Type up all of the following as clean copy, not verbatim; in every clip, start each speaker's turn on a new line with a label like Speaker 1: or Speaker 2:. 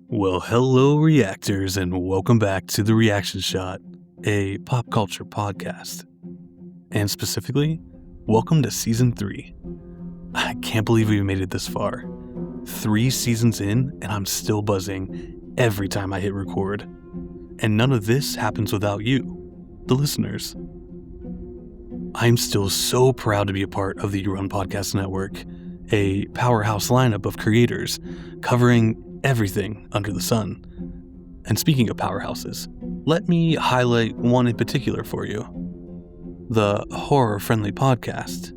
Speaker 1: Well, hello, reactors, and welcome back to The Reaction Shot, a pop culture podcast. And specifically, welcome to Season 3. I can't believe we've made it this far. 3 seasons in, and I'm still buzzing every time I hit record. And none of this happens without you, the listeners. I'm still so proud to be a part of the You Run Podcast Network, a powerhouse lineup of creators covering everything under the sun. And speaking of powerhouses, let me highlight one in particular for you. The Horror Friendly Podcast,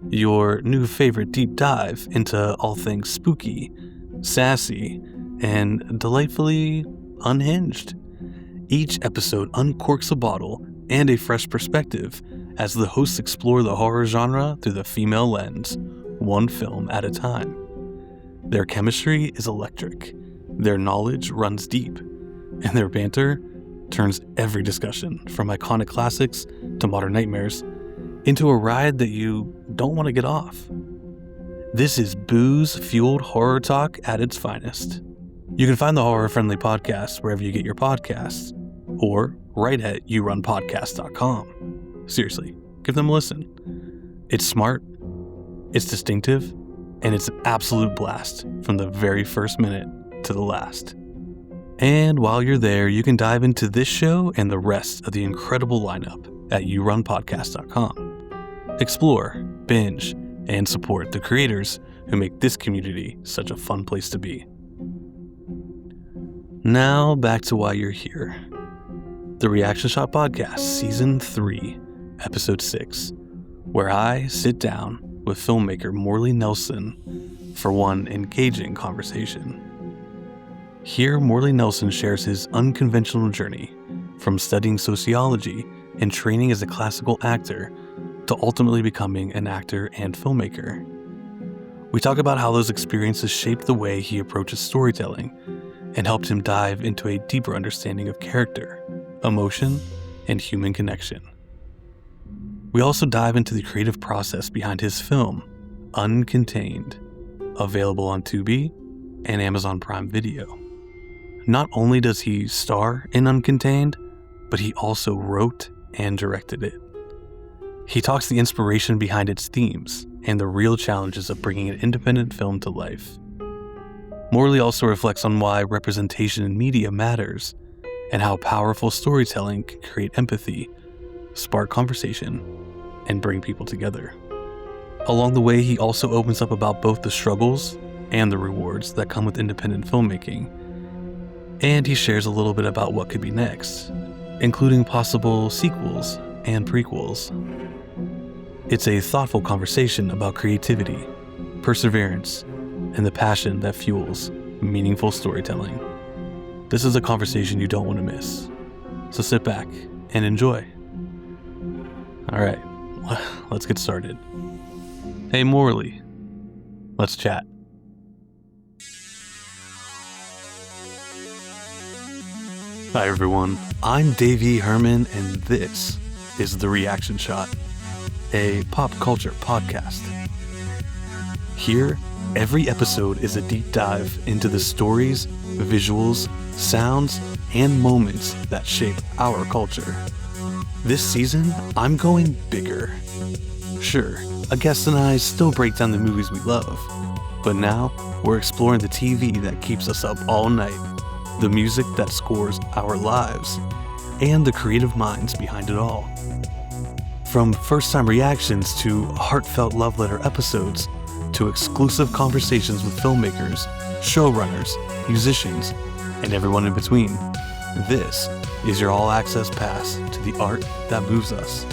Speaker 1: your new favorite deep dive into all things spooky, sassy, and delightfully unhinged. Each episode uncorks a bottle and a fresh perspective as the hosts explore the horror genre through the female lens, one film at a time. Their chemistry is electric, their knowledge runs deep, and their banter turns every discussion from iconic classics to modern nightmares into a ride that you don't want to get off. This is booze-fueled horror talk at its finest. You can find the Horror Friendly Podcast wherever you get your podcasts, or right at yourunpodcast.com. Seriously, give them a listen. It's smart, it's distinctive, and it's an absolute blast from the very first minute to the last. And while you're there, you can dive into this show and the rest of the incredible lineup at yourunpodcast.com. Explore, binge, and support the creators who make this community such a fun place to be. Now back to why you're here. The Reaction Shot Podcast, Season 3, Episode 6, where I sit down with filmmaker Morley Nelson for one engaging conversation. Here, Morley Nelson shares his unconventional journey from studying sociology and training as a classical actor to ultimately becoming an actor and filmmaker. We talk about how those experiences shaped the way he approaches storytelling and helped him dive into a deeper understanding of character, emotion, and human connection. We also dive into the creative process behind his film, Uncontained, available on Tubi and Amazon Prime Video. Not only does he star in Uncontained, but he also wrote and directed it. He talks the inspiration behind its themes and the real challenges of bringing an independent film to life. Morley also reflects on why representation in media matters and how powerful storytelling can create empathy, spark conversation, and bring people together. Along the way, he also opens up about both the struggles and the rewards that come with independent filmmaking. And he shares a little bit about what could be next, including possible sequels and prequels. It's a thoughtful conversation about creativity, perseverance, and the passion that fuels meaningful storytelling. This is a conversation you don't want to miss. So sit back and enjoy. All right, let's get started. Hey Morley, let's chat. Hi everyone, I'm Dave E. Herman, and this is The Reaction Shot, a pop culture podcast. Here, every episode is a deep dive into the stories, visuals, sounds, and moments that shape our culture. This season, I'm going bigger. Sure, a guest and I still break down the movies we love, but now we're exploring the TV that keeps us up all night, the music that scores our lives, and the creative minds behind it all. From first-time reactions to heartfelt love letter episodes to exclusive conversations with filmmakers, showrunners, musicians, and everyone in between, this is your all-access pass to the art that moves us.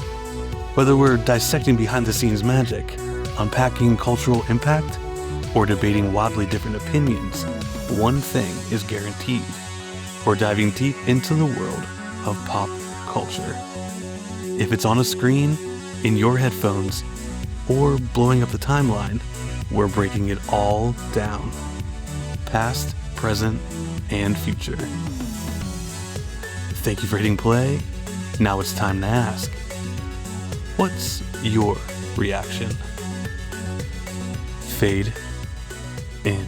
Speaker 1: Whether we're dissecting behind-the-scenes magic, unpacking cultural impact, or debating wildly different opinions, one thing is guaranteed. We're diving deep into the world of pop culture. If it's on a screen, in your headphones, or blowing up the timeline, we're breaking it all down. Past, present, and future. Thank you for hitting play. Now it's time to ask, what's your reaction? Fade And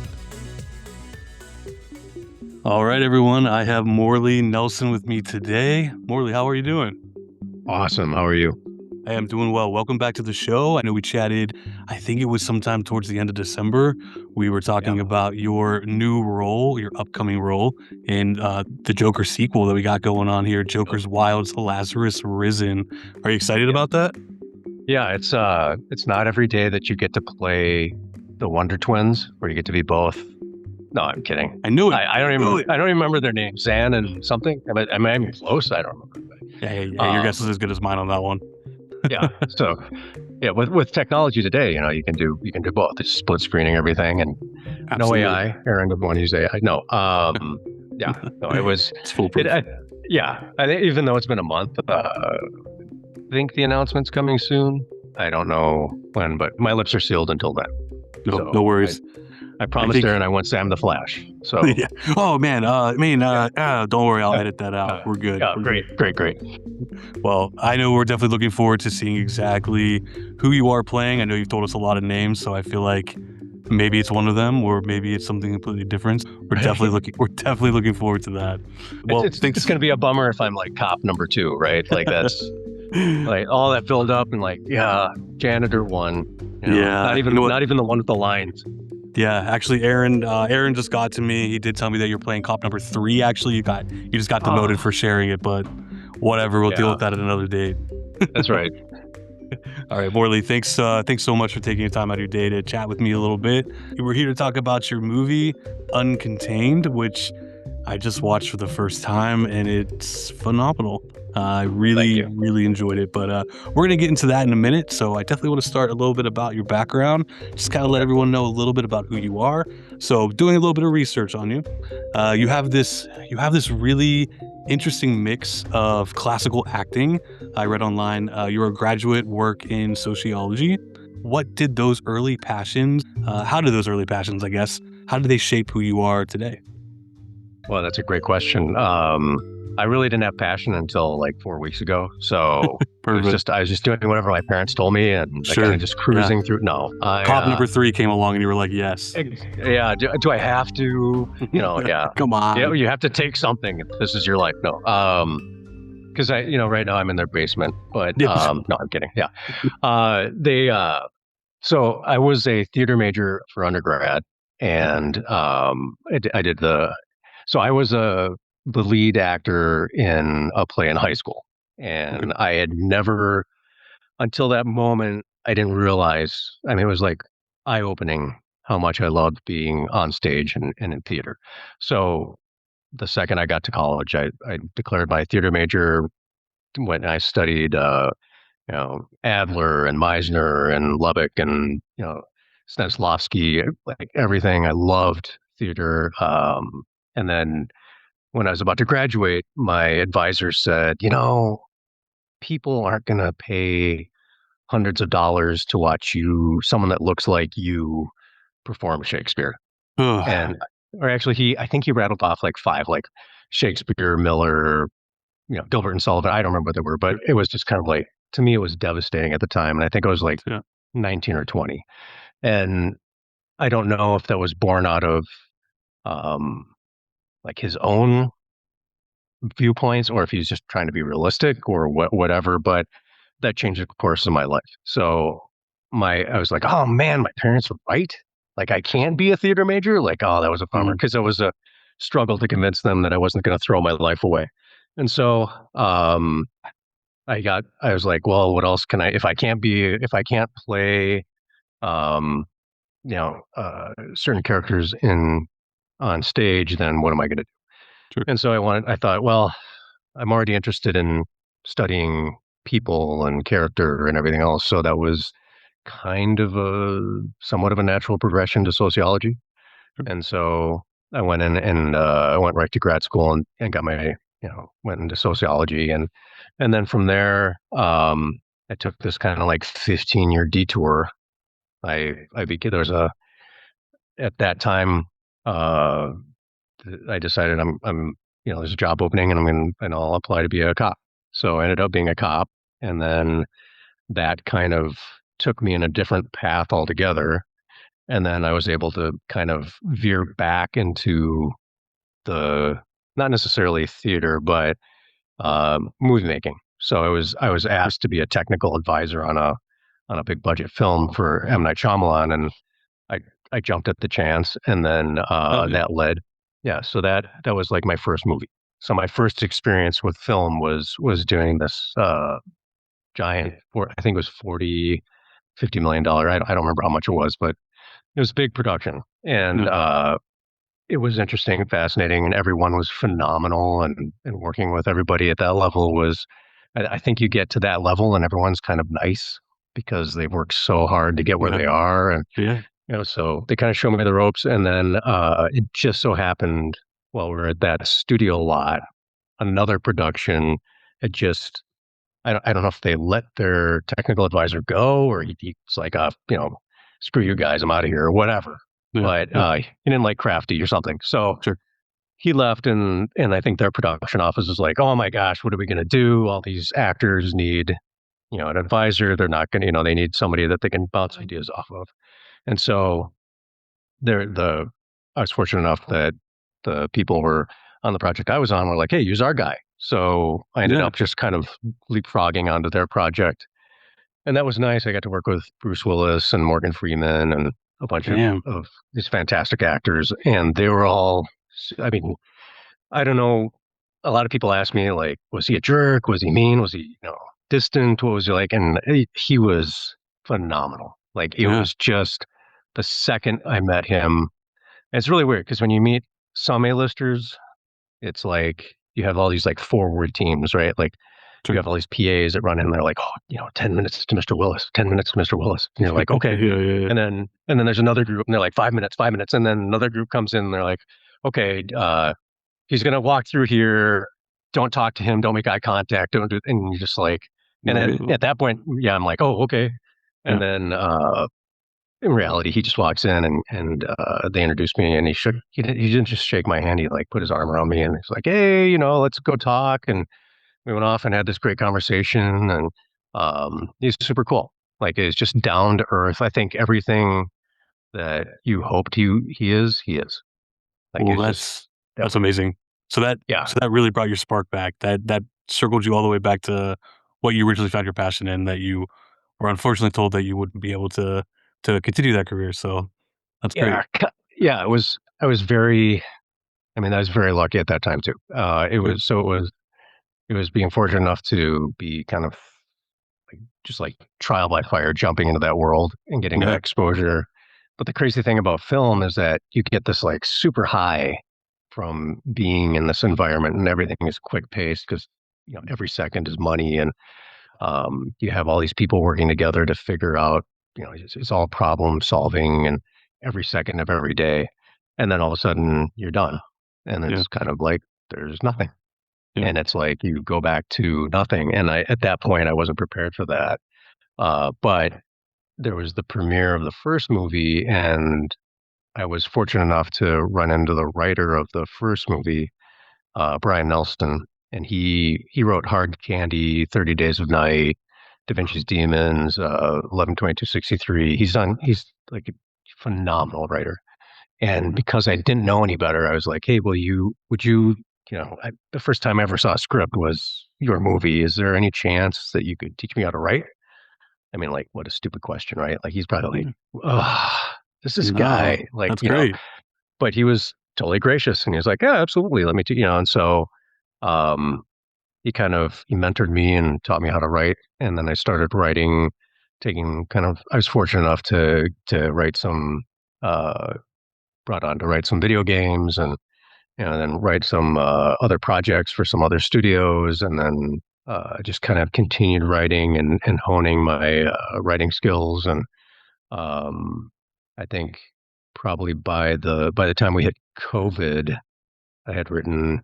Speaker 1: all right, everyone, I have Morley Nelson with me today. Morley, how are you doing?
Speaker 2: Awesome. How are you?
Speaker 1: I am doing well. Welcome back to the show. I know we chatted, I think it was sometime towards the end of December. We were talking about your new role, your upcoming role in the Joker sequel that we got going on here, Joker's Wild Lazarus Risen. Are you excited about that?
Speaker 2: Yeah, it's not every day that you get to play the Wonder Twins, where you get to be both. No, I'm kidding.
Speaker 1: I knew it.
Speaker 2: I don't even remember their names. Zan and something. Am I even close? I don't remember.
Speaker 1: Yeah, your guess is as good as mine on that one.
Speaker 2: Yeah. So yeah, with technology today, you can do both. It's split screening everything and
Speaker 1: Absolutely.
Speaker 2: no AI. Aaron would want to use AI. No. Yeah. No, it was.
Speaker 1: It's foolproof.
Speaker 2: Yeah. I think even though it's been a month, I think the announcement's coming soon. I don't know when, but my lips are sealed until then.
Speaker 1: No worries.
Speaker 2: I promised Aaron I want Sam the Flash. So
Speaker 1: yeah. Oh man, don't worry, I'll edit that out. We're good.
Speaker 2: Yeah, great.
Speaker 1: Well, I know we're definitely looking forward to seeing exactly who you are playing. I know you've told us a lot of names, so I feel like maybe it's one of them, or maybe it's something completely different. We're definitely looking forward to that.
Speaker 2: Well, it's going to be a bummer if I'm like cop number 2, right? Like that's like all that build up and like janitor 1. Not even the one with the lines.
Speaker 1: Yeah, actually, Aaron just got to me. He did tell me that you're playing cop number 3. Actually, you just got demoted for sharing it, but whatever. We'll deal with that at another date.
Speaker 2: That's right.
Speaker 1: All right, Morley, thanks so much for taking your time out of your day to chat with me a little bit. We're here to talk about your movie, Uncontained, which I just watched for the first time, and it's phenomenal. I really enjoyed it, but we're going to get into that in a minute. So I definitely want to start a little bit about your background, just kind of let everyone know a little bit about who you are. So doing a little bit of research on you, you have this really interesting mix of classical acting. I read online you're a graduate work in sociology. What did those early passions, how did those early passions, I guess, how did they shape who you are today?
Speaker 2: Well, that's a great question. I really didn't have passion until like 4 weeks ago. So I was just doing whatever my parents told me and kind of just cruising through. No,
Speaker 1: cop number 3 came along and you were like, yes.
Speaker 2: Yeah. Do I have to? Yeah.
Speaker 1: Come on.
Speaker 2: Yeah, you have to take something. This is your life. No. Because right now I'm in their basement. But no, I'm kidding. Yeah. So I was a theater major for undergrad, and I was the lead actor in a play in high school, and I had never, until that moment, I didn't realize. I mean, it was like eye-opening how much I loved being on stage and in theater. So the second I got to college, I declared my theater major. When I studied, Adler and Meisner and Lubbock and Stanislavski, like everything. I loved theater. And then when I was about to graduate, my advisor said, people aren't going to pay hundreds of dollars to watch someone that looks like you, perform Shakespeare. Or actually, I think he rattled off like 5, like Shakespeare, Miller, Gilbert and Sullivan. I don't remember what they were, but it was just kind of like, to me, it was devastating at the time. And I think I was like 19 or 20. And I don't know if that was born out of like his own viewpoints or if he's just trying to be realistic or whatever, but that changed the course of my life. So I was like, oh man, my parents were right. Like I can be a theater major. Like, oh, that was a bummer because it was a struggle to convince them that I wasn't going to throw my life away. And so I was like, well, what else can if I can't play, certain characters on stage, then what am I going to do? Sure. And so I thought, well, I'm already interested in studying people and character and everything else. So that was kind of somewhat of a natural progression to sociology. Sure. And so I went in and I went right to grad school and got my, went into sociology. And then from there, I took this kind of like 15-year detour. At that time, I decided I'm there's a job opening and I'll apply to be a cop. So I ended up being a cop, and then that kind of took me in a different path altogether. And then I was able to kind of veer back into the not necessarily theater, but movie making. So I was asked to be a technical advisor on a big budget film for M Night Shyamalan, and I I jumped at the chance, and then
Speaker 1: Oh yeah.
Speaker 2: that led, yeah. So that was like my first movie. So my first experience with film was doing this giant, I think it was 40, $50 million. I don't remember how much it was, but it was a big production, and
Speaker 1: Yeah.
Speaker 2: it was interesting and fascinating, and everyone was phenomenal, and working with everybody at that level was, I think you get to that level and everyone's kind of nice because they've worked so hard to get where
Speaker 1: Yeah.
Speaker 2: they are, and
Speaker 1: Yeah.
Speaker 2: so they kind of show me the ropes, and then it just so happened while we were at that studio lot, another production had just, I don't know if they let their technical advisor go or he's like, screw you guys, I'm out of here or whatever.
Speaker 1: Yeah.
Speaker 2: But
Speaker 1: Yeah.
Speaker 2: he didn't like Crafty or something. So
Speaker 1: Sure.
Speaker 2: he left, and I think their production office is like, oh my gosh, what are we going to do? All these actors need, an advisor. They're not going to, they need somebody that they can bounce ideas off of. And so I was fortunate enough that the people were on the project I was on were like, hey, use our guy. So I ended
Speaker 1: Yeah.
Speaker 2: up just kind of leapfrogging onto their project. And that was nice. I got to work with Bruce Willis and Morgan Freeman and a bunch
Speaker 1: Damn.
Speaker 2: of these fantastic actors. And they were all, I mean, I don't know. A lot of people ask me, like, was he a jerk? Was he mean? Was he, distant? What was he like? And he was phenomenal. Like, it
Speaker 1: Yeah.
Speaker 2: was just the second I met him. And it's really weird because when you meet some A-listers, it's like you have all these like forward teams, right? Like you
Speaker 1: Sure.
Speaker 2: have all these PAs that run in. They're like, oh, 10 minutes to Mr. Willis, 10 minutes to Mr. Willis. And you're like,
Speaker 1: Yeah.
Speaker 2: okay.
Speaker 1: Yeah. Yeah.
Speaker 2: And then there's another group and they're like 5 minutes, 5 minutes. And then another group comes in and they're like, okay, he's going to walk through here. Don't talk to him. Don't make eye contact. Don't do, and you're just like, and
Speaker 1: Right.
Speaker 2: at that point, yeah, I'm like, oh, okay. And
Speaker 1: Yeah.
Speaker 2: then, in reality, he just walks in and they introduced me and he didn't just shake my hand. He like put his arm around me and he's like, hey, let's go talk. And we went off and had this great conversation and he's super cool. Like it's just down to earth. I think everything that you hoped he is, he is. Like
Speaker 1: Well,
Speaker 2: it's just, yep.
Speaker 1: that's amazing. So that
Speaker 2: Yeah.
Speaker 1: so that really brought your spark back. That circled you all the way back to what you originally found your passion in, that you were unfortunately told that you wouldn't be able to continue that career. So that's great.
Speaker 2: Yeah. Yeah. I was very, I mean, I was very lucky at that time too.
Speaker 1: Sure.
Speaker 2: It was being fortunate enough to be kind of just like trial by fire, jumping into that world and getting that
Speaker 1: Yeah.
Speaker 2: exposure. But the crazy thing about film is that you get this like super high from being in this environment, and everything is quick paced because every second is money, and you have all these people working together to figure out, it's all problem solving, and every second of every day, and then all of a sudden you're done, and
Speaker 1: Yeah.
Speaker 2: it's kind of like there's nothing,
Speaker 1: Yeah.
Speaker 2: and it's like you go back to nothing, and at that point I wasn't prepared for that, but there was the premiere of the first movie, and I was fortunate enough to run into the writer of the first movie, Brian Nelson, and he wrote Hard Candy, 30 Days of Night, Da Vinci's Demons, 11/22/63. He's like a phenomenal writer. And because I didn't know any better, I was like, hey, would you, the first time I ever saw a script was your movie. Is there any chance that you could teach me how to write? I mean, like, what a stupid question, right? Like, he's probably like,
Speaker 1: Yeah.
Speaker 2: oh, this
Speaker 1: No,
Speaker 2: guy, like,
Speaker 1: that's great.
Speaker 2: but he was totally gracious and he was like, yeah, absolutely. Let me, and so, um, he mentored me and taught me how to write. And then I started writing, I was fortunate enough to write brought on to write some video games and, then write some, other projects for some other studios. And then, just kind of continued writing and honing my, writing skills. And, I think probably by the time we hit COVID, I had written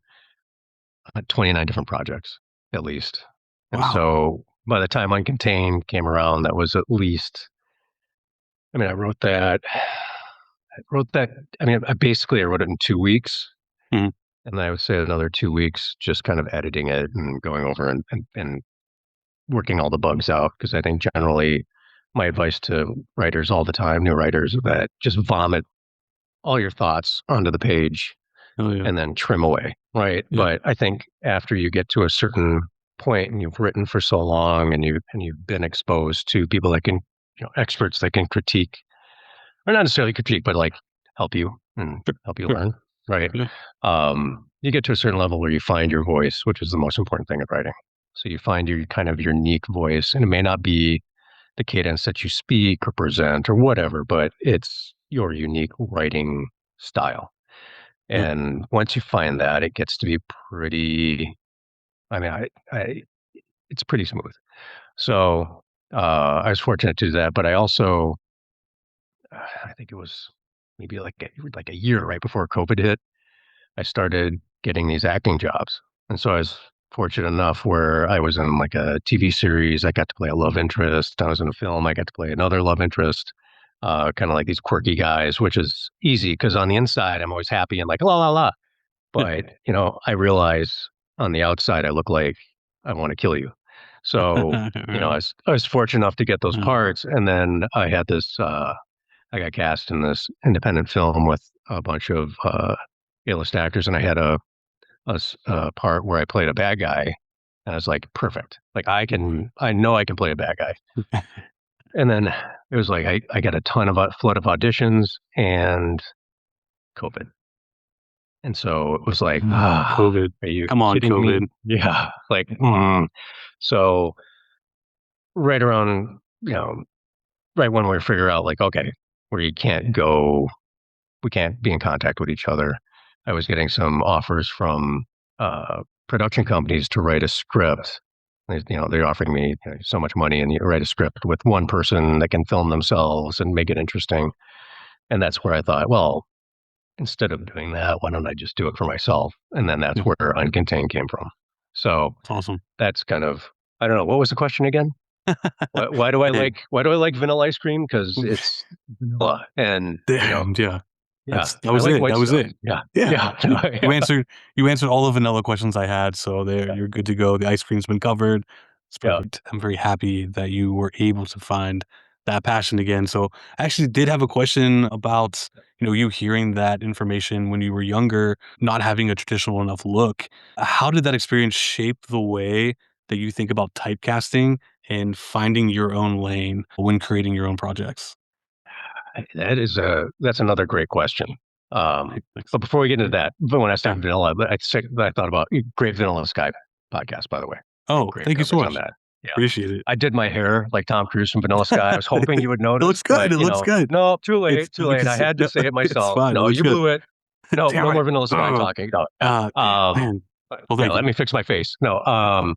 Speaker 2: 29 different projects at least. And
Speaker 1: Wow.
Speaker 2: so by the time Uncontained came around, that was at least, I mean, wrote that, I mean, I wrote it in 2 weeks.
Speaker 1: Mhm.
Speaker 2: And I would say another 2 weeks just kind of editing it and going over and working all the bugs out. Because I think generally my advice to writers all the time, new writers, that just vomit all your thoughts onto the page
Speaker 1: Oh yeah.
Speaker 2: and then trim away, right?
Speaker 1: Yeah.
Speaker 2: But I think after you get to a certain point and you've written for so long and you've been exposed to people that can, experts that can critique, or not necessarily critique, but like help you and
Speaker 1: Sure.
Speaker 2: help you
Speaker 1: Sure.
Speaker 2: learn, right?
Speaker 1: Yeah.
Speaker 2: You get to a certain level where you find your voice, which is the most important thing of writing. So you find your kind of unique voice, and it may not be the cadence that you speak or present or whatever, but it's your unique writing style.
Speaker 1: Yeah.
Speaker 2: And once you find that, it gets to be pretty. I mean, it's pretty smooth. So I was fortunate to do that, but I also, I think it was maybe like a year right before COVID hit, I started getting these acting jobs, and so I was fortunate enough where I was in like a TV series. I got to play a love interest. I was in a film. I got to play another love interest. Kind of like these quirky guys, which is easy because on the inside I'm always happy and like la la la. But, I realize on the outside, I look like I want to kill you. So, I was fortunate enough to get those parts. And then I had I got cast in this independent film with a bunch of A-list actors. And I had a part where I played a bad guy. And I was like, perfect. Like I know I can play a bad guy. And then it was like, I got a flood of auditions and COVID. And so it was like,
Speaker 1: COVID.
Speaker 2: are you
Speaker 1: Come on,
Speaker 2: kidding me?
Speaker 1: COVID.
Speaker 2: Yeah. Like, so right around, right when we figure out like, okay, where you can't go, we can't be in contact with each other. I was getting some offers from production companies to write a script. They're offering me so much money and you write a script with one person that can film themselves and make it interesting. And that's where I thought, well, instead of doing that, why don't I just do it for myself? And then that's
Speaker 1: Yeah.
Speaker 2: where Uncontained came from. So
Speaker 1: It's awesome.
Speaker 2: that's kind of, I don't know, what was the question again? Why do I
Speaker 1: Hey.
Speaker 2: like vanilla ice cream? Because it's vanilla, and
Speaker 1: Damn, yeah.
Speaker 2: yeah,
Speaker 1: That
Speaker 2: I
Speaker 1: was
Speaker 2: like
Speaker 1: it.
Speaker 2: white
Speaker 1: That was
Speaker 2: stuff.
Speaker 1: it.
Speaker 2: Yeah,
Speaker 1: Yeah.
Speaker 2: yeah,
Speaker 1: You
Speaker 2: yeah,
Speaker 1: answered all the vanilla questions I had, so there
Speaker 2: yeah,
Speaker 1: you're good to go. The ice cream's been covered. It's
Speaker 2: yeah.
Speaker 1: perfect. I'm very happy that you were able to find that passion again. So I actually did have a question about, you hearing that information when you were younger, not having a traditional enough look. How did that experience shape the way that you think about typecasting and finding your own lane when creating your own projects?
Speaker 2: That's another great question.
Speaker 1: Thanks.
Speaker 2: But before we get into that, but when I
Speaker 1: Yeah.
Speaker 2: started vanilla, I thought about Great Vanilla Sky podcast, by the way.
Speaker 1: Oh,
Speaker 2: Great
Speaker 1: thank you so
Speaker 2: coverage on
Speaker 1: much.
Speaker 2: that. Yeah.
Speaker 1: Appreciate it.
Speaker 2: I did my hair like Tom Cruise from Vanilla Sky. I was hoping you would
Speaker 1: It
Speaker 2: notice,
Speaker 1: looks good,
Speaker 2: but
Speaker 1: it looks good.
Speaker 2: no, too
Speaker 1: It's
Speaker 2: late, too late. I
Speaker 1: because
Speaker 2: had to
Speaker 1: no,
Speaker 2: say it
Speaker 1: it's
Speaker 2: myself.
Speaker 1: fine, it
Speaker 2: No,
Speaker 1: looks
Speaker 2: you
Speaker 1: good.
Speaker 2: blew it. No,
Speaker 1: Damn
Speaker 2: no
Speaker 1: it.
Speaker 2: more Vanilla Sky
Speaker 1: Ugh.
Speaker 2: talking. No, yeah.
Speaker 1: Damn, man. Well,
Speaker 2: Yeah,
Speaker 1: thank
Speaker 2: let
Speaker 1: you.
Speaker 2: me fix my face. No, oh,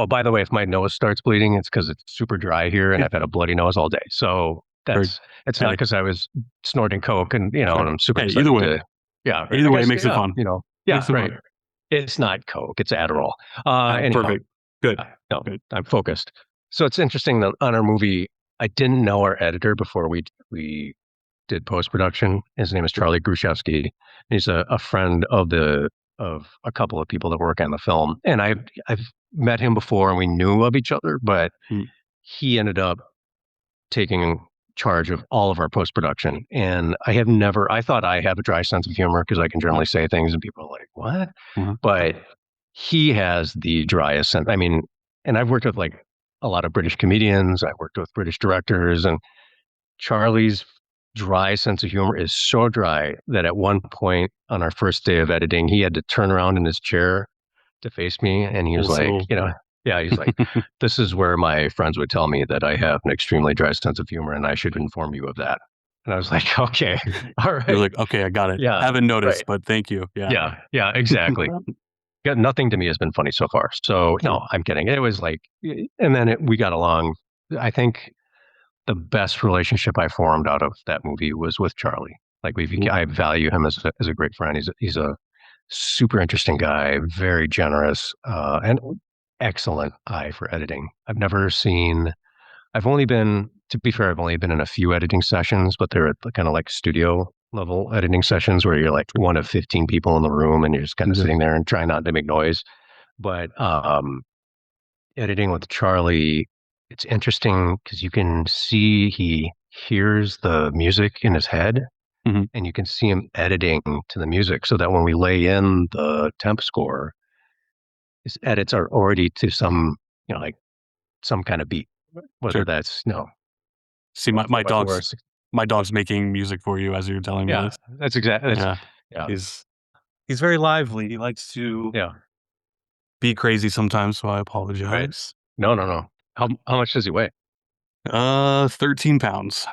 Speaker 2: by the way, if my nose starts bleeding, it's because it's super dry here and
Speaker 1: Yeah,
Speaker 2: I've had a bloody nose all day. So
Speaker 1: heard.
Speaker 2: it's not
Speaker 1: Hey,
Speaker 2: because I was snorting coke and
Speaker 1: sure.
Speaker 2: and I'm super
Speaker 1: Hey, either
Speaker 2: excited
Speaker 1: way.
Speaker 2: to, yeah, right. I
Speaker 1: Either way, it
Speaker 2: guess,
Speaker 1: makes it
Speaker 2: yeah,
Speaker 1: fun.
Speaker 2: yeah,
Speaker 1: Makes it
Speaker 2: right.
Speaker 1: fun.
Speaker 2: It's not coke, it's Adderall. Anyhow,
Speaker 1: Perfect. Good.
Speaker 2: no,
Speaker 1: Good.
Speaker 2: I'm focused. So it's interesting that on our movie, I didn't know our editor before we did post production. His name is Charlie Gruszewski. He's a friend of a couple of people that work on the film, and I've met him before, and we knew of each other, but
Speaker 1: Mm,
Speaker 2: he ended up taking charge of all of our post production. And I thought I have a dry sense of humor because I can
Speaker 1: yeah,
Speaker 2: generally say things and people are like, what?
Speaker 1: uh-huh.
Speaker 2: But he has the driest sense. I mean, and I've worked with like a lot of British comedians, I've worked with British directors, and Charlie's dry sense of humor is so dry that at one point on our first day of editing, he had to turn around in his chair to face me. And he was like,
Speaker 1: Also,
Speaker 2: yeah, he's like, this is where my friends would tell me that I have an extremely dry sense of humor and I should inform you of that. And I was like, okay, all
Speaker 1: you're
Speaker 2: right.
Speaker 1: like, okay, I got it.
Speaker 2: Yeah,
Speaker 1: Haven't noticed,
Speaker 2: right.
Speaker 1: but thank you. Yeah.
Speaker 2: Yeah, yeah, exactly. Yeah, nothing to me has been funny so far. So
Speaker 1: Sure.
Speaker 2: no, I'm kidding. It was like, and then we got along. I think the best relationship I formed out of that movie was with Charlie. Like
Speaker 1: Mhm.
Speaker 2: I value him as a great friend. He's a super interesting guy, very generous, and excellent eye for editing. I've only been, to be fair, I've only been in a few editing sessions, but they're kind of like studio level editing sessions where you're like
Speaker 1: Sure.
Speaker 2: one of 15 people in the room and you're just kind of
Speaker 1: Yeah.
Speaker 2: sitting there and trying not to make noise. But editing with Charlie it's interesting because you can see he hears the music in his head,
Speaker 1: Mhm.
Speaker 2: and you can see him editing to the music so that when we lay in the temp score, his edits are already to some, like some kind of beat, whether
Speaker 1: Sure.
Speaker 2: that's,
Speaker 1: See,
Speaker 2: four by four.
Speaker 1: my dog's making music for you as you're telling me
Speaker 2: Yeah,
Speaker 1: this.
Speaker 2: that's exactly,
Speaker 1: Yeah.
Speaker 2: yeah,
Speaker 1: He's he's very lively. He likes to
Speaker 2: yeah.
Speaker 1: be crazy sometimes, so I
Speaker 2: Right.
Speaker 1: apologize.
Speaker 2: No, no, no. How much does he weigh?
Speaker 1: 13 pounds.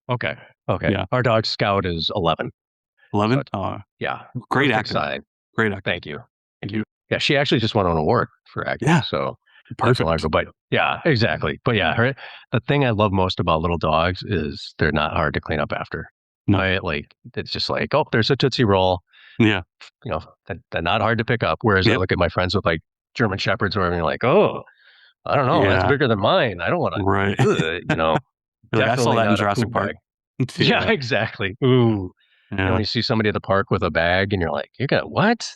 Speaker 2: Okay. Okay.
Speaker 1: Yeah.
Speaker 2: Our dog Scout is 11. So
Speaker 1: 11?
Speaker 2: it's, yeah,
Speaker 1: Great
Speaker 2: perfect
Speaker 1: acting.
Speaker 2: size.
Speaker 1: Great acting.
Speaker 2: Thank you. Thank you. Yeah, she actually just won an award for acting.
Speaker 1: Yeah.
Speaker 2: So not too long
Speaker 1: Perfect.
Speaker 2: ago. But yeah, exactly. But yeah, the thing I love most about little dogs is they're not hard to clean up after.
Speaker 1: No.
Speaker 2: Right? Like it's just like, oh, there's a Tootsie Roll.
Speaker 1: Yeah.
Speaker 2: They're not hard to pick up. Whereas I
Speaker 1: Yep.
Speaker 2: look at my friends with like German Shepherds or you're like, oh, I don't know, that's
Speaker 1: Yeah.
Speaker 2: bigger than mine. I don't want
Speaker 1: Right.
Speaker 2: to,
Speaker 1: You're like, I saw
Speaker 2: definitely
Speaker 1: that in
Speaker 2: not a
Speaker 1: Jurassic
Speaker 2: poop
Speaker 1: Park.
Speaker 2: bag. Yeah,
Speaker 1: Yeah.
Speaker 2: exactly. Ooh. And when
Speaker 1: Yeah.
Speaker 2: you see somebody at the park with a bag and you're like, you got what?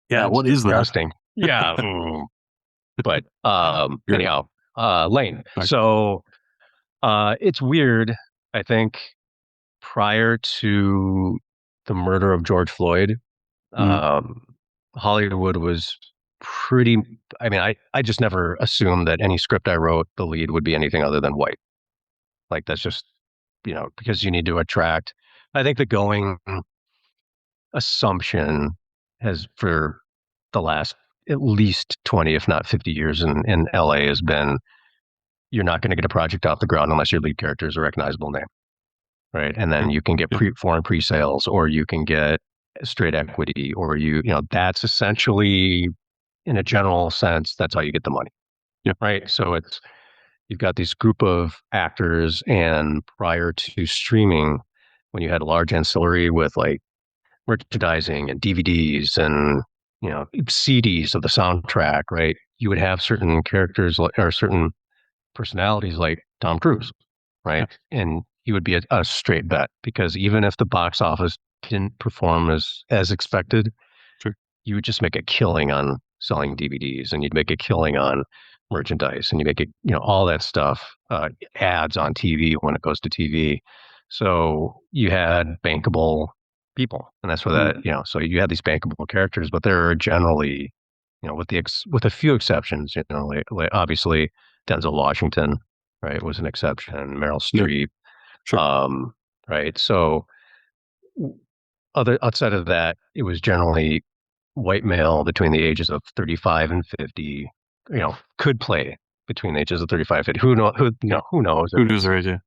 Speaker 1: Yeah.
Speaker 2: That's
Speaker 1: What is that?
Speaker 2: disgusting. Yeah. But
Speaker 1: Great.
Speaker 2: anyhow, Lane.
Speaker 1: Like,
Speaker 2: So it's weird, I think, prior to the murder of George Floyd,
Speaker 1: mm,
Speaker 2: um, Hollywood was pretty. I mean, I just never assumed that any script I wrote, the lead would be anything other than white. Like that's just, because you need to attract. I think the going assumption has for the last at least 20, if not 50 years in LA has been you're not going to get a project off the ground unless your lead character is a recognizable name. Right. And then
Speaker 1: sure.
Speaker 2: you can get
Speaker 1: Yeah.
Speaker 2: foreign pre-sales or you can get straight equity or that's essentially in a general sense, that's how you get the money.
Speaker 1: Yeah.
Speaker 2: Right. So you've got this group of actors and prior to streaming, when you had a large ancillary with like merchandising and DVDs and CDs of the soundtrack, right? You would have certain characters or certain personalities like Tom Cruise,
Speaker 1: Yeah.
Speaker 2: right? And he would be a straight bet because even if the box office didn't perform as expected,
Speaker 1: Sure.
Speaker 2: you would just make a killing on selling DVDs and you'd make a killing on merchandise and you make it, all that stuff, ads on TV when it goes to TV. So you had bankable people, and that's where
Speaker 1: Mm,
Speaker 2: so you had these bankable characters, but they're generally, with a few exceptions, obviously Denzel Washington, right, was an exception, Meryl
Speaker 1: yeah.
Speaker 2: Streep,
Speaker 1: Sure.
Speaker 2: um, right. So other outside of that, it was generally white male between the ages of 35 and 50, could play between the ages of 35 and 50. Who knows if
Speaker 1: Who knows,
Speaker 2: it's,
Speaker 1: right? Yeah.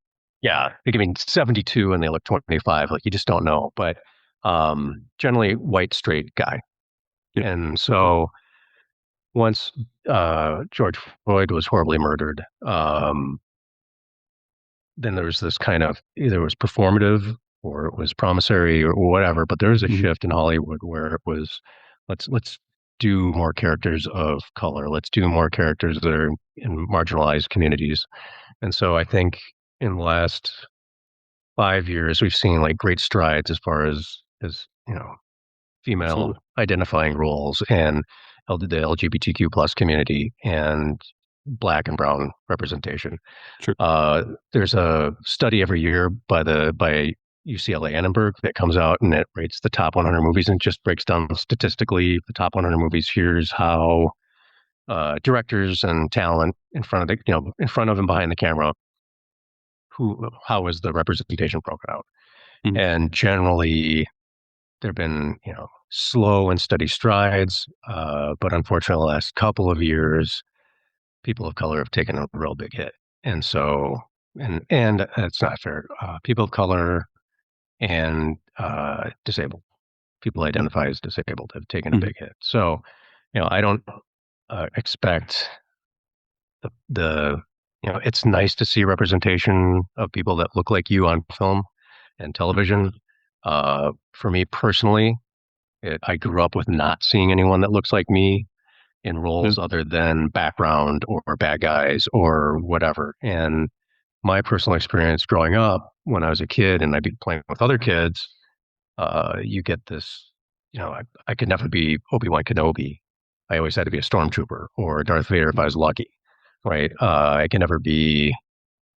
Speaker 2: yeah, they could be 72 and they look 25. Like you just don't know. But generally white straight guy.
Speaker 1: Yeah.
Speaker 2: And so once George Floyd was horribly murdered, then there was this kind of either it was performative or it was promissory or whatever. But there was a
Speaker 1: Mhm.
Speaker 2: shift in Hollywood where it was let's do more characters of color. Let's do more characters that are in marginalized communities. And so I think in the last 5 years we've seen like great strides as far as female
Speaker 1: Absolutely.
Speaker 2: identifying roles and the LGBTQ plus community and black and brown representation.
Speaker 1: Sure.
Speaker 2: There's a study every year by UCLA Annenberg that comes out and it rates the top 100 movies and just breaks down statistically the top 100 movies. Here's how directors and talent in front of and behind the camera, how is the representation broken out?
Speaker 1: Mhm.
Speaker 2: And generally, there've been slow and steady strides, but unfortunately, the last couple of years, people of color have taken a real big hit, and so and it's not fair. People of color and disabled people identify as disabled have taken a
Speaker 1: Mhm.
Speaker 2: big hit. So, I don't expect the it's nice to see representation of people that look like you on film and television. For me personally, I grew up with not seeing anyone that looks like me in
Speaker 1: Yeah.
Speaker 2: roles other than background or bad guys or whatever. And my personal experience growing up when I was a kid and I'd be playing with other kids, you get this, I could never be Obi-Wan Kenobi. I always had to be a stormtrooper or Darth Vader if I was lucky. right? I can never be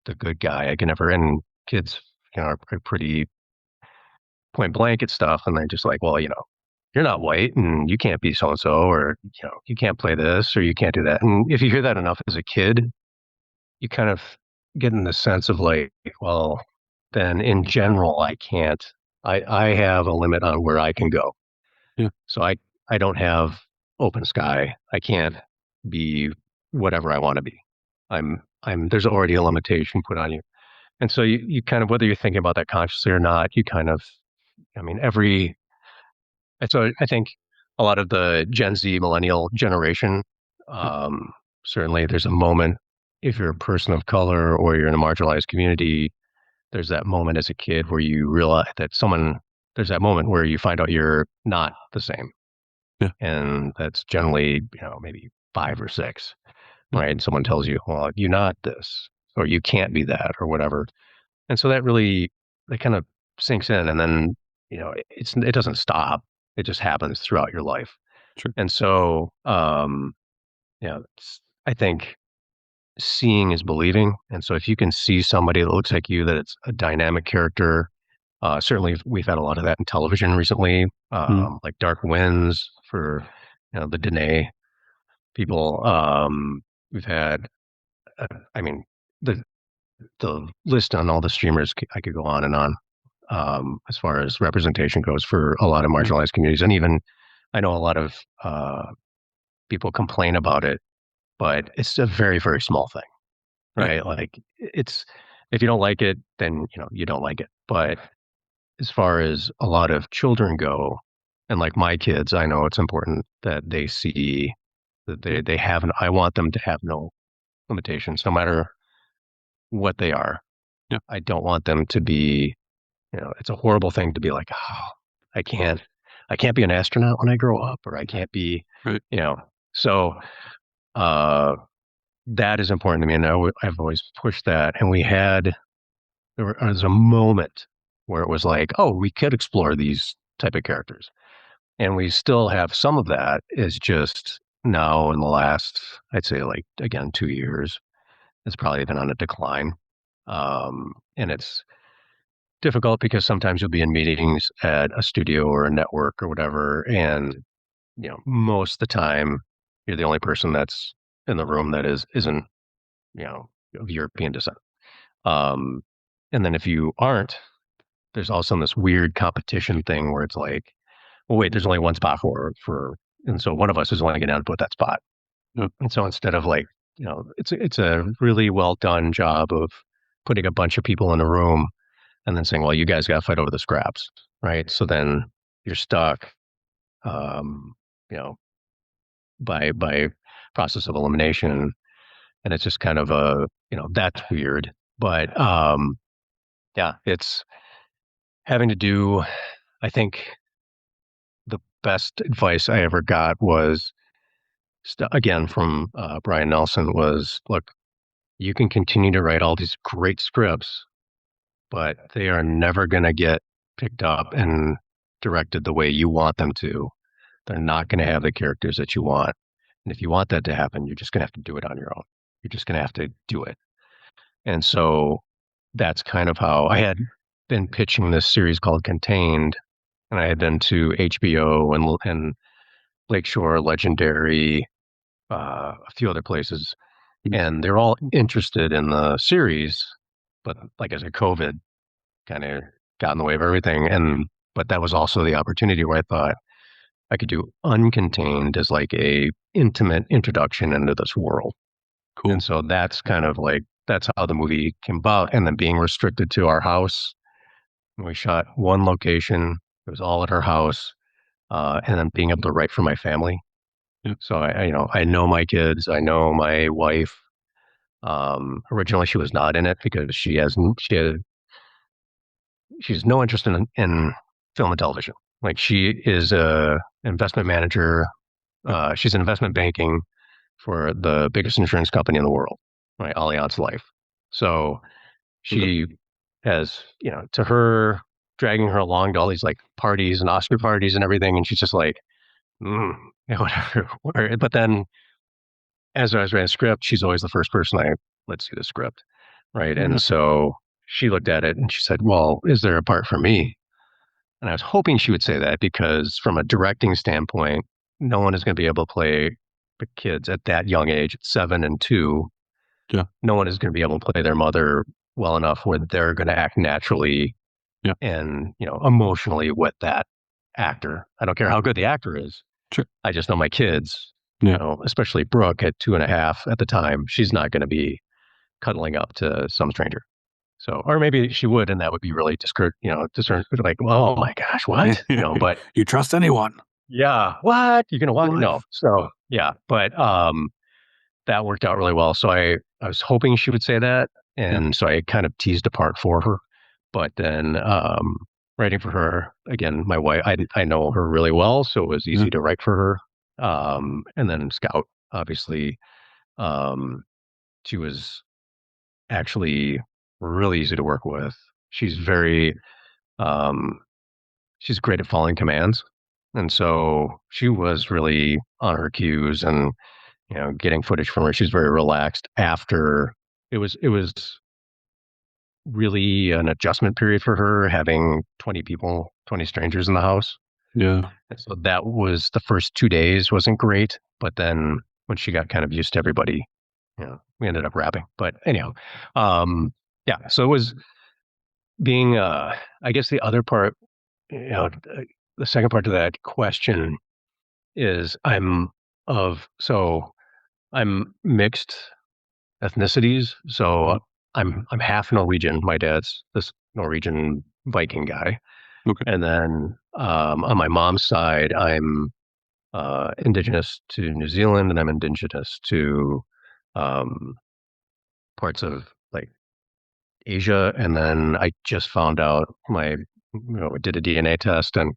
Speaker 2: the good guy. I can never, and kids, are pretty point blank at stuff. And they're just like, well, you're not white and you can't be so and so, or, you can't play this or you can't do that. And if you hear that enough as a kid, you kind of get in the sense of like, well, then in general, I can't, I have a limit on where I can go.
Speaker 1: Yeah.
Speaker 2: So I don't have open sky. I can't be whatever I want to be. There's already a limitation put on you. And so you kind of, whether you're thinking about that consciously or not, you kind of, I mean, so I think a lot of the Gen Z millennial generation,
Speaker 1: Yeah.
Speaker 2: certainly there's a moment, if you're a person of color or you're in a marginalized community, there's that moment as a kid where you realize that there's that moment where you find out you're not the same.
Speaker 1: Yeah.
Speaker 2: And that's generally, maybe 5 or 6,
Speaker 1: Yeah.
Speaker 2: right? And someone tells you, well, you're not this, or you can't be that, or whatever. And so that kind of sinks in. And then, it doesn't stop. It just happens throughout your life.
Speaker 1: Sure.
Speaker 2: And so, I think seeing is believing. And so if you can see somebody that looks like you, that it's a dynamic character, certainly we've had a lot of that in television recently,
Speaker 1: Mm.
Speaker 2: like Dark Winds for, the Danae people. We've had, I mean, the list on all the streamers, I could go on and on, as far as representation goes for a lot of
Speaker 1: Yeah.
Speaker 2: marginalized communities. And even I know a lot of people complain about it, but it's a very, very small thing,
Speaker 1: Yeah.
Speaker 2: right? Like it's, if you don't like it, then, you don't like it. But as far as a lot of children go, and like my kids, I know it's important that they see that
Speaker 1: Yeah.
Speaker 2: they have, I want them to have no limitations, no matter what they are.
Speaker 1: Yeah.
Speaker 2: I don't want them to be, it's a horrible thing to be like, oh, I can't, I can't be an astronaut when I grow up, or I can't be,
Speaker 1: Right.
Speaker 2: you know. So uh, that is important to me, and I've always pushed that. And there was a moment where it was like, oh, we could explore these type of characters, and we still have some of that. Is just now in the last, I'd say, like again, 2 years, it's probably been on a decline, and it's difficult because sometimes you'll be in meetings at a studio or a network or whatever, and most of the time you're the only person that's in the room that isn't of European descent. Um, and then if you aren't, there's also this weird competition thing where it's like, well, wait, there's only one spot and so one of us is only going to put that spot.
Speaker 1: Yeah.
Speaker 2: And so instead of like, it's a really well done job of putting a bunch of people in a room and then saying, well, you guys got to fight over the scraps, right? So then you're stuck, um, you know, by process of elimination, and it's just kind of that's weird. But yeah, it's having to do. I think the best advice I ever got was again from Brian Nelson was, look, you can continue to write all these great scripts, but they are never going to get picked up and directed the way you want them to. They're not going to have the characters that you want. And if you want that to happen, you're just going to have to do it on your own. You're just going to have to do it. And so that's kind of how I had been pitching this series called Contained. And I had been to HBO and Lakeshore, Legendary, a few other places. And they're all interested in the series. But like I said, COVID kind of got in the way of everything. But that was also the opportunity where I thought I could do Uncontained as like a intimate introduction into this world.
Speaker 1: Cool.
Speaker 2: And so that's kind of like that's how the movie came about. And then being restricted to our house, we shot one location. It was all at her house, and then being able to write for my family.
Speaker 1: Yeah.
Speaker 2: So I know my kids. I know my wife. Originally, she was not in it because she's no interest in film and television. Like she is a investment manager.
Speaker 1: Yeah.
Speaker 2: She's in investment banking for the biggest insurance company in the world, right? Allianz Life. So
Speaker 1: Okay.
Speaker 2: she has, to her, dragging her along to all these like parties and Oscar parties and everything. And she's just like, yeah, whatever. But then as I was writing the script, she's always the first person I let see the script, right?
Speaker 1: Yeah.
Speaker 2: And so she looked at it and she said, "Well, is there a part for me?" And I was hoping she would say that because from a directing standpoint, no one is going to be able to play the kids at that young age, at 7 and 2.
Speaker 1: Yeah.
Speaker 2: No one is going to be able to play their mother well enough where they're going to act naturally
Speaker 1: Yeah.
Speaker 2: and, emotionally with that actor. I don't care how good the actor is.
Speaker 1: Sure.
Speaker 2: I just know my kids,
Speaker 1: Yeah.
Speaker 2: especially Brooke at 2.5 at the time, she's not going to be cuddling up to some stranger. So, or maybe she would, and that would be really like, oh my gosh, what? But
Speaker 1: You trust anyone?
Speaker 2: yeah, what? You're gonna watch?
Speaker 1: What?
Speaker 2: No. So yeah, but that worked out really well. So I was hoping she would say that,
Speaker 1: Yeah.
Speaker 2: and so I kind of teased a part for her. But then writing for her again, my wife, I know her really well, so it was
Speaker 1: Yeah.
Speaker 2: easy to write for her. And then Scout, obviously, um, she was actually really easy to work with. She's very um, she's great at following commands, and so she was really on her cues and getting footage from her. She's very relaxed after it was really an adjustment period for her having 20 people, 20 strangers in the house.
Speaker 1: Yeah.
Speaker 2: And so that was the first 2 days wasn't great, but then when she got kind of used to everybody, we ended up wrapping. But anyhow, um, yeah. So it was being, I guess the other part, the second part to that question is I'm mixed ethnicities. So
Speaker 1: Mhm.
Speaker 2: I'm half Norwegian. My dad's this Norwegian Viking guy,
Speaker 1: Okay.
Speaker 2: and then on my mom's side, I'm indigenous to New Zealand, and I'm indigenous to um, parts of like Asia. And then I just found out I did a DNA test, and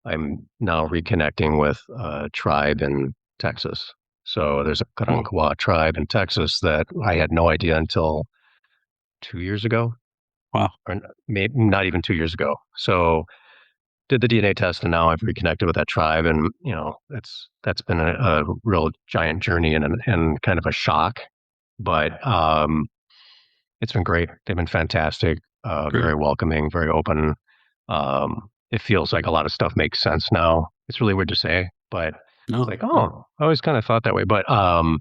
Speaker 2: I'm now reconnecting with a tribe in Texas. So there's a
Speaker 1: Cool.
Speaker 2: Karankawa tribe in Texas that I had no idea until 2 years ago,
Speaker 1: Wow.
Speaker 2: or maybe not even 2 years ago. So did the DNA test, and now I've reconnected with that tribe, and that's been a real giant journey and kind of a shock, but it's been great. They've been fantastic,
Speaker 1: Great.
Speaker 2: very welcoming, very open. It feels like a lot of stuff makes sense now. It's really weird to say, but it's
Speaker 1: No.
Speaker 2: like, oh, I always kind of thought that way. But and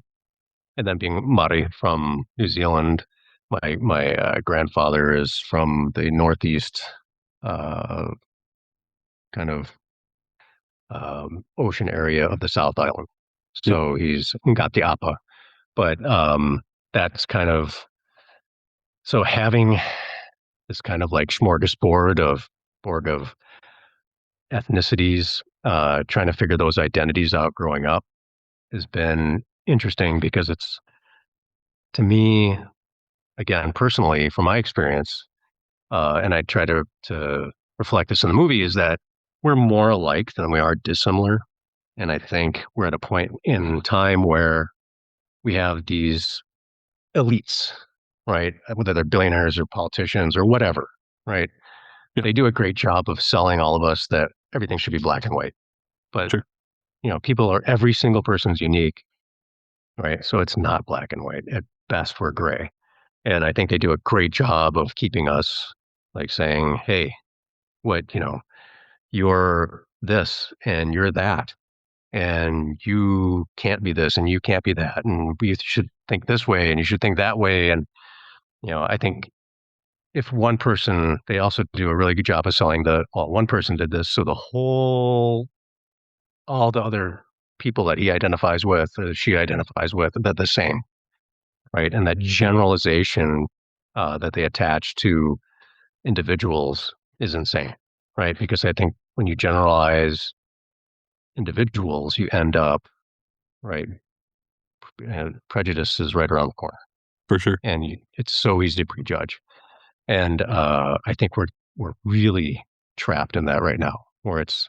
Speaker 2: then being Māori from New Zealand, my grandfather is from the northeast, uh, kind of ocean area of the South Island.
Speaker 1: Yeah.
Speaker 2: So he's got the appa, but that's kind of so having this kind of like smorgasbord of board of ethnicities, trying to figure those identities out growing up has been interesting because it's to me, again, personally, from my experience, and I try to reflect this in the movie, is that we're more alike than we are dissimilar. And I think we're at a point in time where we have these elites, right? Whether they're billionaires or politicians or whatever, right?
Speaker 1: Yeah.
Speaker 2: They do a great job of selling all of us that everything should be black and white. But
Speaker 1: Sure.
Speaker 2: people are every single person's unique, right? So it's not black and white. At best, we're gray. And I think they do a great job of keeping us like saying, hey, what, you're this and you're that. And you can't be this and you can't be that. And you should think this way and you should think that way. And, I think if one person, they also do a really good job of selling well, one person did this. So all the other people that he identifies with or she identifies with, they're the same, right? And that generalization that they attach to individuals is insane, right? Because I think when you generalize individuals, you end up, right? Prejudice is right around the corner,
Speaker 1: For sure.
Speaker 2: and it's so easy to prejudge. And I think we're really trapped in that right now, where it's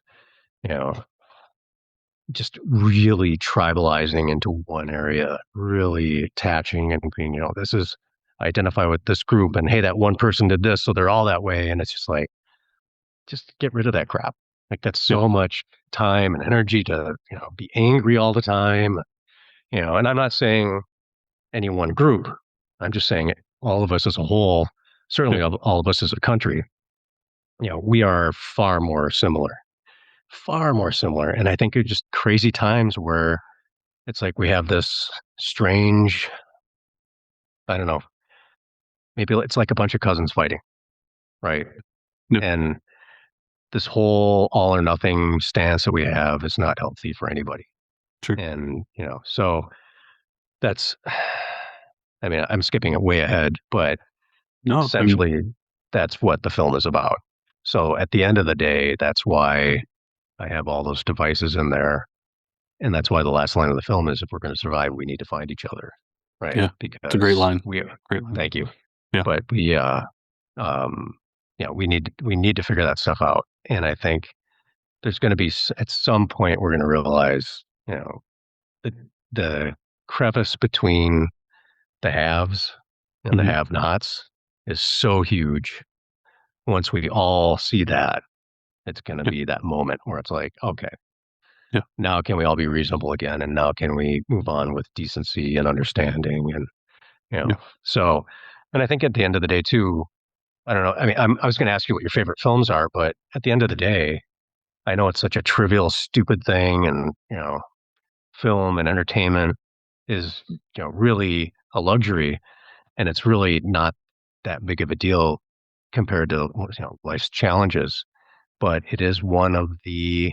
Speaker 2: you know just really tribalizing into one area, really attaching and being, this is I identify with this group, and hey, that one person did this, so they're all that way, and it's just like just get rid of that crap. Like that's
Speaker 1: Yeah.
Speaker 2: so much time and energy to be angry all the time. And I'm not saying any one group. I'm just saying all of us as a whole, certainly
Speaker 1: Yep.
Speaker 2: all of us as a country, we are far more similar. And I think it's just crazy times where it's like we have this strange, I don't know, maybe it's like a bunch of cousins fighting, right?
Speaker 1: Yep.
Speaker 2: And this whole all or nothing stance that we have is not healthy for anybody.
Speaker 1: True.
Speaker 2: And, so that's, I mean, I'm skipping it way ahead, but
Speaker 1: No, I mean,
Speaker 2: essentially that's what the film is about. So at the end of the day, that's why I have all those devices in there. And that's why the last line of the film is if we're going to survive, we need to find each other. Right.
Speaker 1: yeah, it's a great
Speaker 2: Because
Speaker 1: line.
Speaker 2: we,
Speaker 1: Great line.
Speaker 2: thank you.
Speaker 1: Yeah.
Speaker 2: But um, we need to figure that stuff out. And I think there's going to be, at some point, we're going to realize, the, the crevice between the haves and the
Speaker 1: Hmm.
Speaker 2: have-nots is so huge. Once we all see that, it's going to
Speaker 1: Yeah.
Speaker 2: be that moment where it's like, okay,
Speaker 1: Yeah.
Speaker 2: now can we all be reasonable again? And now can we move on with decency and understanding? And, you know,
Speaker 1: Yeah.
Speaker 2: so, and I think at the end of the day, too, I don't know. I mean, I was going to ask you what your favorite films are, but at the end of the day, I know it's such a trivial, stupid thing. And, film and entertainment is, really a luxury. And it's really not that big of a deal compared to, life's challenges. But it is one of the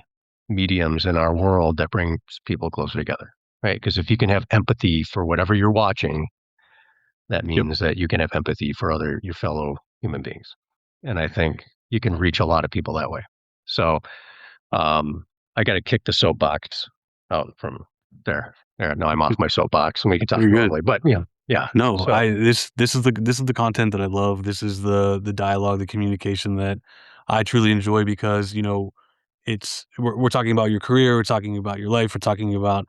Speaker 2: mediums in our world that brings people closer together, right? Because if you can have empathy for whatever you're watching, that
Speaker 1: Yep.
Speaker 2: means that you can have empathy for your fellow human beings. And I think you can reach a lot of people that way. So um, I got to kick the soapbox out from there. There, now I'm off my soapbox, and we can talk
Speaker 1: You're good.
Speaker 2: normally. But yeah.
Speaker 1: No,
Speaker 2: So
Speaker 1: this is the content that I love. This is the dialogue, the communication that I truly enjoy because, we're talking about your career, we're talking about your life, we're talking about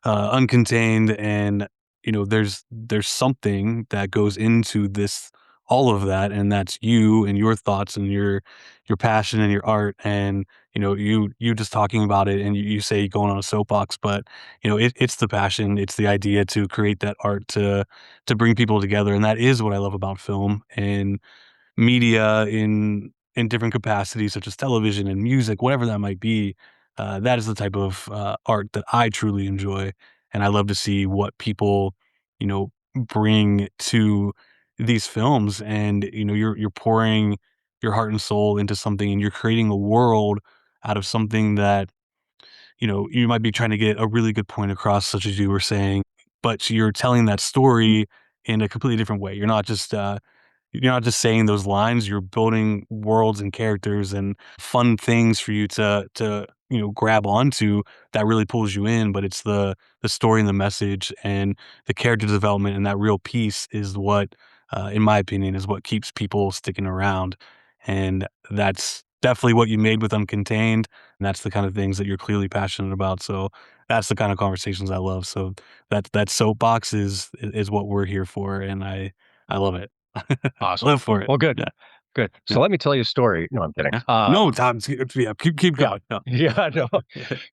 Speaker 1: Uncontained, and there's something that goes into this, all of that, and that's you and your thoughts and your passion and your art, and you just talking about it, and you say going on a soapbox, but it's the passion, it's the idea to create that art to bring people together, and that is what I love about film and media in different capacities, such as television and music, whatever that might be. That is the type of art that I truly enjoy, and I love to see what people, bring to these films. And you're pouring your heart and soul into something, and you're creating a world out of something that you might be trying to get a really good point across, such as you were saying, but you're telling that story in a completely different way. You're not just saying those lines, you're building worlds and characters and fun things for you to grab onto that really pulls you in, but it's the story and the message and the character development, and that real piece is what, in my opinion, is what keeps people sticking around, and that's definitely what you made with Uncontained, and that's the kind of things that you're clearly passionate about, so that's the kind of conversations I love, so that soapbox is what we're here for, and I love it.
Speaker 2: awesome.
Speaker 1: Live for it.
Speaker 2: Well, good,
Speaker 1: Yeah,
Speaker 2: good.
Speaker 1: yeah,
Speaker 2: So let me tell you a story. No, I'm kidding.
Speaker 1: yeah. No, Tom, yeah, keep
Speaker 2: Yeah,
Speaker 1: going. No.
Speaker 2: yeah, no,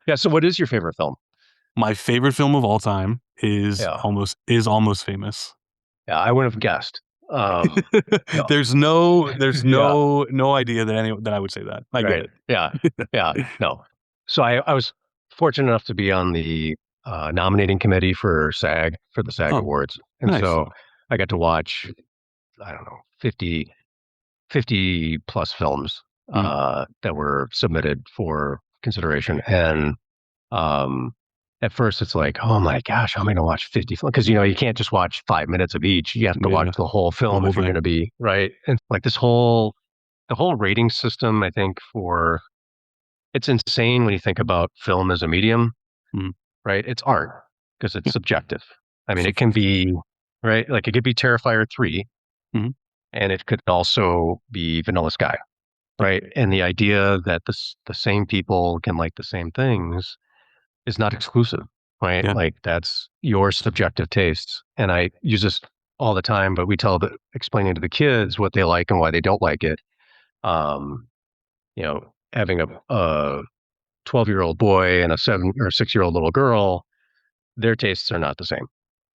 Speaker 2: yeah. So what is your favorite film?
Speaker 1: My favorite film of all time is
Speaker 2: Yeah,
Speaker 1: Almost Famous.
Speaker 2: yeah. I would have guessed. Um, no,
Speaker 1: There's
Speaker 2: yeah,
Speaker 1: no idea that I would say that. I get
Speaker 2: right.
Speaker 1: it.
Speaker 2: Yeah, yeah. No. So I was fortunate enough to be on the nominating committee for the SAG
Speaker 1: Oh,
Speaker 2: Awards, and
Speaker 1: nice.
Speaker 2: so I got to watch, I don't know, 50 plus films
Speaker 1: Mm,
Speaker 2: that were submitted for consideration. And um, at first, it's like, oh my gosh, how am I going to watch 50 films? Because, you can't just watch 5 minutes of each. You have to watch
Speaker 1: yeah,
Speaker 2: the whole
Speaker 1: the
Speaker 2: film
Speaker 1: whole
Speaker 2: if you're going
Speaker 1: thing.
Speaker 2: to be right. And like the whole rating system, I think it's insane when you think about film as a medium,
Speaker 1: Mm,
Speaker 2: right? It's art because it's
Speaker 1: yeah,
Speaker 2: subjective. I mean,
Speaker 1: for
Speaker 2: it can
Speaker 1: sure.
Speaker 2: be, right? Like it could be Terrifier 3,
Speaker 1: Mhm,
Speaker 2: and it could also be Vanilla Sky,
Speaker 1: yeah,
Speaker 2: right? And the idea that the same people can like the same things is not exclusive, right?
Speaker 1: yeah,
Speaker 2: Like that's your subjective tastes. And I use this all the time, but explaining to the kids what they like and why they don't like it. Having a 12-year-old boy and a 7 or 6-year-old little girl, their tastes are not the same.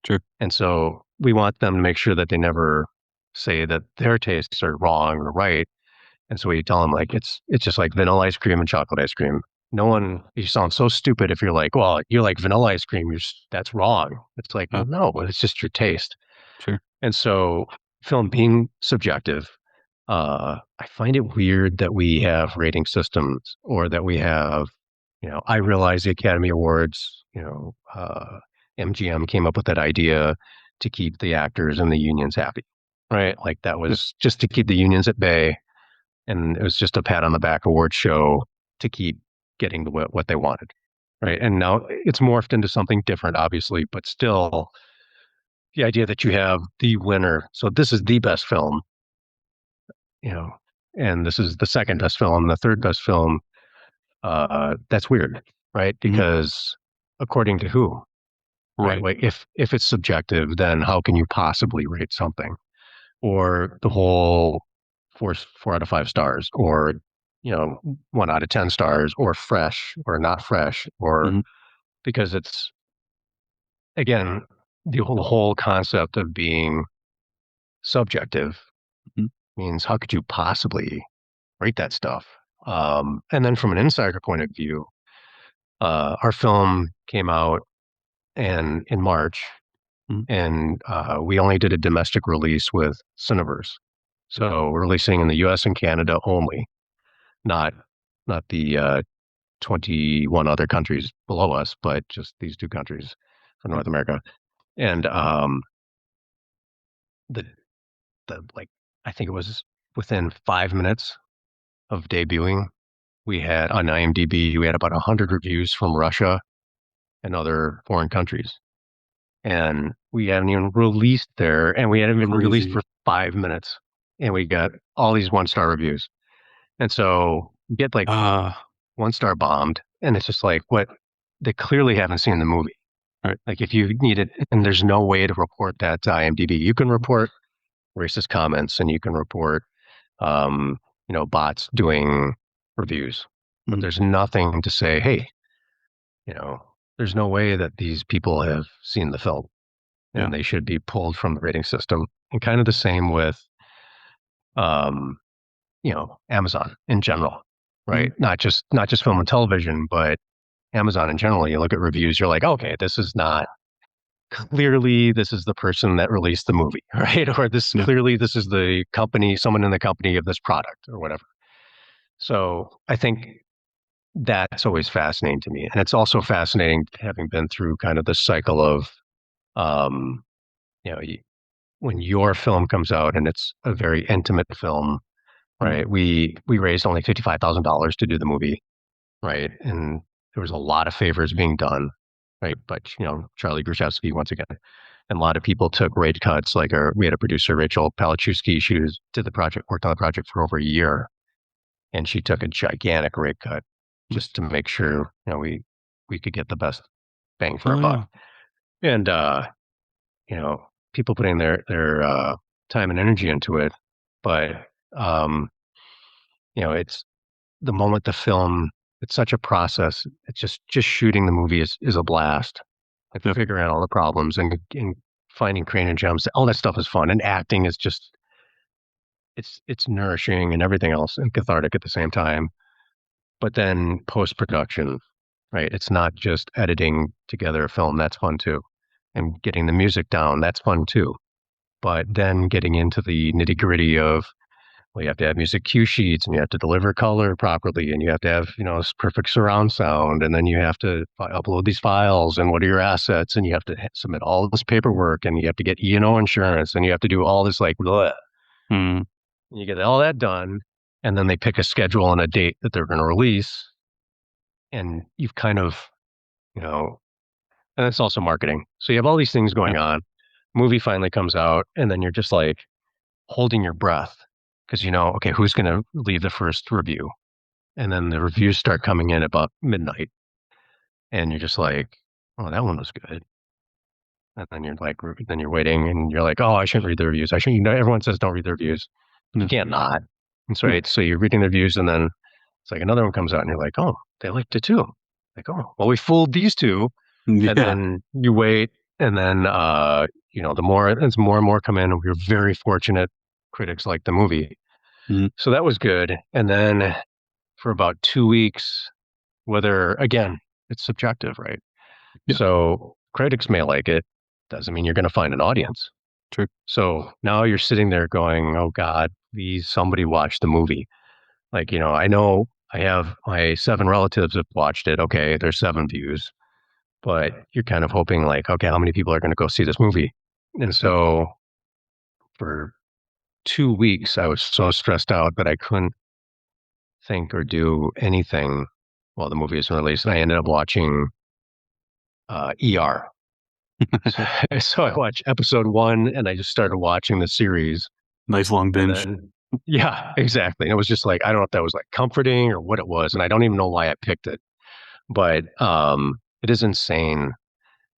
Speaker 1: Sure.
Speaker 2: And so we want them to make sure that they never say that their tastes are wrong or right. And so we tell them like it's just like vanilla ice cream and chocolate ice cream. No one, you sound so stupid if you're like, well, you like vanilla ice cream, that's wrong. It's like, well, no, it's just your taste.
Speaker 1: Sure.
Speaker 2: And so film being subjective, I find it weird that we have rating systems or that we have, I realize the Academy Awards, MGM came up with that idea to keep the actors and the unions happy, right? Like that was just to keep the unions at bay. And it was just a pat on the back award show to keep getting what they wanted, right? And now it's morphed into something different, obviously, but still the idea that you have the winner. So this is the best film, and this is the second best film, the third best film. That's weird, right? Because according to who, right? Like if it's subjective, then how can you possibly rate something? Or the whole four out of 5 stars, or 1 out of 10 stars, or fresh or not fresh, or because it's again the whole concept of being subjective means how could you possibly rate that stuff? And then from an insider point of view, our film came out in March, and we only did a domestic release with Cineverse. So we're releasing in the U.S. and Canada only, not the 21 other countries below us, but just these 2 countries for North America. And the like, I think it was within 5 minutes of debuting, we had on IMDb, we had about 100 reviews from Russia and other foreign countries. And we hadn't even released there, and we hadn't even released for 5 minutes, and we got all these 1-star reviews. And so you get like 1-star bombed, and it's just like, what? They clearly haven't seen the movie. Right. Like if you need it, and there's no way to report that to IMDb. You can report racist comments, and you can report, bots doing reviews, but there's nothing to say, hey, there's no way that these people have seen the film, and they should be pulled from the rating system. And kind of the same with, Amazon in general, right? Not just film and television, but Amazon in general. You look at reviews, you're like, okay, this is not clearly this is the person that released the movie, right? Or clearly this is the company, someone in the company of this product or whatever. So I think that's always fascinating to me. And it's also fascinating having been through kind of the cycle of, when your film comes out and it's a very intimate film, right? We raised only $55,000 to do the movie, right? And there was a lot of favors being done, right? But, Charlie Grishevsky, once again, and a lot of people took rate cuts. Like we had a producer, Rachel Palachewski, she worked on the project for over a year, and she took a gigantic rate cut just to make sure, we could get the best bang for our buck. And, people putting their time and energy into it. But, it's the moment the film, it's such a process. It's just shooting the movie is a blast. Like figuring out all the problems and finding crane gems. All that stuff is fun. And acting is just, it's nourishing and everything else and cathartic at the same time. But then post-production, right? It's not just editing together a film. That's fun too. And getting the music down, that's fun too. But then getting into the nitty-gritty of, well, you have to have music cue sheets, and you have to deliver color properly, and you have to have, perfect surround sound, and then you have to upload these files, and what are your assets, and you have to submit all this paperwork, and you have to get E&O insurance, and you have to do all this like, bleh. And you get all that done, and then they pick a schedule and a date that they're going to release, and you've kind of, and it's also marketing. So you have all these things going on. Movie finally comes out, and then you're just like holding your breath. Because okay, who's going to leave the first review? And then the reviews start coming in about midnight. And you're just like, oh, that one was good. And then you're waiting, and you're like, oh, I shouldn't read the reviews. I shouldn't, everyone says don't read the reviews. You can't not. That's right. So you're reading the reviews, and then it's like another one comes out, and you're like, oh, they liked it too. Like, oh, well, we fooled these two. And
Speaker 1: Yeah.
Speaker 2: then you wait, and then the more as more and more come in, we were very fortunate. Critics liked the movie,
Speaker 1: Mhm.
Speaker 2: so that was good. And then for about 2 weeks, whether again, it's subjective, right?
Speaker 1: Yeah.
Speaker 2: So critics may like it, doesn't mean you're going to find an audience.
Speaker 1: True.
Speaker 2: So now you're sitting there going, "Oh God, please somebody watch the movie." Like, I know I have my 7 relatives have watched it. Okay, there's 7 views, but you're kind of hoping like, okay, how many people are going to go see this movie? And
Speaker 1: Yeah.
Speaker 2: so for 2 weeks, I was so stressed out that I couldn't think or do anything while the movie was released. And I ended up watching ER. So, so I watched episode 1 and I just started watching the series.
Speaker 1: Nice long
Speaker 2: And
Speaker 1: binge.
Speaker 2: then, yeah, exactly. And it was just like, I don't know if that was like comforting or what it was. And I don't even know why I picked it. But it is insane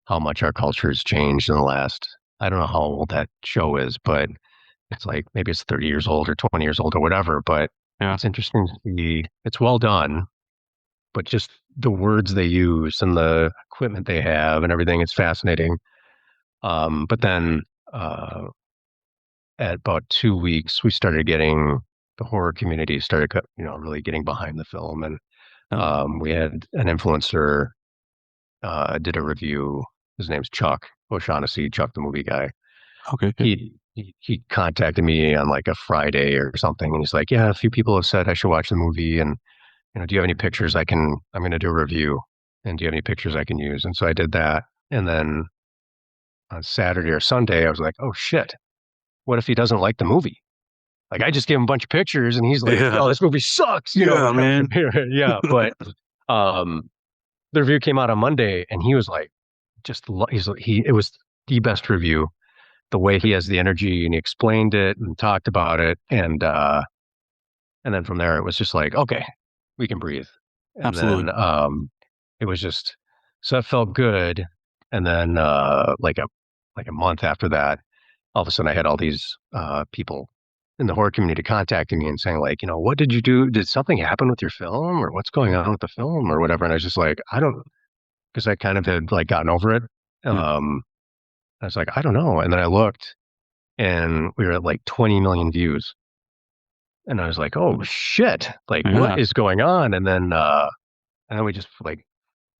Speaker 2: how much our culture has changed in the last, I don't know how old that show is, but it's like maybe it's 30 years old or 20 years old or whatever. But
Speaker 1: Yeah.
Speaker 2: it's interesting to see. It's well done, but just the words they use and the equipment they have and everything, it's fascinating. But then uh, at about 2 weeks, we started getting the horror community started, really getting behind the film. And
Speaker 1: Oh,
Speaker 2: we had an influencer did a review. His name's Chuck O'Shaughnessy, Chuck the movie guy.
Speaker 1: okay. Okay.
Speaker 2: He contacted me on like a Friday or something, and he's like, "Yeah, a few people have said I should watch the movie, and do you have any pictures I'm going to do a review, and do you have any pictures I can use?" And so I did that, and then on Saturday or Sunday, I was like, "Oh shit, what if he doesn't like the movie?" Like I just gave him a bunch of pictures, and he's like,
Speaker 1: Yeah.
Speaker 2: "Oh, this movie sucks,"
Speaker 1: Yeah,
Speaker 2: whatever.
Speaker 1: man.
Speaker 2: Yeah, but um, the review came out on Monday, and he was like, it was the best review. The way he has the energy, and he explained it and talked about it, and then from there it was just like, okay, we can breathe. And then
Speaker 1: Absolutely.
Speaker 2: it was just so it felt good. And then like a month after that, all of a sudden I had all these people in the horror community contacting me and saying like, what did you do? Did something happen with your film, or what's going on with the film, or whatever? And I was just like, I don't, because I kind of had like gotten over it.
Speaker 1: Yeah.
Speaker 2: I was like, I don't know. And then I looked, and we were at like 20 million views. And I was like, oh shit, like what
Speaker 1: Yeah.
Speaker 2: is going on? And then we just like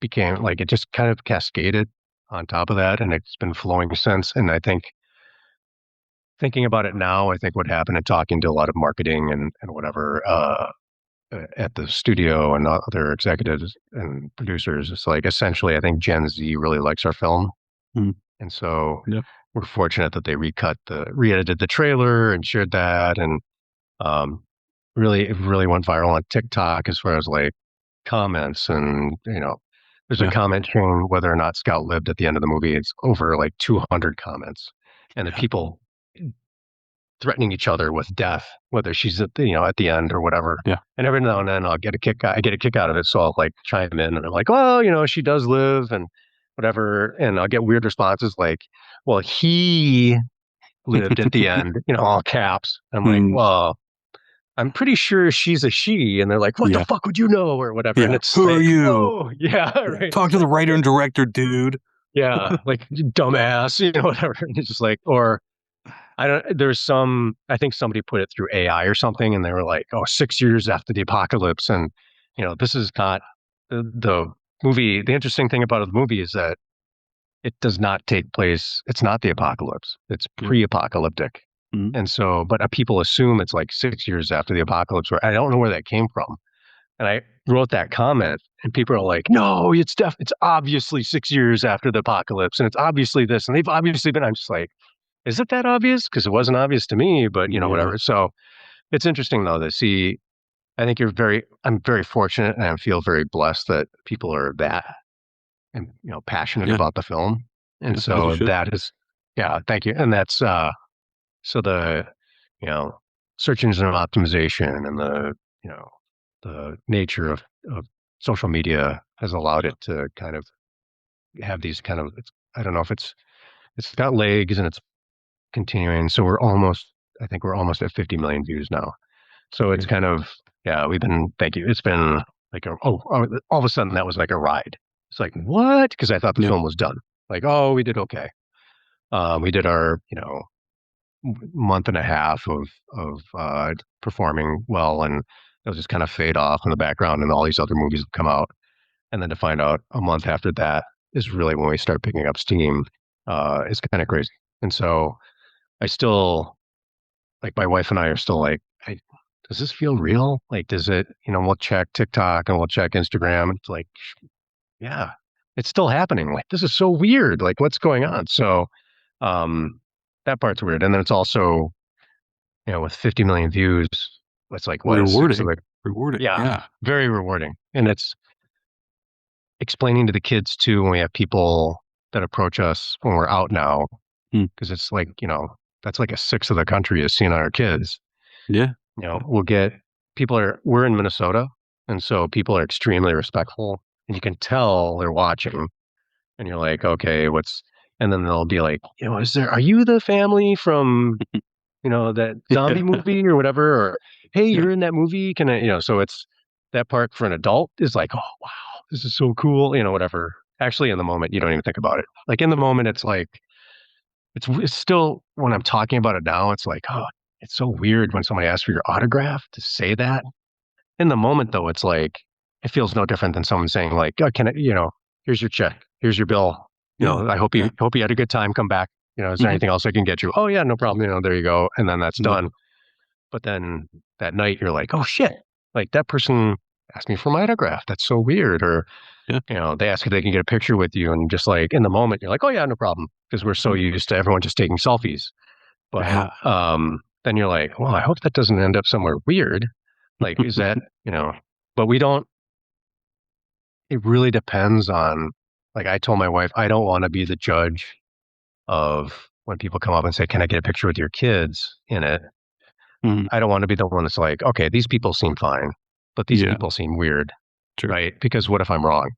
Speaker 2: became like, it just kind of cascaded on top of that. And it's been flowing since. And I think thinking about it now, I think what happened and talking to a lot of marketing and whatever, at the studio and other executives and producers, it's like essentially, I think Gen Z really likes our film.
Speaker 1: Mm.
Speaker 2: And so
Speaker 1: Yeah.
Speaker 2: we're fortunate that they re-edited the trailer and shared that. And Um, it really went viral on TikTok as far as like comments and there's a
Speaker 1: Yeah.
Speaker 2: comment showing whether or not Scout lived at the end of the movie. It's over like 200 comments, and the
Speaker 1: Yeah.
Speaker 2: people threatening each other with death, whether she's at the end or whatever.
Speaker 1: Yeah.
Speaker 2: And every now and then I get a kick out of it, so I'll like chime in and I'm like, well, she does live and whatever, and I'll get weird responses like, well, he lived at the end, all caps. I'm like,
Speaker 1: Mm.
Speaker 2: well, I'm pretty sure she's a she. And they're like, what the
Speaker 1: Yeah.
Speaker 2: fuck would you know? Or whatever. And
Speaker 1: Yeah.
Speaker 2: it's
Speaker 1: Who are
Speaker 2: like,
Speaker 1: you?
Speaker 2: whoa. Yeah.
Speaker 1: Yeah.
Speaker 2: Right.
Speaker 1: Talk
Speaker 2: It's
Speaker 1: to the
Speaker 2: like,
Speaker 1: writer
Speaker 2: okay.
Speaker 1: and director, dude.
Speaker 2: Yeah. Like, you dumbass, whatever. And it's just like, or I think somebody put it through AI or something. And they were like, oh, 6 years after the apocalypse. And, this is not the movie. The interesting thing about the movie is that it does not take place. It's not the apocalypse. It's
Speaker 1: Yeah.
Speaker 2: pre-apocalyptic.
Speaker 1: Mm.
Speaker 2: And so, but people assume it's like 6 years after the apocalypse. Where I don't know where that came from. And I wrote that comment, and people are like, "No, it's obviously 6 years after the apocalypse, and it's obviously this, and they've obviously been." I'm just like, "Is it that obvious?" Because it wasn't obvious to me, but
Speaker 1: Yeah.
Speaker 2: whatever. So it's interesting though to see. I think I'm very fortunate, and I feel very blessed that people are that and passionate
Speaker 1: Yeah.
Speaker 2: about the film, and
Speaker 1: Yeah. As you
Speaker 2: so
Speaker 1: should.
Speaker 2: that is, yeah, thank you, and that's so the you know search engine optimization and the nature of social media has allowed it to kind of have these kind of I don't know if it's got legs and it's continuing. So I think we're almost at 50 million views now. So it's
Speaker 1: Okay.
Speaker 2: kind of, yeah, thank you. It's been like all of a sudden that was like a ride. It's like, what? Because I thought the
Speaker 1: Yep.
Speaker 2: film was done. Like, oh, we did okay. We did our, month and a half of performing well, and it'll just kind of fade off in the background, and all these other movies have come out, and then to find out a month after that is really when we start picking up steam. Is kind of crazy. And so I still like my wife and I are still like, does this feel real? Like, does it? We'll check TikTok and we'll check Instagram. It's like, yeah, it's still happening. Like, this is so weird. Like, what's going on? So, um, that part's weird. And then it's also, with 50 million views, it's like, what, a sixth of
Speaker 1: Rewarding.
Speaker 2: it?
Speaker 1: Rewarding.
Speaker 2: Yeah,
Speaker 1: Yeah.
Speaker 2: very rewarding. And it's explaining to the kids too when we have people that approach us when we're out now,
Speaker 1: Hmm.
Speaker 2: because it's like, that's like a sixth of the country is seeing our kids.
Speaker 1: Yeah.
Speaker 2: We'll get we're in Minnesota. And so people are extremely respectful and you can tell they're watching and you're like, okay, and then they'll be like, are you the family from, that zombie
Speaker 1: Yeah.
Speaker 2: movie or whatever? Or, hey,
Speaker 1: Yeah.
Speaker 2: you're in that movie. Can I, so it's that part for an adult is like, oh, wow, this is so cool, whatever. Actually, in the moment, you don't even think about it. Like in the moment, it's like, it's still, when I'm talking about it now, it's like, oh, it's so weird when somebody asks for your autograph to say that. In the moment, though, it's like, it feels no different than someone saying, like, oh, can I, here's your check, here's your bill.
Speaker 1: Yeah.
Speaker 2: I hope
Speaker 1: Yeah.
Speaker 2: you had a good time. Come back. Is there
Speaker 1: Hmm.
Speaker 2: anything else I can get you? Oh yeah, no problem. There you go. And then that's
Speaker 1: Yeah.
Speaker 2: done. But then that night you're like, oh shit, like that person asked me for my autograph. That's so weird. Or,
Speaker 1: Yeah.
Speaker 2: they ask if they can get a picture with you. And just like in the moment, you're like, oh yeah, no problem. Because we're so
Speaker 1: Mm.
Speaker 2: used to everyone just taking selfies. But
Speaker 1: Yeah.
Speaker 2: then you're like, well, I hope that doesn't end up somewhere weird. Like, is that, but we don't, it really depends on, like I told my wife, I don't want to be the judge of when people come up and say, can I get a picture with your kids in it?
Speaker 1: Mhm.
Speaker 2: I don't want to be the one that's like, okay, these people seem fine, but these
Speaker 1: Yeah.
Speaker 2: people seem weird,
Speaker 1: Sure.
Speaker 2: right? Because what if I'm wrong,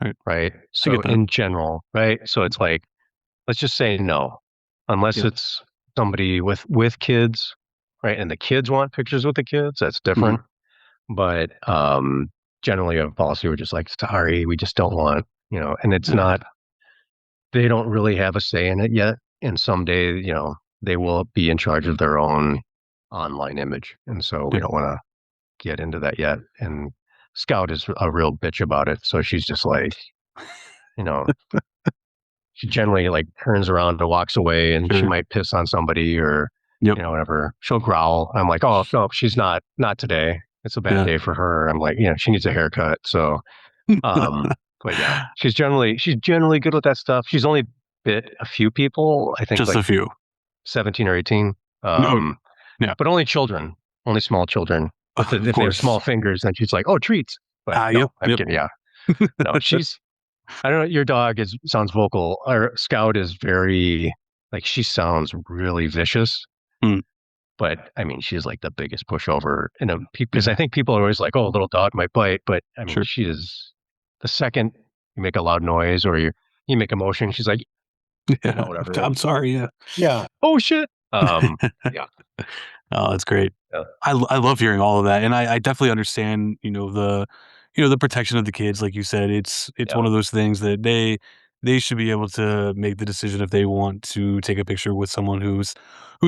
Speaker 1: Right.
Speaker 2: right?
Speaker 1: I
Speaker 2: So
Speaker 1: get that.
Speaker 2: in general, right? So it's like, let's just say no, unless
Speaker 1: Yeah.
Speaker 2: it's somebody with kids, right? And the kids want pictures with the kids, that's
Speaker 1: Mhm.
Speaker 2: different. But generally, a policy we're just like, sorry, we just don't want, and it's
Speaker 1: Yeah.
Speaker 2: not. They don't really have a say in it yet, and someday, they will be in charge of their own online image, and so we
Speaker 1: Yeah.
Speaker 2: don't want to get into that yet. And Scout is a real bitch about it, so she's just like, you know, she generally like turns around and walks away, and she
Speaker 1: Sure.
Speaker 2: might piss on somebody or,
Speaker 1: Yep.
Speaker 2: whatever. She'll growl. I'm like, oh no, she's not today. It's a bad
Speaker 1: Yeah.
Speaker 2: day for her. I'm like, she needs a haircut. So, but yeah, she's generally good with that stuff. She's only bit a few people. I think
Speaker 1: Just
Speaker 2: like
Speaker 1: a few.
Speaker 2: 17 or 18.
Speaker 1: No. Yeah.
Speaker 2: But only children, only small children. If
Speaker 1: Of
Speaker 2: if they have
Speaker 1: course.
Speaker 2: small fingers, then she's like, oh, treats. But no,
Speaker 1: Yep.
Speaker 2: I'm
Speaker 1: Yep.
Speaker 2: kidding. Yeah, no, I don't know. Your dog sounds vocal. Our Scout is very like she sounds really vicious.
Speaker 1: Mm.
Speaker 2: But I mean, she's like the biggest pushover because I
Speaker 1: Yeah.
Speaker 2: think people are always like, oh, a little dog might bite. But I mean,
Speaker 1: Sure.
Speaker 2: she is the second you make a loud noise or you make a motion, she's like,
Speaker 1: Yeah.
Speaker 2: whatever.
Speaker 1: I'm sorry. Yeah.
Speaker 2: Yeah. Oh shit. Yeah.
Speaker 1: Oh, that's great.
Speaker 2: Yeah.
Speaker 1: I love hearing all of that, and I definitely understand, the protection of the kids, like you said. It's
Speaker 2: Yeah.
Speaker 1: one of those things that they should be able to make the decision if they want to take a picture with someone who's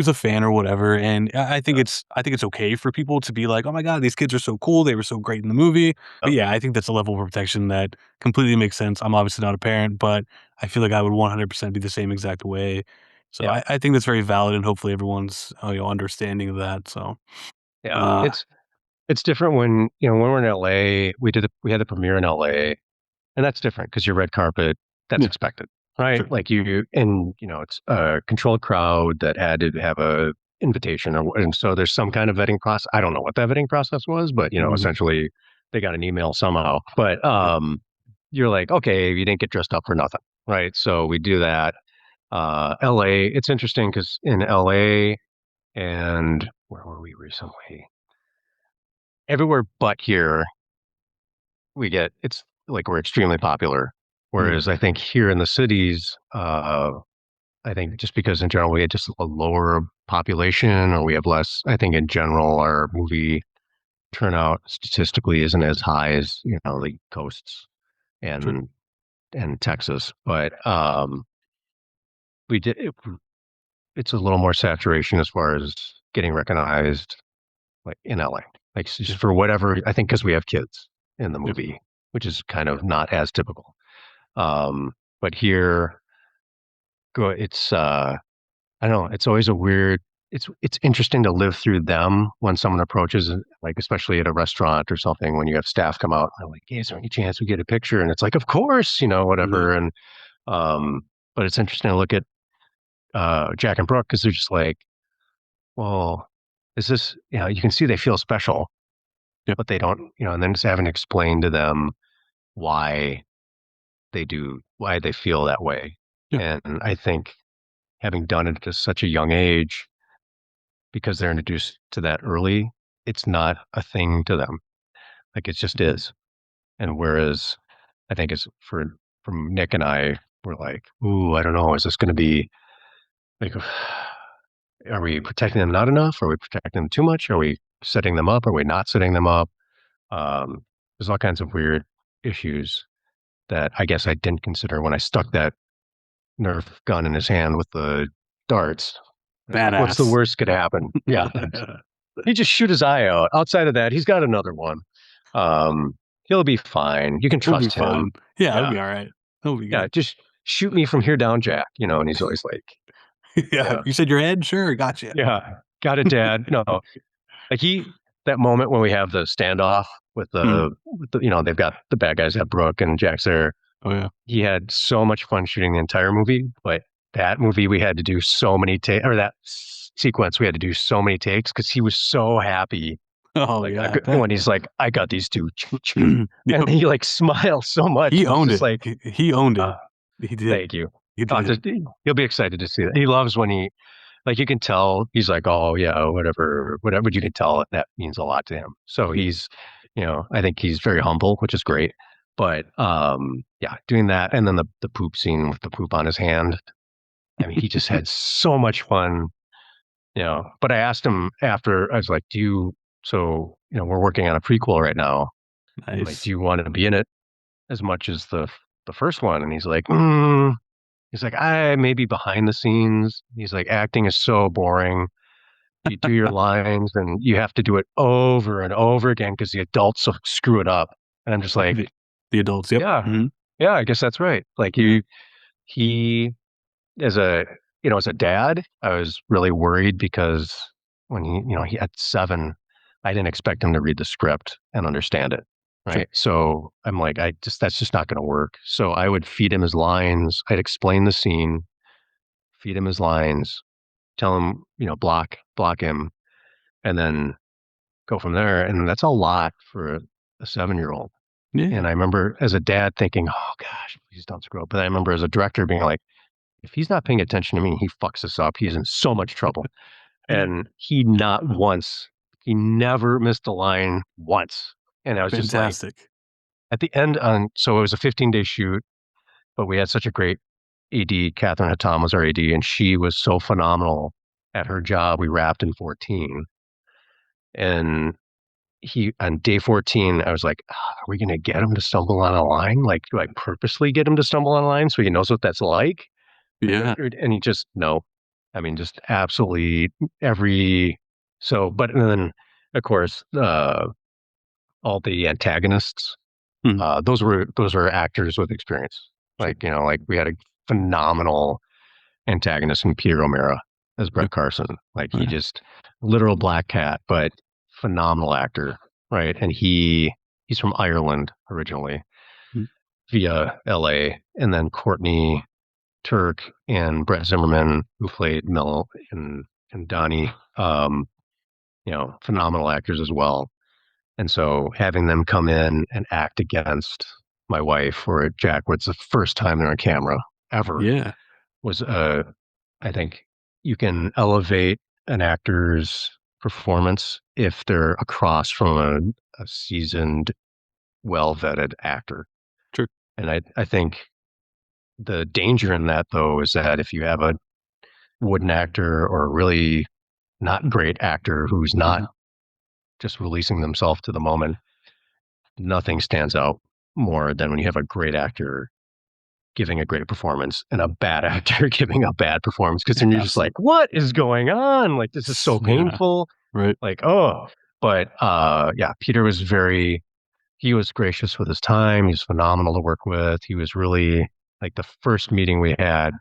Speaker 1: a fan or whatever. And I think it's okay for people to be like, oh my god, these kids are so cool. They were so great in the movie.
Speaker 2: Yeah.
Speaker 1: But yeah, I think that's a level of protection that completely makes sense. I'm obviously not a parent, but I feel like I would 100% be the same exact way. So
Speaker 2: Yeah.
Speaker 1: I think that's very valid, and hopefully everyone's understanding of that. So,
Speaker 2: Yeah.
Speaker 1: uh,
Speaker 2: It's different when when we're in LA. We had the premiere in LA, and that's different because your red carpet, that's
Speaker 1: yeah,
Speaker 2: expected, right?
Speaker 1: sure.
Speaker 2: Like and it's a controlled crowd that had to have a invitation, and so there's some kind of vetting process. I don't know what that vetting process was, but
Speaker 1: Mhm.
Speaker 2: essentially they got an email somehow. But
Speaker 1: Yeah.
Speaker 2: you're like, okay, you didn't get dressed up for nothing, right? So we do that. LA, it's interesting because in LA and where were we recently? Everywhere but here, it's like we're extremely popular.
Speaker 1: Mhm.
Speaker 2: Whereas I think here in the cities, I think just because in general we had just a lower population or we have less, I think in general our movie turnout statistically isn't as high as, the coasts.
Speaker 1: Sure.
Speaker 2: And and Texas, but we did. It's a little more saturation as far as getting recognized, like in LA, like just
Speaker 1: Yeah.
Speaker 2: for whatever. I think because we have kids in the
Speaker 1: Yeah.
Speaker 2: movie, which is kind of not as typical. Um, but here, it's I don't know. It's always a weird. It's interesting to live through them when someone approaches, like especially at a restaurant or something, when you have staff come out and they're like, "Hey, is there any chance we get a picture?" And it's like, "Of course,"
Speaker 1: Yeah.
Speaker 2: whatever. And um, but it's interesting to look at Jack and Brooke because they're just like, "Well, is this?" You can see they feel special,
Speaker 1: Yeah.
Speaker 2: but they don't. And then just having to explain to them why why they feel that way.
Speaker 1: Yeah.
Speaker 2: And I think having done it at such a young age, because they're introduced to that early, it's not a thing to them. Like it just is. And whereas I think it's from Nick and I, we're like, ooh, I don't know, is this going to be like, are we protecting them not enough? Are we protecting them too much? Are we setting them up? Are we not setting them up? There's all kinds of weird issues that I guess I didn't consider when I stuck that Nerf gun in his hand with the darts. Like, what's the
Speaker 1: Badass.
Speaker 2: worst could happen? Yeah, he just shoot his eye out. Outside of that, he's got another one. Um, he'll be fine. You can
Speaker 1: We'll be
Speaker 2: trust him.
Speaker 1: fine. Yeah, it'll
Speaker 2: Yeah,
Speaker 1: be all right. It'll be
Speaker 2: yeah.
Speaker 1: good.
Speaker 2: Just shoot me from here down, Jack. And he's always like,
Speaker 1: Yeah.
Speaker 2: yeah,
Speaker 1: You said your head? Sure, gotcha.
Speaker 2: yeah, got it, Dad. No, like that moment when we have the standoff with
Speaker 1: Mm.
Speaker 2: they've got the bad guys have Brooke and Jack's there.
Speaker 1: Oh yeah.
Speaker 2: He had so much fun shooting the entire movie, but that movie we had to do so many takes, or that sequence we had to do so many takes because he was so happy.
Speaker 1: Oh
Speaker 2: Like
Speaker 1: yeah, I bet.
Speaker 2: when he's like, "I got these two,"
Speaker 1: Yep.
Speaker 2: and he like smiles so much.
Speaker 1: He
Speaker 2: And it's
Speaker 1: owned
Speaker 2: just
Speaker 1: it.
Speaker 2: like,
Speaker 1: He owned it.
Speaker 2: uh,
Speaker 1: He did.
Speaker 2: "Thank you."
Speaker 1: He did.
Speaker 2: He'll be excited to see that. He loves when like you can tell he's like, "Oh yeah, whatever, whatever." But you can tell that means a lot to him. So
Speaker 1: Yeah.
Speaker 2: I think he's very humble, which is great. But yeah, doing that and then the poop scene with the poop on his hand. I mean, he just had so much fun. But I asked him after, I was like, so, we're working on a prequel right now. I'm like, do
Speaker 1: Nice.
Speaker 2: you want to be in it as much as the first one? And he's like, he's like, I may be behind the scenes. He's like, acting is so boring. You do your lines and you have to do it over and over again because the adults will screw it up. And I'm just like,
Speaker 1: The adults. Yep.
Speaker 2: yeah,
Speaker 1: Mhm.
Speaker 2: yeah, I guess that's right. Like
Speaker 1: Yeah.
Speaker 2: he as a dad, I was really worried because when he had 7, I didn't expect him to read the script and understand it.
Speaker 1: Sure.
Speaker 2: Right. So I'm like, that's just not going to work. So I would feed him his lines. I'd explain the scene, feed him his lines, tell him, block him, and then go from there. And that's a lot for a 7-year-old.
Speaker 1: Yeah.
Speaker 2: And I remember as a dad thinking, oh gosh, please don't screw up. But I remember as a director being like, if he's not paying attention to me, he fucks us up. He's in so much trouble.
Speaker 1: Yeah.
Speaker 2: And he never missed a line once. And I was just like,
Speaker 1: Fantastic.
Speaker 2: at the end, so it was a 15-day shoot, but we had such a great AD. Catherine Hatam was our AD, and she was so phenomenal at her job. We wrapped in 14. And on day 14, I was like, are we going to get him to stumble on a line? Like, do I purposely get him to stumble on a line so he knows what that's like?
Speaker 1: Yeah.
Speaker 2: And he just no, I mean, just absolutely every so. But then, of course, all the antagonists,
Speaker 1: Mhm.
Speaker 2: those were actors with experience.
Speaker 1: Sure.
Speaker 2: Like we had a phenomenal antagonist in Peter O'Mara as
Speaker 1: Yeah.
Speaker 2: Brett Carson. Like he
Speaker 1: Yeah.
Speaker 2: just literal black cat, but phenomenal actor, right? And he's from Ireland originally,
Speaker 1: Mhm.
Speaker 2: via L.A. And then Courtney Turk and Brett Zimmerman, who played Mel and Donnie, phenomenal actors as well. And so having them come in and act against my wife or Jack, where it's the first time they're on camera ever,
Speaker 1: Yeah.
Speaker 2: was I think you can elevate an actor's performance if they're across from a seasoned, well vetted actor.
Speaker 1: Sure.
Speaker 2: And I think the danger in that though is that if you have a wooden actor or a really not great actor who's not just releasing themselves to the moment, nothing stands out more than when you have a great actor giving a great performance and a bad actor giving a bad performance, because then you're just
Speaker 1: Absolutely.
Speaker 2: like, what is going on? Like, this is so
Speaker 1: Yeah.
Speaker 2: painful.
Speaker 1: Right.
Speaker 2: Like, oh, but yeah, Peter was he was gracious with his time. He's phenomenal to work with. He was really like the first meeting we had,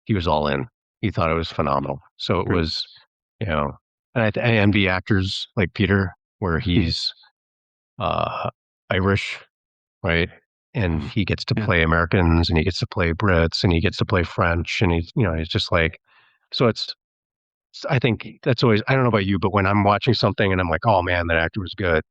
Speaker 2: he was all in. He thought it was phenomenal. So it
Speaker 1: Great.
Speaker 2: was, you know, and I envy actors like Peter, where
Speaker 1: Mhm.
Speaker 2: he's uh, Irish, right? And he gets to
Speaker 1: Yeah.
Speaker 2: play Americans, and he gets to play Brits, and he gets to play French, and he's just like, so I think that's always, I don't know about you, but when I'm watching something and I'm like, oh man, that actor was good.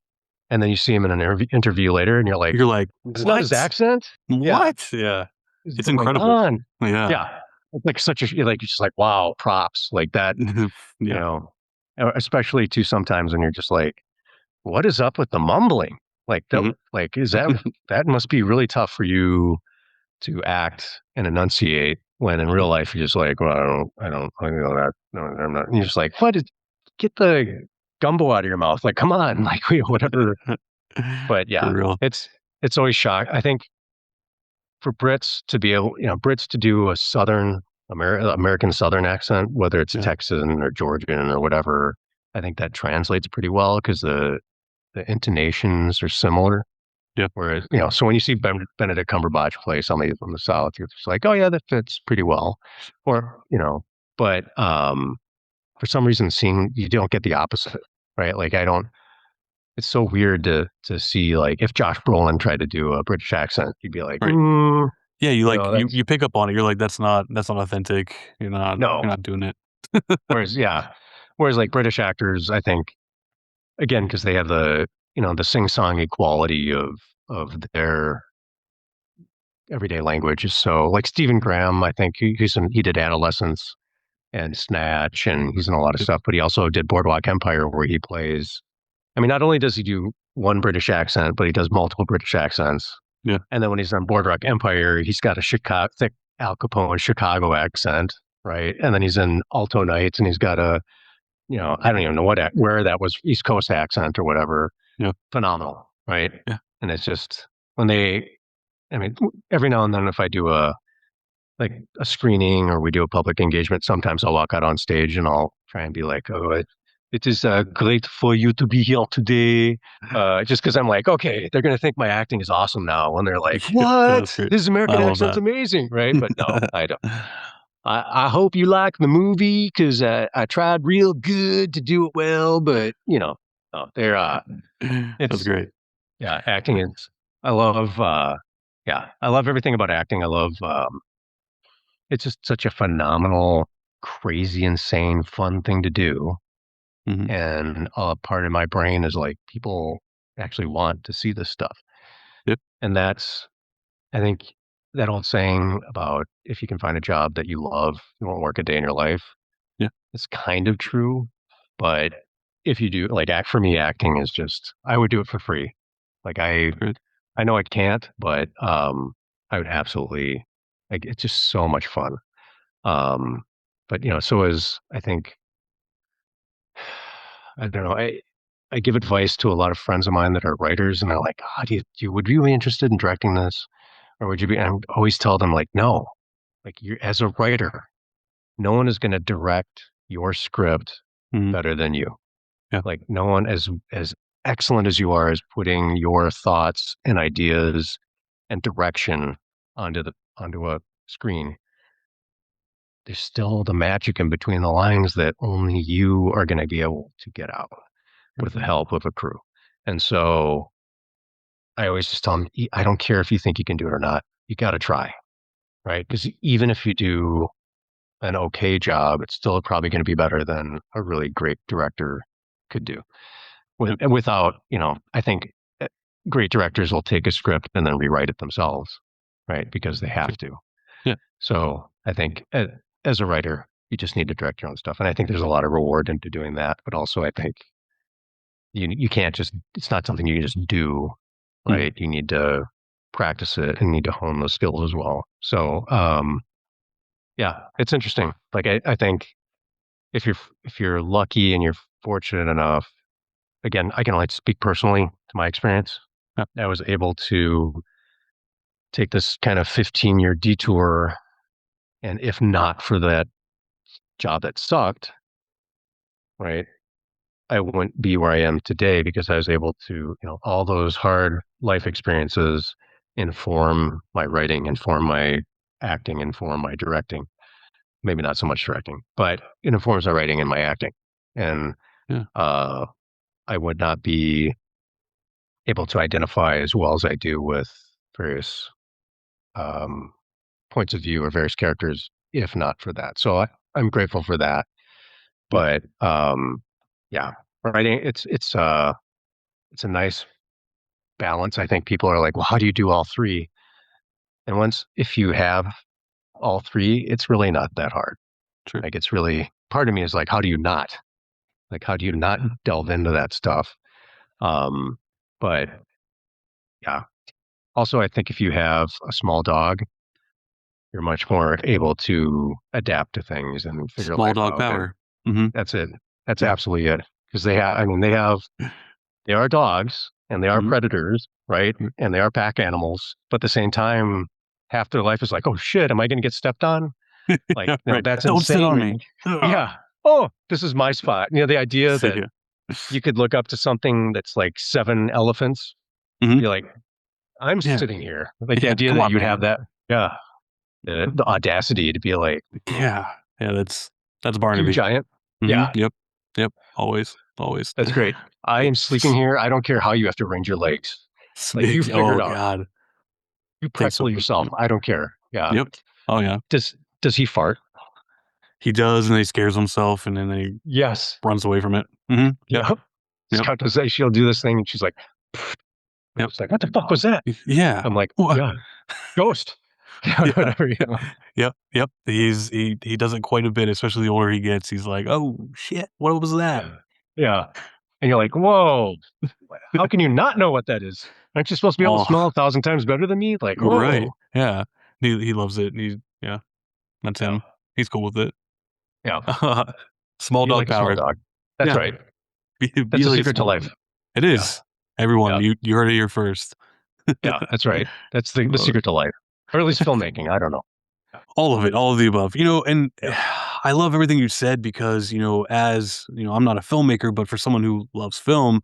Speaker 2: And then you see him in an interview later and you're like,
Speaker 1: You're like,
Speaker 2: that's not his
Speaker 1: what?
Speaker 2: accent. Yeah.
Speaker 1: What? Yeah.
Speaker 2: What's
Speaker 1: It's
Speaker 2: going
Speaker 1: incredible.
Speaker 2: on?
Speaker 1: Yeah.
Speaker 2: Yeah. It's like like, you're just like, wow, props like that, you
Speaker 1: Yeah.
Speaker 2: know, especially too sometimes when you're just like, what is up with the mumbling? Like that,
Speaker 1: Mhm.
Speaker 2: like, that must be really tough for you to act and enunciate when in real life you're just like, well, I don't know that. No, I'm not. And you're just like, get the gumbo out of your mouth. Like, come on, like, whatever. But
Speaker 1: For
Speaker 2: yeah,
Speaker 1: real.
Speaker 2: it's always shock. I think for Brits to be able, Brits to do a American Southern accent, whether it's
Speaker 1: Yeah.
Speaker 2: Texan or Georgian or whatever, I think that translates pretty well because the intonations are similar.
Speaker 1: Yeah.
Speaker 2: Whereas, so when you see Benedict Cumberbatch play somebody from the South, you're just like, oh yeah, that fits pretty well. Or, but for some reason, you don't get the opposite, right? Like it's so weird to see, like, if Josh Brolin tried to do a British accent, you'd be like,
Speaker 1: Right. Yeah, you like
Speaker 2: that's
Speaker 1: you pick up on it. You're like, that's not authentic. You're
Speaker 2: no.
Speaker 1: not doing it.
Speaker 2: Whereas, yeah. Whereas like British actors, I think, again, because they have the sing-songy quality of their everyday language is so, like Stephen Graham, I think he did Adolescence and Snatch, and he's in a lot of
Speaker 1: Yep.
Speaker 2: stuff, but he also did Boardwalk Empire, where he plays, I mean, not only does he do one British accent, but he does multiple British accents.
Speaker 1: Yeah.
Speaker 2: And then when he's on Boardwalk Empire, he's got a thick Al Capone Chicago accent, right? And then he's in Alto Nights, and he's got I don't even know where that was, East Coast accent or whatever.
Speaker 1: Yeah.
Speaker 2: Phenomenal, right?
Speaker 1: Yeah.
Speaker 2: And it's just when I mean, every now and then, if I do like a screening or we do a public engagement, sometimes I'll walk out on stage and I'll try and be like, oh, it is great for you to be here today. Just because I'm like, okay, they're going to think my acting is awesome now when they're like,
Speaker 1: Yeah, that's
Speaker 2: what?
Speaker 1: great.
Speaker 2: This
Speaker 1: I
Speaker 2: American
Speaker 1: love
Speaker 2: accent's
Speaker 1: that.
Speaker 2: amazing, right? But no, I don't. I hope you like the movie because I tried real good to do it well, but no, they're
Speaker 1: That's
Speaker 2: it's
Speaker 1: great.
Speaker 2: yeah, acting is. I love I love everything about acting. I love it's just such a phenomenal, crazy, insane, fun thing to do.
Speaker 1: Mhm.
Speaker 2: And part of my brain is like, people actually want to see this stuff.
Speaker 1: Yep.
Speaker 2: And I think that old saying about, if you can find a job that you love, you won't work a day in your life.
Speaker 1: Yeah.
Speaker 2: It's kind of true. But if you do, like, for me, acting is just, I would do it for free. Like,
Speaker 1: Great.
Speaker 2: I know I can't, but I would absolutely, like, it's just so much fun. But so is, I think, I don't know. I give advice to a lot of friends of mine that are writers, and they're like, "Ah, would you be interested in directing this, or would you be?" And I always tell them, like, no. Like, you, as a writer, no one is going to direct your script
Speaker 1: Mhm.
Speaker 2: better than you.
Speaker 1: Yeah.
Speaker 2: Like, no one as excellent as you are is putting your thoughts and ideas and direction onto a screen. There's still the magic in between the lines that only you are going to be able to get out with the help of a crew. And so I always just tell them, I don't care if you think you can do it or not. You got to try, right? Because even if you do an okay job, it's still probably going to be better than a really great director could do.
Speaker 1: Yep.
Speaker 2: Without, I think great directors will take a script and then rewrite it themselves, right? Because they have to.
Speaker 1: Yeah.
Speaker 2: So I think as a writer, you just need to direct your own stuff. And I think there's a lot of reward into doing that. But also, I think you can't just, it's not something you can just do,
Speaker 1: Mhm.
Speaker 2: right? You need to practice it and need to hone those skills as well. So, yeah, it's interesting. Like, I think if you're lucky and you're fortunate enough, again, I can only speak personally to my experience.
Speaker 1: Yeah.
Speaker 2: I was able to take this kind of 15-year detour, and if not for that job that sucked, right, I wouldn't be where I am today because I was able to, all those hard life experiences inform my writing, inform my acting, inform my directing. Maybe not so much directing, but it informs my writing and my acting. And
Speaker 1: Yeah.
Speaker 2: I would not be able to identify as well as I do with various um, points of view or various characters if not for that. So I'm grateful for that.
Speaker 1: Yep.
Speaker 2: But yeah, writing it's a nice balance. I think people are like, well, how do you do all three? And if you have all three, it's really not that hard.
Speaker 1: Sure.
Speaker 2: Like it's really part of me is like, how do you not? Like, how do you not delve into that stuff? But yeah. Also, I think if you have a small dog, you're much more able to adapt to things and figure
Speaker 1: Small
Speaker 2: life
Speaker 1: dog
Speaker 2: out. And
Speaker 1: power. Mm-hmm.
Speaker 2: that's it. That's
Speaker 1: Yeah.
Speaker 2: absolutely it. Because they are dogs and they are
Speaker 1: Mm-hmm.
Speaker 2: predators, right? And they are pack animals. But at the same time, half their life is like, oh shit, am I going to get stepped on? Like,
Speaker 1: Right.
Speaker 2: that's
Speaker 1: Don't sit on
Speaker 2: insane.
Speaker 1: me. Ugh.
Speaker 2: Yeah. Oh, this is my spot. The idea that
Speaker 1: Yeah.
Speaker 2: you could look up to something that's like 7 elephants,
Speaker 1: Mm-hmm.
Speaker 2: be like, I'm
Speaker 1: Yeah.
Speaker 2: sitting here. Like the
Speaker 1: Yeah.
Speaker 2: idea
Speaker 1: Come
Speaker 2: that
Speaker 1: on,
Speaker 2: you'd
Speaker 1: man.
Speaker 2: have that, yeah, the audacity to be like,
Speaker 1: Yeah. Yeah. That's
Speaker 2: you
Speaker 1: Barnaby.
Speaker 2: giant.
Speaker 1: Mm-hmm.
Speaker 2: Yeah,
Speaker 1: Yep. Yep. Always. Always.
Speaker 2: that's great. I am sleeping here. I don't care how you have to arrange your legs. Like you figure
Speaker 1: Oh
Speaker 2: it out.
Speaker 1: God.
Speaker 2: You
Speaker 1: Takes
Speaker 2: pretzel
Speaker 1: some.
Speaker 2: yourself. I don't care. Yeah.
Speaker 1: Yep. Oh yeah.
Speaker 2: Does he fart?
Speaker 1: He does, and then he scares himself, and then he
Speaker 2: Yes.
Speaker 1: runs away from it. Mm-hmm. Yep.
Speaker 2: Yep.
Speaker 1: Yep.
Speaker 2: Scout does that. She'll do this thing, and she's like,
Speaker 1: Yep.
Speaker 2: it's like, what the fuck was that?
Speaker 1: Yeah.
Speaker 2: I'm like,
Speaker 1: What?
Speaker 2: yeah, ghost.
Speaker 1: Yeah.
Speaker 2: Whatever.
Speaker 1: Yep. Yep. He does it quite a bit, especially the older he gets. He's like, oh shit, what was that?
Speaker 2: Yeah. Yeah. And you're like, whoa, how can you not know what that is? Aren't you supposed to be able to
Speaker 1: Oh,
Speaker 2: smell 1,000 times better than me? Like,
Speaker 1: right.
Speaker 2: whoa.
Speaker 1: Yeah. He loves it. Yeah. That's
Speaker 2: Yeah.
Speaker 1: him. He's cool with it.
Speaker 2: Yeah.
Speaker 1: Small
Speaker 2: Be
Speaker 1: dog
Speaker 2: like a small
Speaker 1: power.
Speaker 2: dog. That's
Speaker 1: Yeah.
Speaker 2: right.
Speaker 1: Be
Speaker 2: That's the
Speaker 1: like a
Speaker 2: secret to
Speaker 1: small
Speaker 2: life.
Speaker 1: dog. It
Speaker 2: Yeah.
Speaker 1: is. Everyone,
Speaker 2: Yeah.
Speaker 1: you heard it here first.
Speaker 2: Yeah. That's right. That's the secret to life. Or at least filmmaking. I don't know.
Speaker 1: All of it, all of the above. And
Speaker 2: Yeah.
Speaker 1: I love everything you said because, as, I'm not a filmmaker, but for someone who loves film,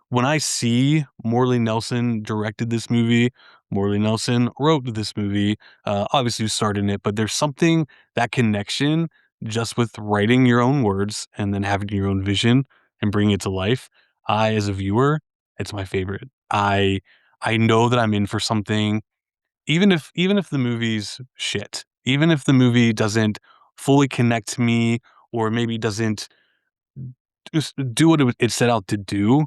Speaker 1: when I see Morley Nelson directed this movie, Morley Nelson wrote this movie, obviously you starred in it, but there's something, that connection just with writing your own words and then having your own vision and bringing it to life. As a viewer, it's my favorite. I know that I'm in for something, even if the movie's shit, even if the movie doesn't fully connect to me or maybe doesn't just do what it set out to do,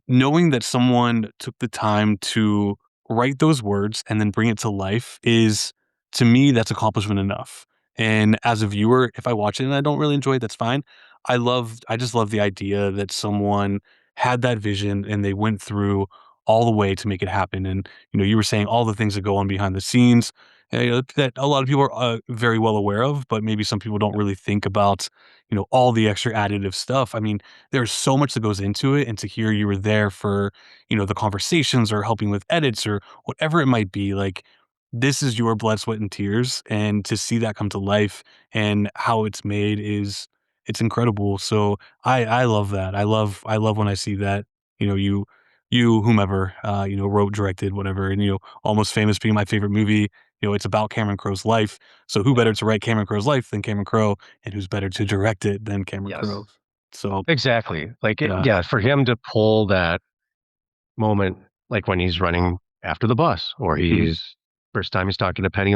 Speaker 1: knowing that someone took the time to write those words and then bring it to life is, to me, that's accomplishment enough. And as a viewer, if I watch it and I don't really enjoy it, that's fine. I just love the idea that someone had that vision and they went through all the way to make it happen. And, you were saying all the things that go on behind the scenes, that a lot of people are very well aware of, but maybe some people don't really think about, all the extra additive stuff. I mean, there's so much that goes into it, and to hear you were there for, the conversations or helping with edits or whatever it might be, like, this is your blood, sweat, and tears, and to see that come to life and how it's made it's incredible. So I love that. I love when I see that, you whomever, wrote, directed, whatever, and, Almost Famous being my favorite movie, it's about Cameron Crowe's life. So who
Speaker 2: Yeah.
Speaker 1: better to write Cameron Crowe's life than Cameron Crowe, and who's better to direct it than Cameron
Speaker 2: Yes.
Speaker 1: Crowe? So,
Speaker 2: Exactly. Like,
Speaker 1: yeah.
Speaker 2: yeah, for him to pull that moment, like when he's running after the bus or
Speaker 1: Mhm.
Speaker 2: he's first time he's talking to Penny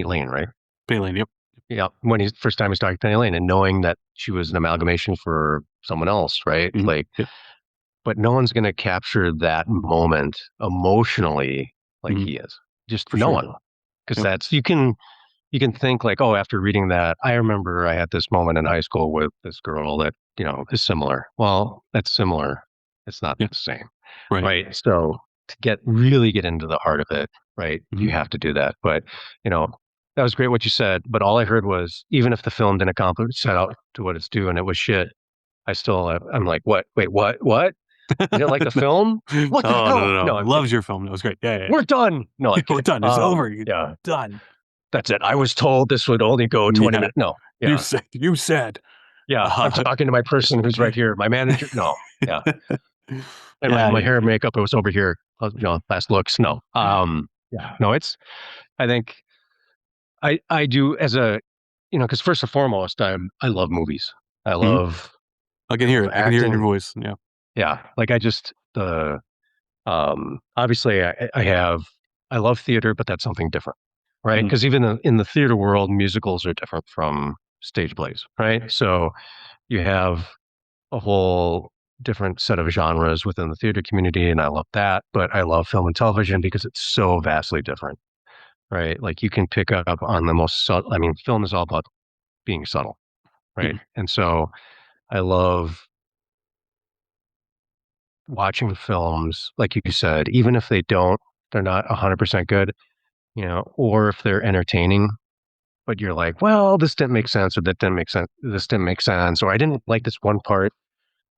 Speaker 2: Lane, right?
Speaker 1: Baleen, yep.
Speaker 2: Yeah, when he's first time he's talking to Penny Lane and knowing that she was an amalgamation for someone else, right?
Speaker 1: Mhm.
Speaker 2: Like,
Speaker 1: Yep.
Speaker 2: but no one's going to capture that moment emotionally like
Speaker 1: Mhm.
Speaker 2: he is. Just
Speaker 1: For
Speaker 2: no
Speaker 1: sure.
Speaker 2: one, because
Speaker 1: Yep.
Speaker 2: that's you can think like, oh, after reading that, I remember I had this moment in high school with this girl that is similar. Well, that's similar. It's not
Speaker 1: Yeah.
Speaker 2: the same,
Speaker 1: Right.
Speaker 2: right? So to really get into the heart of it, right, you
Speaker 1: Mhm.
Speaker 2: have to do that. But you know, that was great what you said. But all I heard was even if the film didn't accomplish set out to what it's doing, it was shit. I'm like, what? Wait, what? What? You didn't like the film? What the hell?
Speaker 1: No.
Speaker 2: I'm
Speaker 1: Loves
Speaker 2: kidding.
Speaker 1: your film. That was great. Yeah.
Speaker 2: We're done. No, I'm
Speaker 1: We're
Speaker 2: kidding.
Speaker 1: done. It's over. You're
Speaker 2: Yeah,
Speaker 1: done.
Speaker 2: that's it. I was told this would only go 20
Speaker 1: Yeah.
Speaker 2: minutes. No,
Speaker 1: You
Speaker 2: yeah,
Speaker 1: said. You said.
Speaker 2: yeah. I'm talking to my person who's right here, my manager. No, yeah. And
Speaker 1: Yeah.
Speaker 2: my hair and makeup, it was over here. Last looks. No. Yeah. No, I think I do as a, because first and foremost, I love movies. I
Speaker 1: Mhm.
Speaker 2: love,
Speaker 1: I can
Speaker 2: I
Speaker 1: hear
Speaker 2: love
Speaker 1: it. I can hear it in your
Speaker 2: acting.
Speaker 1: voice. Yeah.
Speaker 2: Yeah. Like I just, obviously I love theater, but that's something different, right?
Speaker 1: Mhm.
Speaker 2: Because even in the theater world, musicals are different from stage plays, right? So you have a whole different set of genres within the theater community, and I love that. But I love film and television because it's so vastly different, right? Like you can pick up on the most subtle. I mean, film is all about being subtle, right?
Speaker 1: Mhm.
Speaker 2: And so I love watching films, like you said, even if they're not 100% good, or if they're entertaining, but you're like, well, this didn't make sense, or that didn't make sense, this didn't make sense, or I didn't like this one part.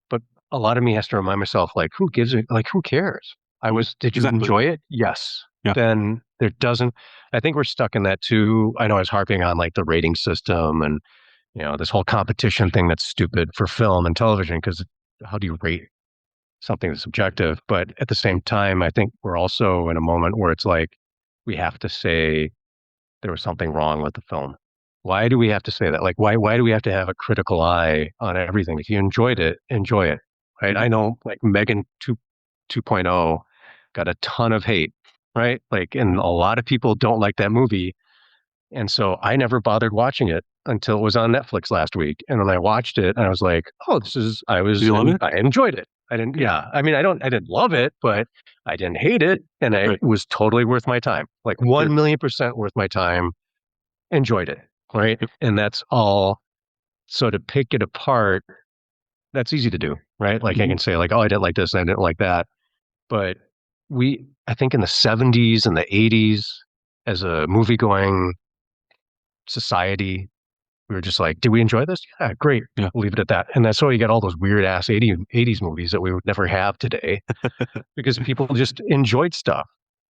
Speaker 2: But a lot of me has to remind myself, like, who cares?
Speaker 1: Mhm.
Speaker 2: Did you
Speaker 1: Exactly.
Speaker 2: enjoy it? Yes.
Speaker 1: Yeah.
Speaker 2: Then there doesn't, I think we're stuck in that too. I know I was harping on like the rating system and, this whole competition thing that's stupid for film and television because how do you rate something that's subjective? But at the same time, I think we're also in a moment where it's like we have to say there was something wrong with the film. Why do we have to say that? Like, why do we have to have a critical eye on everything? If you enjoyed it, enjoy it. Right?
Speaker 1: Mhm.
Speaker 2: I know like Megan 2.0 got a ton of hate, right? Like, and a lot of people don't like that movie. And so I never bothered watching it until it was on Netflix last week. And when I watched it, I was like, oh,
Speaker 1: Did you love it?
Speaker 2: I enjoyed it. I didn't,
Speaker 1: Good.
Speaker 2: yeah. I mean, I didn't love it, but I didn't hate it. And it
Speaker 1: Right.
Speaker 2: was totally worth my time, like
Speaker 1: Good.
Speaker 2: 1,000,000% worth my time. Enjoyed it. Right.
Speaker 1: Yep.
Speaker 2: And that's all. So to pick it apart, that's easy to do. Right. Like I
Speaker 1: Mhm.
Speaker 2: can say, like, oh, I didn't like this and I didn't like that. But I think in the 70s and the 80s, as a movie going society, we were just like, did we enjoy this? Yeah, great.
Speaker 1: Yeah.
Speaker 2: We'll leave it at that. And that's why you get all those weird ass 80s movies that we would never have today because people just enjoyed stuff.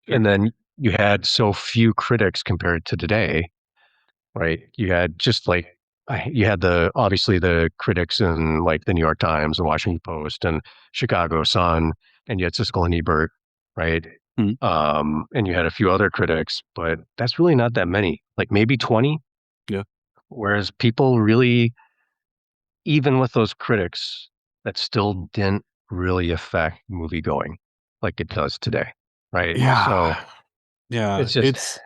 Speaker 1: Sure.
Speaker 2: And then you had so few critics compared to today, right? You had just like, you had obviously the critics in like the New York Times and Washington Post and Chicago Sun, and you had Siskel and Ebert, right?
Speaker 1: Mhm.
Speaker 2: And you had a few other critics, but that's really not that many, like maybe 20.
Speaker 1: Yeah.
Speaker 2: Whereas people really, even with those critics, that still didn't really affect movie going like it does today. Right. So
Speaker 1: Yeah. Yeah.
Speaker 2: it's just,
Speaker 1: It's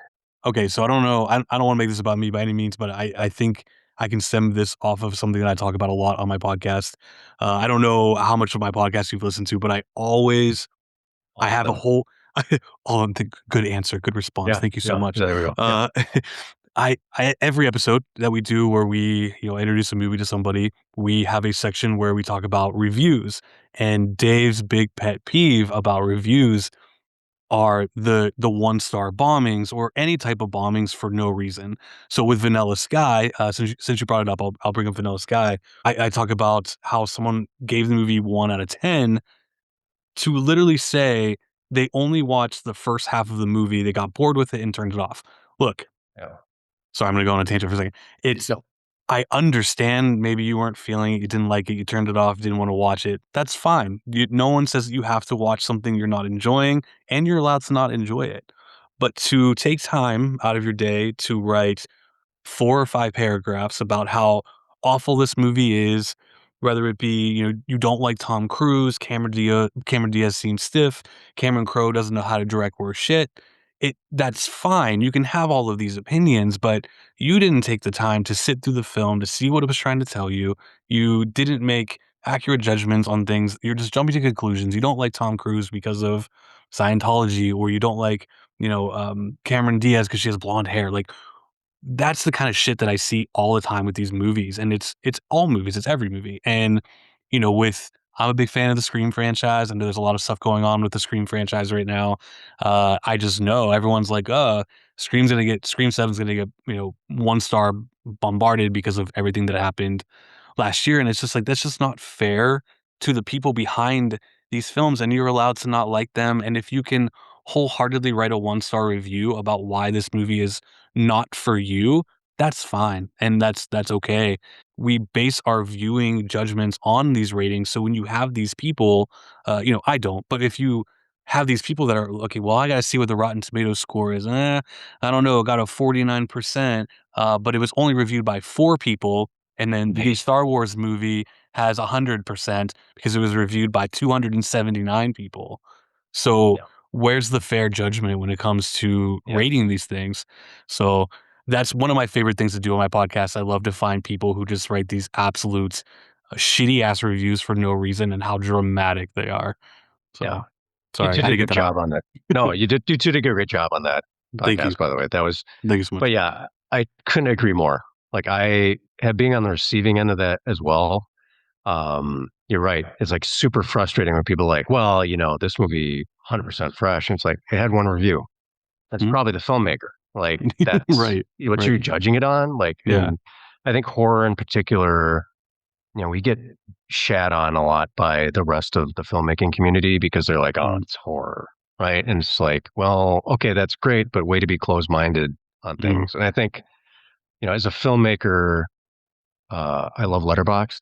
Speaker 1: okay. So I don't know. I don't want to make this about me by any means, but I think I can stem this off of something that I talk about a lot on my podcast. I don't know how much of my podcast you've listened to, but I
Speaker 2: all of
Speaker 1: have a
Speaker 2: them.
Speaker 1: whole all of the good answer, good response.
Speaker 2: Yeah.
Speaker 1: Thank you so
Speaker 2: Yeah.
Speaker 1: much.
Speaker 2: There we go. Yeah.
Speaker 1: Uh, I every episode that we do where we, introduce a movie to somebody, we have a section where we talk about reviews. And Dave's big pet peeve about reviews are the one-star bombings or any type of bombings for no reason. So with Vanilla Sky, since you brought it up, I'll bring up Vanilla Sky. I talk about how someone gave the movie 1 out of 10 to literally say they only watched the first half of the movie, they got bored with it and turned it off. Look,
Speaker 2: Yeah.
Speaker 1: sorry, I'm gonna go on a tangent for a second. It's
Speaker 2: No.
Speaker 1: I understand maybe you weren't feeling it, you didn't like it, you turned it off, didn't wanna watch it. That's fine. No one says that you have to watch something you're not enjoying, and you're allowed to not enjoy it. But to take time out of your day to write 4 or 5 paragraphs about how awful this movie is, whether it be, you don't like Tom Cruise, Cameron Diaz seems stiff, Cameron Crowe doesn't know how to direct worth shit. That's fine. You can have all of these opinions, but you didn't take the time to sit through the film to see what it was trying to tell you. You didn't make accurate judgments on things. You're just jumping to conclusions. You don't like Tom Cruise because of Scientology, or you don't like, Cameron Diaz because she has blonde hair. Like, that's the kind of shit that I see all the time with these movies, and it's all movies, it's every movie, and, with I'm a big fan of the Scream franchise, and there's a lot of stuff going on with the Scream franchise right now. I just know everyone's like, Scream 7's gonna get, 1 star bombarded because of everything that happened last year, and it's just like, that's just not fair to the people behind these films and you're allowed to not like them. And if you can wholeheartedly write a 1-star review about why this movie is not for you, that's fine. And that's okay. We base our viewing judgments on these ratings. So when you have these people, I don't, but if you have these people that are, okay, well, I got to see what the Rotten Tomatoes score is. I don't know, it got a 49%, but it was only reviewed by 4 people. And then the Star Wars movie has 100% because it was reviewed by 279 people. So where's the fair judgment when it comes to rating these things? So that's one of my favorite things to do on my podcast. I love to find people who just write these absolute shitty ass reviews for no reason and how dramatic they are. So
Speaker 2: You
Speaker 1: sorry, I
Speaker 2: did
Speaker 1: had
Speaker 2: a
Speaker 1: to get
Speaker 2: good
Speaker 1: that out.
Speaker 2: job on that. No, you did a great job on that
Speaker 1: Thank you.
Speaker 2: podcast, by the way. That was,
Speaker 1: Thank you so
Speaker 2: but
Speaker 1: much.
Speaker 2: yeah, I couldn't agree more. Like I have being on the receiving end of that as well. You're right. It's like super frustrating when people are like, well, this movie 100% fresh. And it's like, it had one review. That's
Speaker 1: Mhm.
Speaker 2: probably the filmmaker. Like that's
Speaker 1: Right.
Speaker 2: what
Speaker 1: Right.
Speaker 2: you're judging it on. Like,
Speaker 1: Yeah.
Speaker 2: and I think horror in particular, we get shat on a lot by the rest of the filmmaking community because they're like, oh,
Speaker 1: Mm,
Speaker 2: it's horror. Right. And it's like, well, okay, that's great, but way to be closed minded on
Speaker 1: mm,
Speaker 2: things. And I think, as a filmmaker, I love Letterboxd,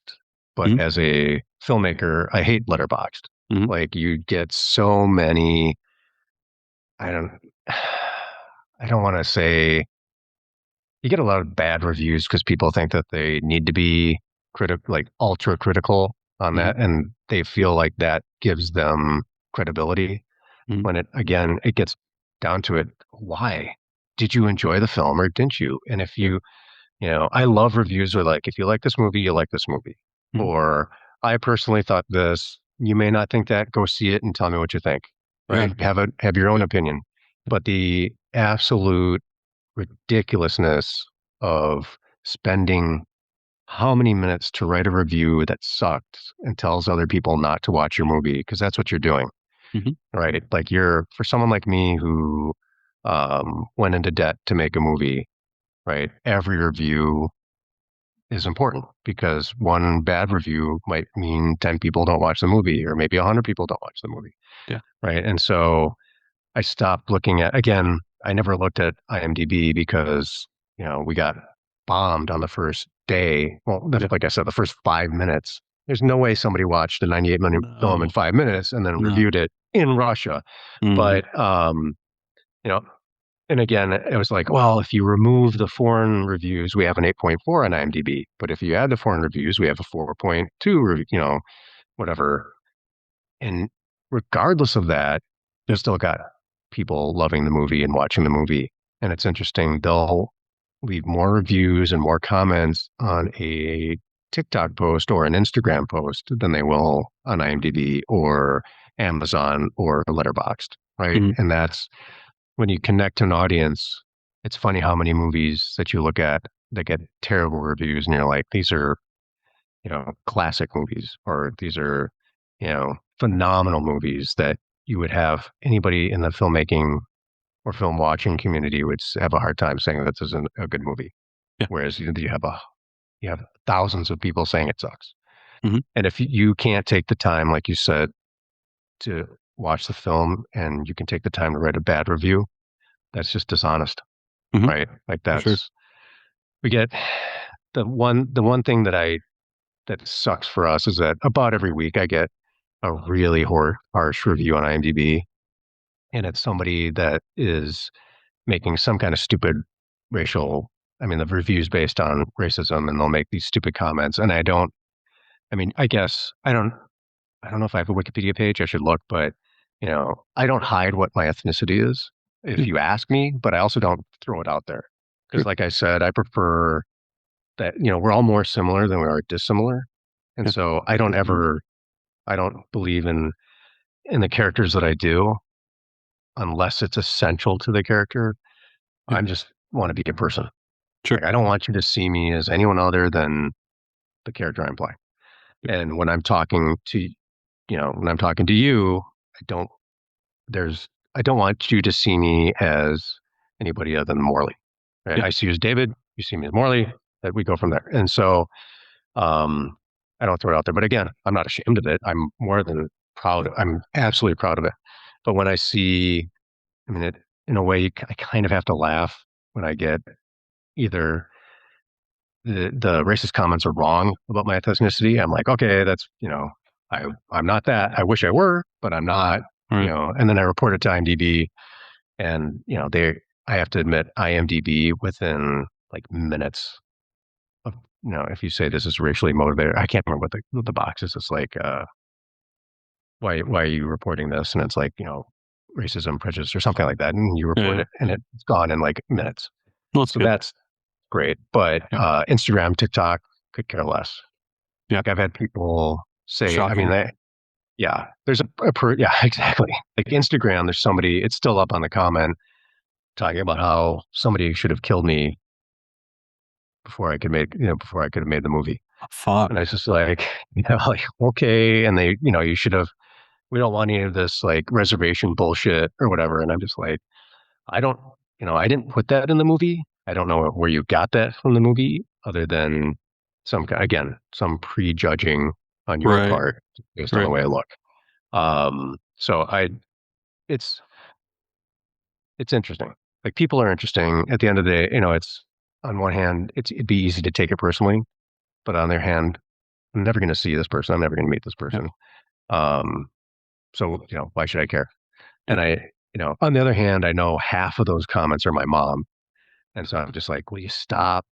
Speaker 2: but
Speaker 1: mm,
Speaker 2: as a filmmaker, I hate Letterboxd.
Speaker 1: mm,
Speaker 2: Like you get so many, I don't, I don't want to say you get a lot of bad reviews because people think that they need to be like ultra critical on
Speaker 1: mm,
Speaker 2: that, and they feel like that gives them credibility.
Speaker 1: mm,
Speaker 2: When it gets down to it, why did you enjoy the film or didn't you? And if
Speaker 1: yeah.
Speaker 2: I love reviews where like, if you like this movie, you like this movie,
Speaker 1: Mm,
Speaker 2: or I personally thought this. You may not think that. Go see it and tell me what you think.
Speaker 1: yeah.
Speaker 2: Right? Have your own opinion, but the absolute ridiculousness of spending how many minutes to write a review that sucked and tells other people not to watch your movie because that's what you're doing,
Speaker 1: Mhm,
Speaker 2: right? Like for someone like me who went into debt to make a movie, right? Every review is important because one bad review might mean 10 people don't watch the movie or maybe 100 people don't watch the movie,
Speaker 1: yeah.
Speaker 2: right? And so I stopped looking at, again, I never looked at IMDb because, we got bombed on the first day. Well,
Speaker 1: Yeah.
Speaker 2: like I said, the first 5 minutes. There's no way somebody watched a 98 minute film in
Speaker 1: No.
Speaker 2: 5 minutes and then
Speaker 1: No.
Speaker 2: reviewed it in Russia.
Speaker 1: Mhm,
Speaker 2: But, you know, and again, it was like, well, if you remove the foreign reviews, we have an 8.4 on IMDb. But if you add the foreign reviews, we have a 4.2, whatever. And regardless of that, you
Speaker 1: yeah.
Speaker 2: still got people loving the movie and watching the movie. And it's interesting, they'll leave more reviews and more comments on a TikTok post or an Instagram post than they will on IMDb or Amazon or Letterboxd, right?
Speaker 1: Mhm,
Speaker 2: And that's when you connect to an audience. It's funny how many movies that you look at that get terrible reviews and you're like, these are classic movies, or these are, phenomenal movies that you would have anybody in the filmmaking or film watching community would have a hard time saying that this isn't a good movie.
Speaker 1: yeah.
Speaker 2: Whereas you have thousands of people saying it sucks.
Speaker 1: Mhm,
Speaker 2: And if you can't take the time, like you said, to watch the film and you can take the time to write a bad review, that's just dishonest,
Speaker 1: mhm,
Speaker 2: right? Like
Speaker 1: for sure.
Speaker 2: we get the one thing that sucks for us is that about every week I get a really harsh review on IMDb, and it's somebody that is making some kind of stupid racial. I mean, the review's based on racism, and they'll make these stupid comments. And I don't. I mean, I guess I don't. I don't know if I have a Wikipedia page. I should look, but I don't hide what my ethnicity is if
Speaker 1: Yeah,
Speaker 2: you ask me, but I also don't throw it out there because,
Speaker 1: sure.
Speaker 2: like I said, I prefer that we're all more similar than we are dissimilar, and
Speaker 1: Yeah.
Speaker 2: so I don't believe in the characters that I do unless it's essential to the character.
Speaker 1: Yeah,
Speaker 2: I just want to be a person.
Speaker 1: sure.
Speaker 2: Like I don't want you to see me as anyone other than the character I'm playing.
Speaker 1: Yeah,
Speaker 2: And when I'm talking to you, I don't there's I don't want you to see me as anybody other than Morley. Right?
Speaker 1: yeah,
Speaker 2: I see you as David, you see me as Morley, that we go from there. And so um I don't throw it out there. But again, I'm not ashamed of it. I'm more than proud. I'm absolutely proud of it. But when I see, I mean, it in a way, I kind of have to laugh when I get either the racist comments are wrong about my ethnicity. I'm like, okay, that's I'm not that. I wish I were, but I'm not.
Speaker 1: Right.
Speaker 2: And then I report it to IMDb, and I have to admit, IMDb within like minutes of if you say this is racially motivated, I can't remember what the box is. It's like, why are you reporting this? And it's like, racism, prejudice, or something like that, and you report
Speaker 1: Yeah.
Speaker 2: it, and it's gone in like minutes.
Speaker 1: Well, that's
Speaker 2: So
Speaker 1: good.
Speaker 2: that's great. But
Speaker 1: Yeah.
Speaker 2: Instagram, TikTok could care less.
Speaker 1: Yeah.
Speaker 2: Like I've had people say, I mean,
Speaker 1: Shocking.
Speaker 2: yeah, there's yeah, exactly. Like Instagram, there's somebody, it's still up on the comment talking about how somebody should have killed me before I could have made the movie.
Speaker 1: Fuck.
Speaker 2: And I was just like, like, okay. And they, you should have, we don't want any of this like reservation bullshit or whatever. And I'm just like, I don't, I didn't put that in the movie. I don't know where you got that from the movie other than some prejudging on your
Speaker 1: Right.
Speaker 2: part based on the
Speaker 1: Right.
Speaker 2: way I look. So it's, it's interesting. Like people are interesting at the end of the day, it's on one hand, it'd be easy to take it personally, but on the other hand, I'm never going to see this person. I'm never going to meet this
Speaker 1: Yeah.
Speaker 2: person. Um, so, why should I care?
Speaker 1: Yeah.
Speaker 2: And on the other hand, I know half of those comments are my mom. And so I'm just like, will you stop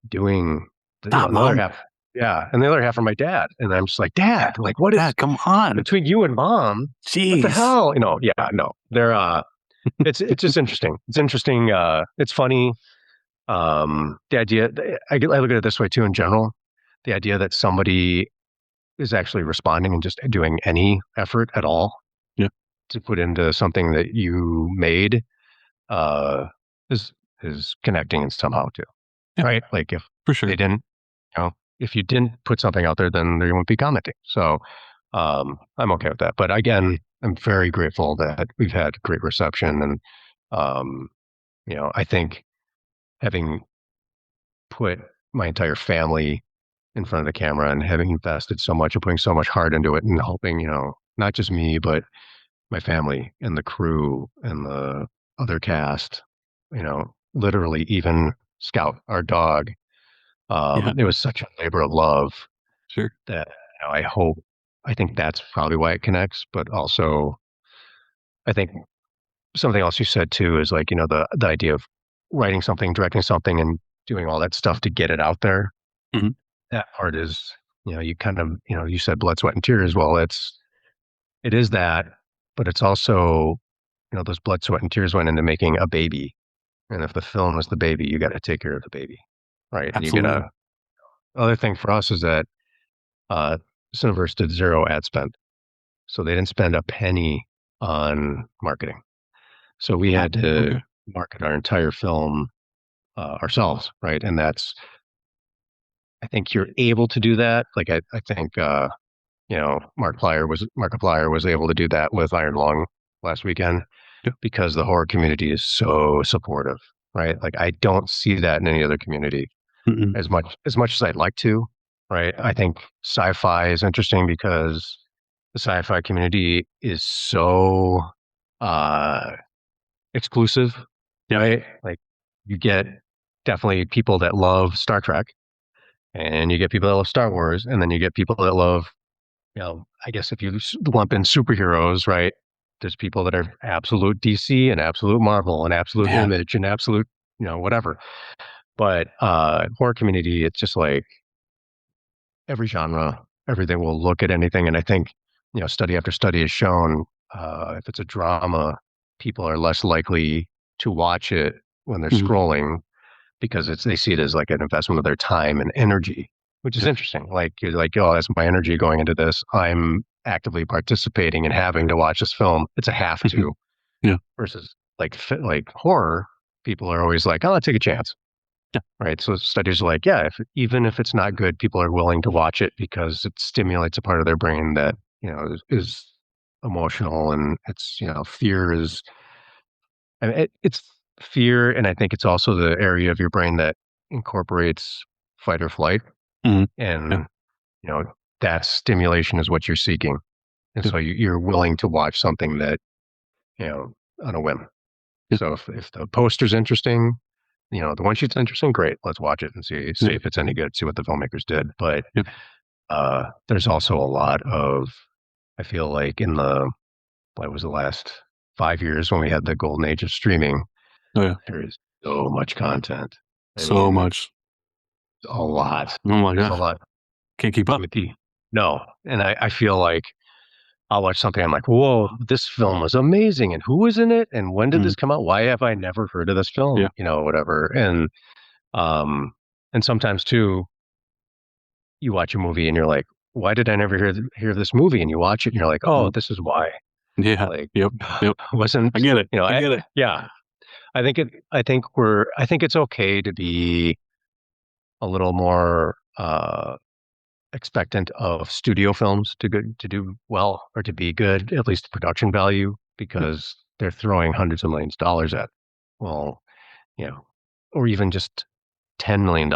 Speaker 2: doing
Speaker 1: Stop,
Speaker 2: and the other
Speaker 1: mom.
Speaker 2: half? Yeah. And the other half are my dad. And I'm just like, Dad, like, what is
Speaker 1: Dad, come on.
Speaker 2: between you and mom? What the
Speaker 1: Jeez.
Speaker 2: hell? Yeah, no. It's just interesting. It's interesting. It's funny. The idea, I look at it this way too in general. The idea that somebody is actually responding and just doing any effort at all
Speaker 1: Yeah.
Speaker 2: to put into something that you made uh, is connecting in somehow too,
Speaker 1: Yeah.
Speaker 2: right? Like if
Speaker 1: For sure.
Speaker 2: they didn't, if you didn't put something out there, then they wouldn't be commenting. So I'm okay with that. But again, I'm very grateful that we've had great reception, and um, I think having put my entire family in front of the camera and having invested so much and putting so much heart into it and helping, not just me, but my family and the crew and the other cast, literally even Scout, our dog.
Speaker 1: Yeah.
Speaker 2: It was such a labor of love
Speaker 1: Sure.
Speaker 2: that I think that's probably why it connects. But also, I think something else you said too is like, the idea of writing something, directing something, and doing all that stuff to get it out there.
Speaker 1: Mhm.
Speaker 2: That part is, you kind of, you said blood, sweat, and tears. Well, it is that, but it's also, those blood, sweat, and tears went into making a baby. And if the film is the baby, you got to take care of the baby, right? And you get
Speaker 1: Absolutely.
Speaker 2: other thing for us is that uh, Cineverse did zero ad spend, so they didn't spend a penny on marketing. So we
Speaker 1: Wow.
Speaker 2: had to
Speaker 1: Okay.
Speaker 2: market our entire film ourselves, right? And I think you're able to do that. Like I think Markiplier was able to do that with Iron Lung last weekend
Speaker 1: Yeah.
Speaker 2: because the horror community is so supportive, right? Like I don't see that in any other community
Speaker 1: Mm-mm.
Speaker 2: as much as I'd like to, right? I think sci-fi is interesting because the sci-fi community is so uh exclusive,
Speaker 1: Yeah.
Speaker 2: right? Like you get definitely people that love Star Trek, and you get people that love Star Wars, and then you get people that love, I guess if you lump in superheroes, right? There's people that are absolute DC and absolute Marvel and absolute
Speaker 1: Yeah.
Speaker 2: Image and absolute, whatever. But horror community, it's just like every genre, everything will look at anything. And I think, study after study has shown if it's a drama, people are less likely to watch it when they're
Speaker 1: Mhm.
Speaker 2: scrolling because they see it as like an investment of their time and energy, which is
Speaker 1: Yeah.
Speaker 2: interesting. Like you're like, oh, that's my energy going into this. I'm actively participating and having to watch this film. It's a have
Speaker 1: Mhm.
Speaker 2: to
Speaker 1: Yeah.
Speaker 2: versus like horror. People are always like, oh, I'll take a chance.
Speaker 1: Yeah.
Speaker 2: Right. So studies are like, yeah, even if it's not good, people are willing to watch it because it stimulates a part of their brain that, is emotional, and it's, fear is, I mean, it's fear. And I think it's also the area of your brain that incorporates fight or flight.
Speaker 1: Mhm. Yeah.
Speaker 2: And, you know, that stimulation is what you're seeking. and
Speaker 1: Yep.
Speaker 2: so you're willing to watch something that on a whim.
Speaker 1: Yep.
Speaker 2: So if the poster's interesting, the one sheet's interesting, great, let's watch it and see
Speaker 1: Yep.
Speaker 2: if it's any good, see what the filmmakers did. But
Speaker 1: Yep.
Speaker 2: there's also a lot of, I feel like in the what was the last 5 years when we had the golden age of streaming,
Speaker 1: Oh yeah.
Speaker 2: there is so much content. I
Speaker 1: So
Speaker 2: mean,
Speaker 1: much.
Speaker 2: a lot.
Speaker 1: Oh my
Speaker 2: There's a
Speaker 1: god.
Speaker 2: lot.
Speaker 1: Can't keep up.
Speaker 2: Timothy. No. And I feel like I'll watch something. I'm like, whoa, this film was amazing. And who was in it? And when did
Speaker 1: Mm.
Speaker 2: this come out? Why have I never heard of this film?
Speaker 1: Yeah.
Speaker 2: Whatever. Um, and sometimes too, you watch a movie and you're like, why did I never hear this movie? And you watch it and you're like, oh,
Speaker 1: Mm.
Speaker 2: this is why.
Speaker 1: Yeah.
Speaker 2: Like,
Speaker 1: Yep. Yep. I
Speaker 2: wasn't,
Speaker 1: get it. I get it.
Speaker 2: yeah. I think it's okay to be a little more, expectant of studio films to do well or to be good, at least production value,
Speaker 1: Yep.
Speaker 2: because they're throwing hundreds of millions of dollars at, well, you know, or even just $10 million.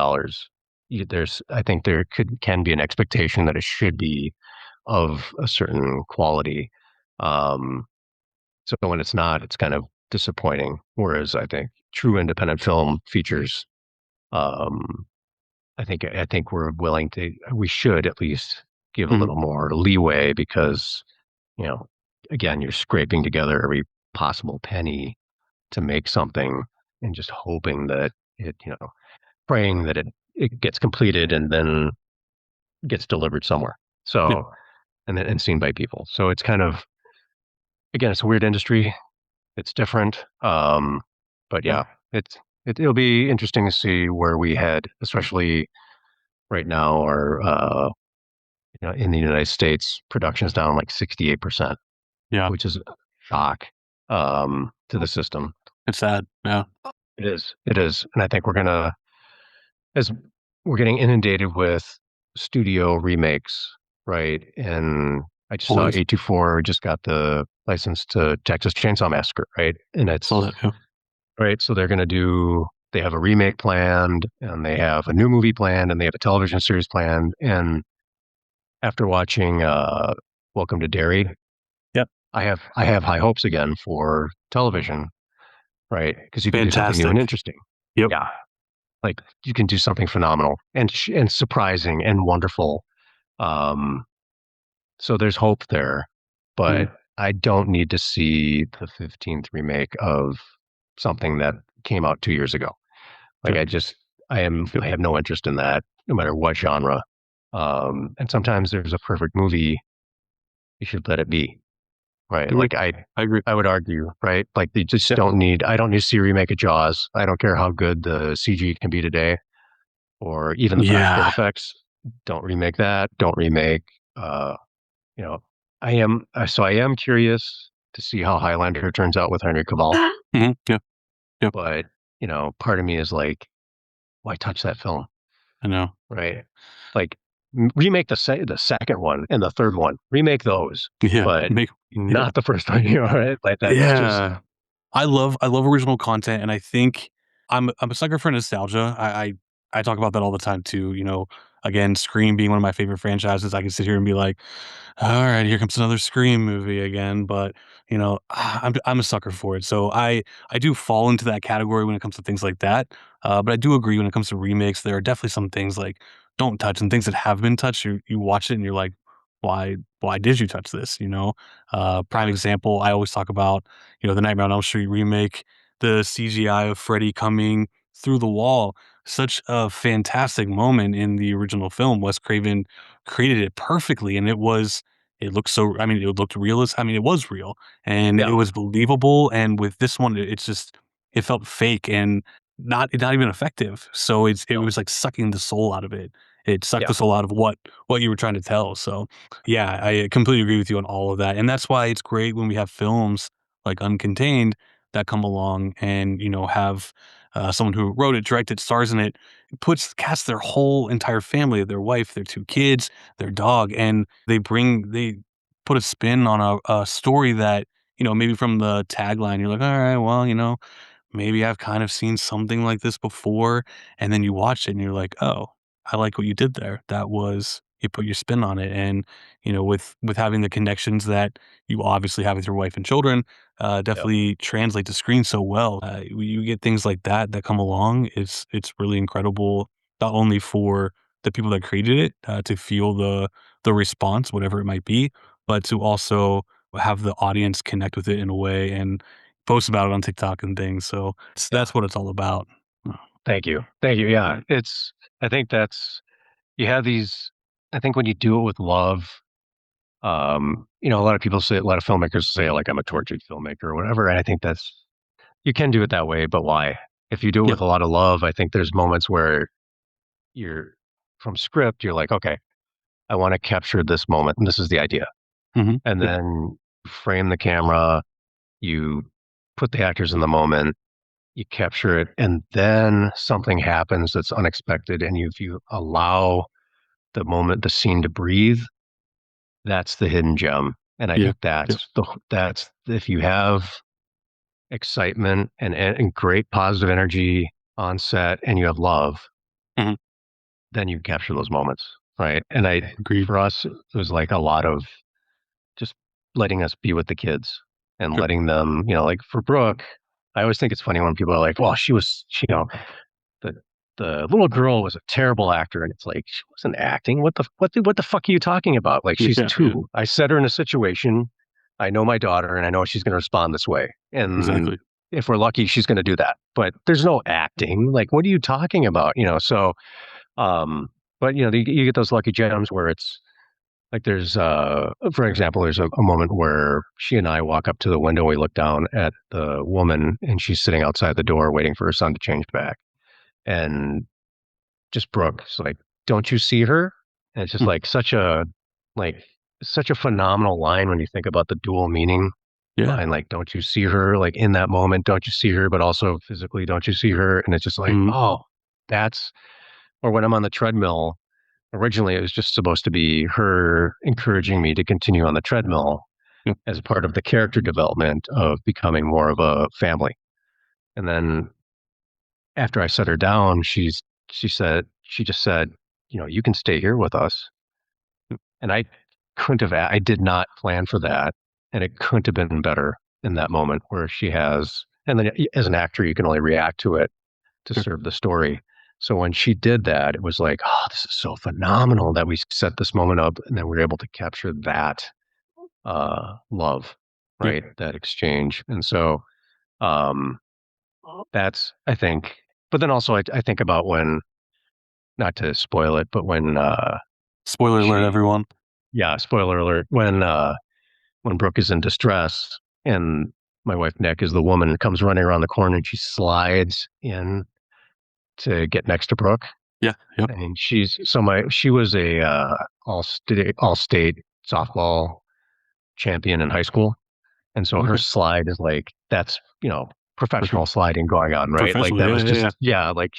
Speaker 2: There's, I think there can be an expectation that it should be of a certain quality. Um, so when it's not, it's kind of disappointing. Whereas I think true independent film features, um, I think we should at least give a
Speaker 1: Mhm.
Speaker 2: little more leeway because, you know, again, you're scraping together every possible penny to make something and just hoping that praying that it gets completed and then gets delivered somewhere.
Speaker 1: Yeah.
Speaker 2: So, and seen by people. So it's kind of, again, it's a weird industry. It's different. But
Speaker 1: Yeah.
Speaker 2: yeah, it'll be interesting to see where we head, especially right now, or in the United States, production is down like 68%,
Speaker 1: Yeah.
Speaker 2: which is a shock to the system.
Speaker 1: It's sad. Yeah.
Speaker 2: It is, and I think as we're getting inundated with studio remakes, right? And I just saw
Speaker 1: Always
Speaker 2: 824 just got the license to Texas Chainsaw Massacre, right? And
Speaker 1: saw
Speaker 2: it's
Speaker 1: that. Yeah.
Speaker 2: right, so they have a remake planned, and they have a new movie planned, and they have a television series planned, and after watching Welcome to Derry,
Speaker 1: Yep.
Speaker 2: I have high hopes again for television, right? Because you can do something new and
Speaker 1: Fantastic.
Speaker 2: interesting.
Speaker 1: Yep.
Speaker 2: Yeah, like you can do something phenomenal and surprising and wonderful. Um, so there's hope there,
Speaker 1: Mm.
Speaker 2: but I don't need to see the 15th remake of something that came out 2 years ago. Like
Speaker 1: Yep.
Speaker 2: I have no interest in that, no matter what genre. And sometimes there's a perfect movie, you should let it be, right?
Speaker 1: Agree.
Speaker 2: Like
Speaker 1: I agree.
Speaker 2: I would argue, right? Like you just
Speaker 1: Yep.
Speaker 2: I don't need to see a remake of Jaws. I don't care how good the CG can be today or even the practical
Speaker 1: Yeah.
Speaker 2: effects. Don't remake that. Don't remake, uh, you know, I am curious to see how Highlander turns out with Henry Cavill,
Speaker 1: Hmm. Yep. Yep.
Speaker 2: but, part of me is like, why touch that film?
Speaker 1: I know.
Speaker 2: Right? Like remake the second one and the third one. Remake those,
Speaker 1: Yeah.
Speaker 2: but
Speaker 1: Make. Yep.
Speaker 2: not the first one. Right? Like that's just
Speaker 1: Yeah. I love original content, and I think I'm a sucker for nostalgia. I talk about that all the time too. Again, Scream being one of my favorite franchises, I can sit here and be like, "All right, here comes another Scream movie again." But I'm a sucker for it, so I do fall into that category when it comes to things like that. But I do agree when it comes to remakes, there are definitely some things like don't touch and things that have been touched. You watch it and you're like, why did you touch this? Prime example. I always talk about the Nightmare on Elm Street remake, the CGI of Freddy coming through the wall, such a fantastic moment in the original film. Wes Craven created it perfectly, and it looked so, I mean, it looked realist. I mean, it was real, and it
Speaker 2: yeah,
Speaker 1: was believable, and with this one, it's just, it felt fake and not even effective. So it
Speaker 2: no,
Speaker 1: was like sucking the soul out of it. It sucked
Speaker 2: yeah,
Speaker 1: the soul out of what you were trying to tell. So, yeah, I completely agree with you on all of that, and that's why it's great when we have films like Uncontained that come along and have someone who wrote it, directed, stars in it, casts their whole entire family, their wife, their two kids, their dog, and they put a spin on a story that maybe from the tagline you're like, all right, well, maybe I've kind of seen something like this before, and then you watch it and you're like, oh, I like what you did there. That was you put your spin on it. And, with having the connections that you obviously have with your wife and children,
Speaker 2: Yep.
Speaker 1: definitely translate to screen so well. You get things like that come along. It's really incredible, not only for the people that created it, to feel the response, whatever it might be, but to also have the audience connect with it in a way and post about it on TikTok and things. So
Speaker 2: Yeah.
Speaker 1: that's what it's all about.
Speaker 2: Thank you. Thank you. Yeah. I think you have these, I think when you do it with love, a lot of people say, a lot of filmmakers say, like, I'm a tortured filmmaker or whatever. And I think you can do it that way, but why? If you do it
Speaker 1: Yeah.
Speaker 2: with a lot of love, I think there's moments where you're from script, you're like, okay, I want to capture this moment. And this is the idea. And
Speaker 1: Yep.
Speaker 2: then frame the camera, you put the actors in the moment, you capture it, and then something happens that's unexpected. And if you allow the scene to breathe, that's the hidden gem. And I
Speaker 1: Yeah.
Speaker 2: think
Speaker 1: Yep.
Speaker 2: that's if you have excitement and great positive energy on set and you have love,
Speaker 1: Mhm.
Speaker 2: then you capture those moments, right? And
Speaker 1: Agreed.
Speaker 2: for us, it was like a lot of just letting us be with the kids and
Speaker 1: Sure.
Speaker 2: letting them, like for Brooke, I always think it's funny when people are like, well, the the little girl was a terrible actor, and it's like she wasn't acting. What the fuck are you talking about? Like she's
Speaker 1: Yeah. Yeah.
Speaker 2: 2. I set her in a situation. I know my daughter, and I know she's going to respond this way. And
Speaker 1: Exactly.
Speaker 2: if we're lucky, she's going to do that. But there's no acting. Like, what are you talking about? So, um, but you get those lucky gems where it's like for example, there's a moment where she and I walk up to the window. We look down at the woman, and she's sitting outside the door waiting for her son to change back. And just Brooke's like, "Don't you see her?" And it's just
Speaker 1: Mm.
Speaker 2: like such a phenomenal line when you think about the dual meaning
Speaker 1: Yeah.
Speaker 2: behind, like, "Don't you see her?" Like in that moment, don't you see her? But also physically, don't you see her? And it's just like,
Speaker 1: Mhm.
Speaker 2: oh, that's or when I'm on the treadmill. Originally, it was just supposed to be her encouraging me to continue on the treadmill
Speaker 1: Yep.
Speaker 2: as part of the character development of becoming more of a family. And then after I set her down, she just said, "You can stay here with us." And I did not plan for that. And it couldn't have been better in that moment where and then as an actor, you can only react to it to
Speaker 1: Sure.
Speaker 2: serve the story. So when she did that, it was like, oh, this is so phenomenal that we set this moment up and then we are able to capture that love,
Speaker 1: Yeah.
Speaker 2: right? That exchange. And so um, that's, I think, but then also I think about when, not to spoil it, but when
Speaker 1: Spoiler alert,
Speaker 2: she,
Speaker 1: everyone.
Speaker 2: yeah, spoiler alert, when Brooke is in distress and my wife Nick is the woman comes running around the corner and she slides in to get next to Brooke.
Speaker 1: Yeah. Yep.
Speaker 2: And she was a all state softball champion in high school. And so her
Speaker 1: Okay.
Speaker 2: slide is like that's
Speaker 1: Perfect.
Speaker 2: professional sliding going on, right? Like
Speaker 1: Professionally.
Speaker 2: that
Speaker 1: Yeah.
Speaker 2: was
Speaker 1: Yeah. Yeah.
Speaker 2: just yeah, like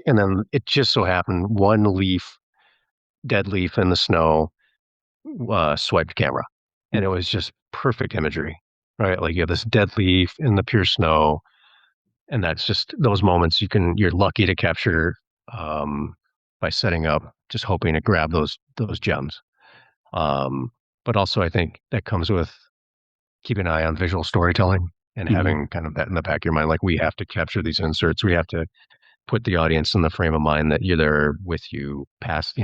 Speaker 2: and then it just so happened one dead leaf in the snow, swiped camera,
Speaker 1: Mm.
Speaker 2: and it was just perfect imagery, right? Like you have this dead leaf in the pure snow, and that's just those moments you're lucky to capture um, by setting up, just hoping to grab those gems. Um, but also, I think that comes with keeping an eye on visual storytelling and
Speaker 1: Mhm.
Speaker 2: having kind of that in the back of your mind. Like we have to capture these inserts. We have to put the audience in the frame of mind that you're there with you past,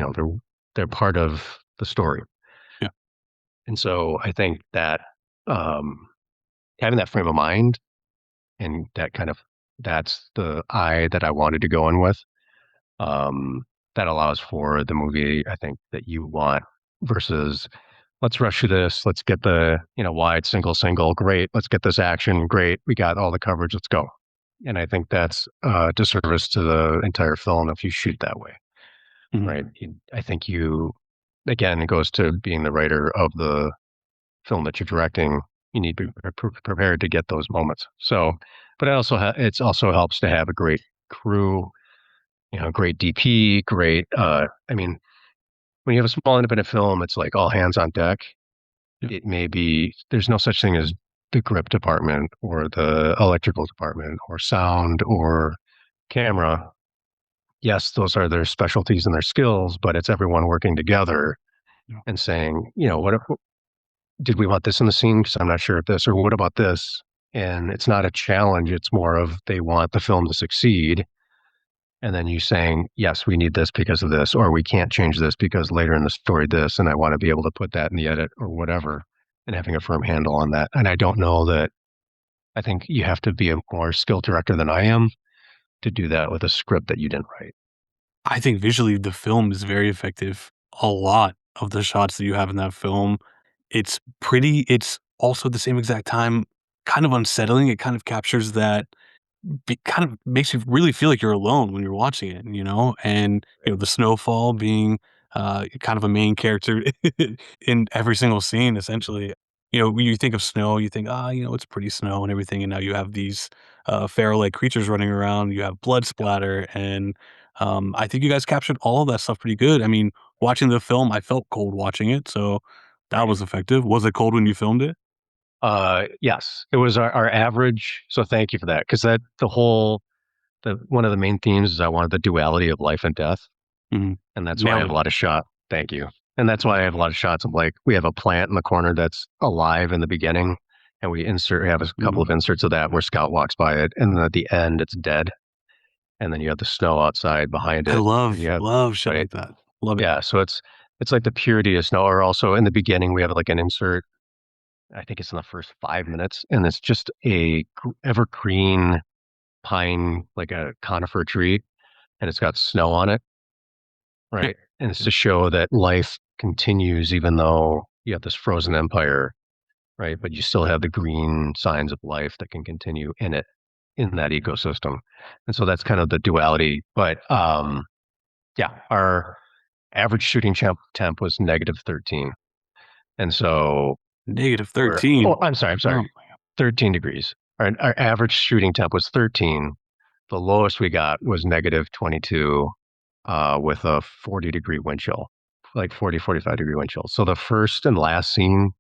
Speaker 2: they're part of the story.
Speaker 1: Yeah.
Speaker 2: And so I think that um, having that frame of mind and that's the eye that I wanted to go in with. Um, that allows for the movie I think that you want versus let's rush through this. Let's get the, wide single. Great. Let's get this action. Great. We got all the coverage. Let's go. And I think that's a disservice to the entire film if you shoot that way,
Speaker 1: Mhm.
Speaker 2: right? I think again, it goes to being the writer of the film that you're directing. You need to
Speaker 1: Yeah.
Speaker 2: be prepared to get those moments. So, but it's also helps to have a great crew, great DP, great. I mean, when you have a small independent film, it's like all hands on deck.
Speaker 1: Yeah.
Speaker 2: It may be there's no such thing as the grip department or the electrical department or sound or camera. yes, those are their specialties and their skills, but it's everyone working together
Speaker 1: Yeah.
Speaker 2: and saying, what did we want this in the scene? Because I'm not sure if this, or what about this? And it's not a challenge. It's more of they want the film to succeed. And then you saying, yes, we need this because of this, or we can't change this because later in the story, this, and I want to be able to put that in the edit or whatever, and having a firm handle on that. And I don't know that I think you have to be a more skilled director than I am to do that with a script that you didn't write.
Speaker 1: I think visually the film is very effective. A lot of the shots that you have in that film, it's also at the same exact time kind of unsettling. It kind of captures that kind of makes you really feel like you're alone when you're watching it, you know? And, the snowfall being, kind of a main character in every single scene, essentially. When you think of snow, you think, it's pretty snow and everything, and now you have these, feral-like creatures running around, you have blood splatter, and, I think you guys captured all of that stuff pretty good. I mean, watching the film, I felt cold watching it, so that
Speaker 2: Right.
Speaker 1: was effective. Was it cold when you filmed it?
Speaker 2: Yes, it was our average. So thank you for that. Cause that one of the main themes is I wanted the duality of life and death.
Speaker 1: Mhm.
Speaker 2: And that's why I have
Speaker 1: Nailed
Speaker 2: a
Speaker 1: it.
Speaker 2: lot of shot. Thank you. And that's why I have a lot of shots of like, we have a plant in the corner that's alive in the beginning. And we have a couple
Speaker 1: Mhm.
Speaker 2: of inserts of that where Scout walks by it. And then at the end, it's dead. And then you have the snow outside behind
Speaker 1: I
Speaker 2: it. And you have,
Speaker 1: love shit
Speaker 2: right.
Speaker 1: like that. Love it.
Speaker 2: Yeah. So it's like the purity of snow. Or also in the beginning, we have like an insert. I think it's in the first 5 minutes. And it's just a evergreen pine, like a conifer tree. And it's got snow on it.
Speaker 1: Yeah,
Speaker 2: Right. And it's
Speaker 1: yeah.
Speaker 2: to show that life continues even though you have this frozen empire, right? But you still have the green signs of life that can continue in it, in that ecosystem. And so that's kind of the duality. But yeah, our average shooting temp was negative 13. And so
Speaker 1: -13.
Speaker 2: I'm
Speaker 1: Oh
Speaker 2: sorry,
Speaker 1: my god.
Speaker 2: 13 degrees. Our average shooting temp was 13. The lowest we got was negative 22 with a 40-degree wind chill, like 40, 45-degree wind chill. So the first and last scene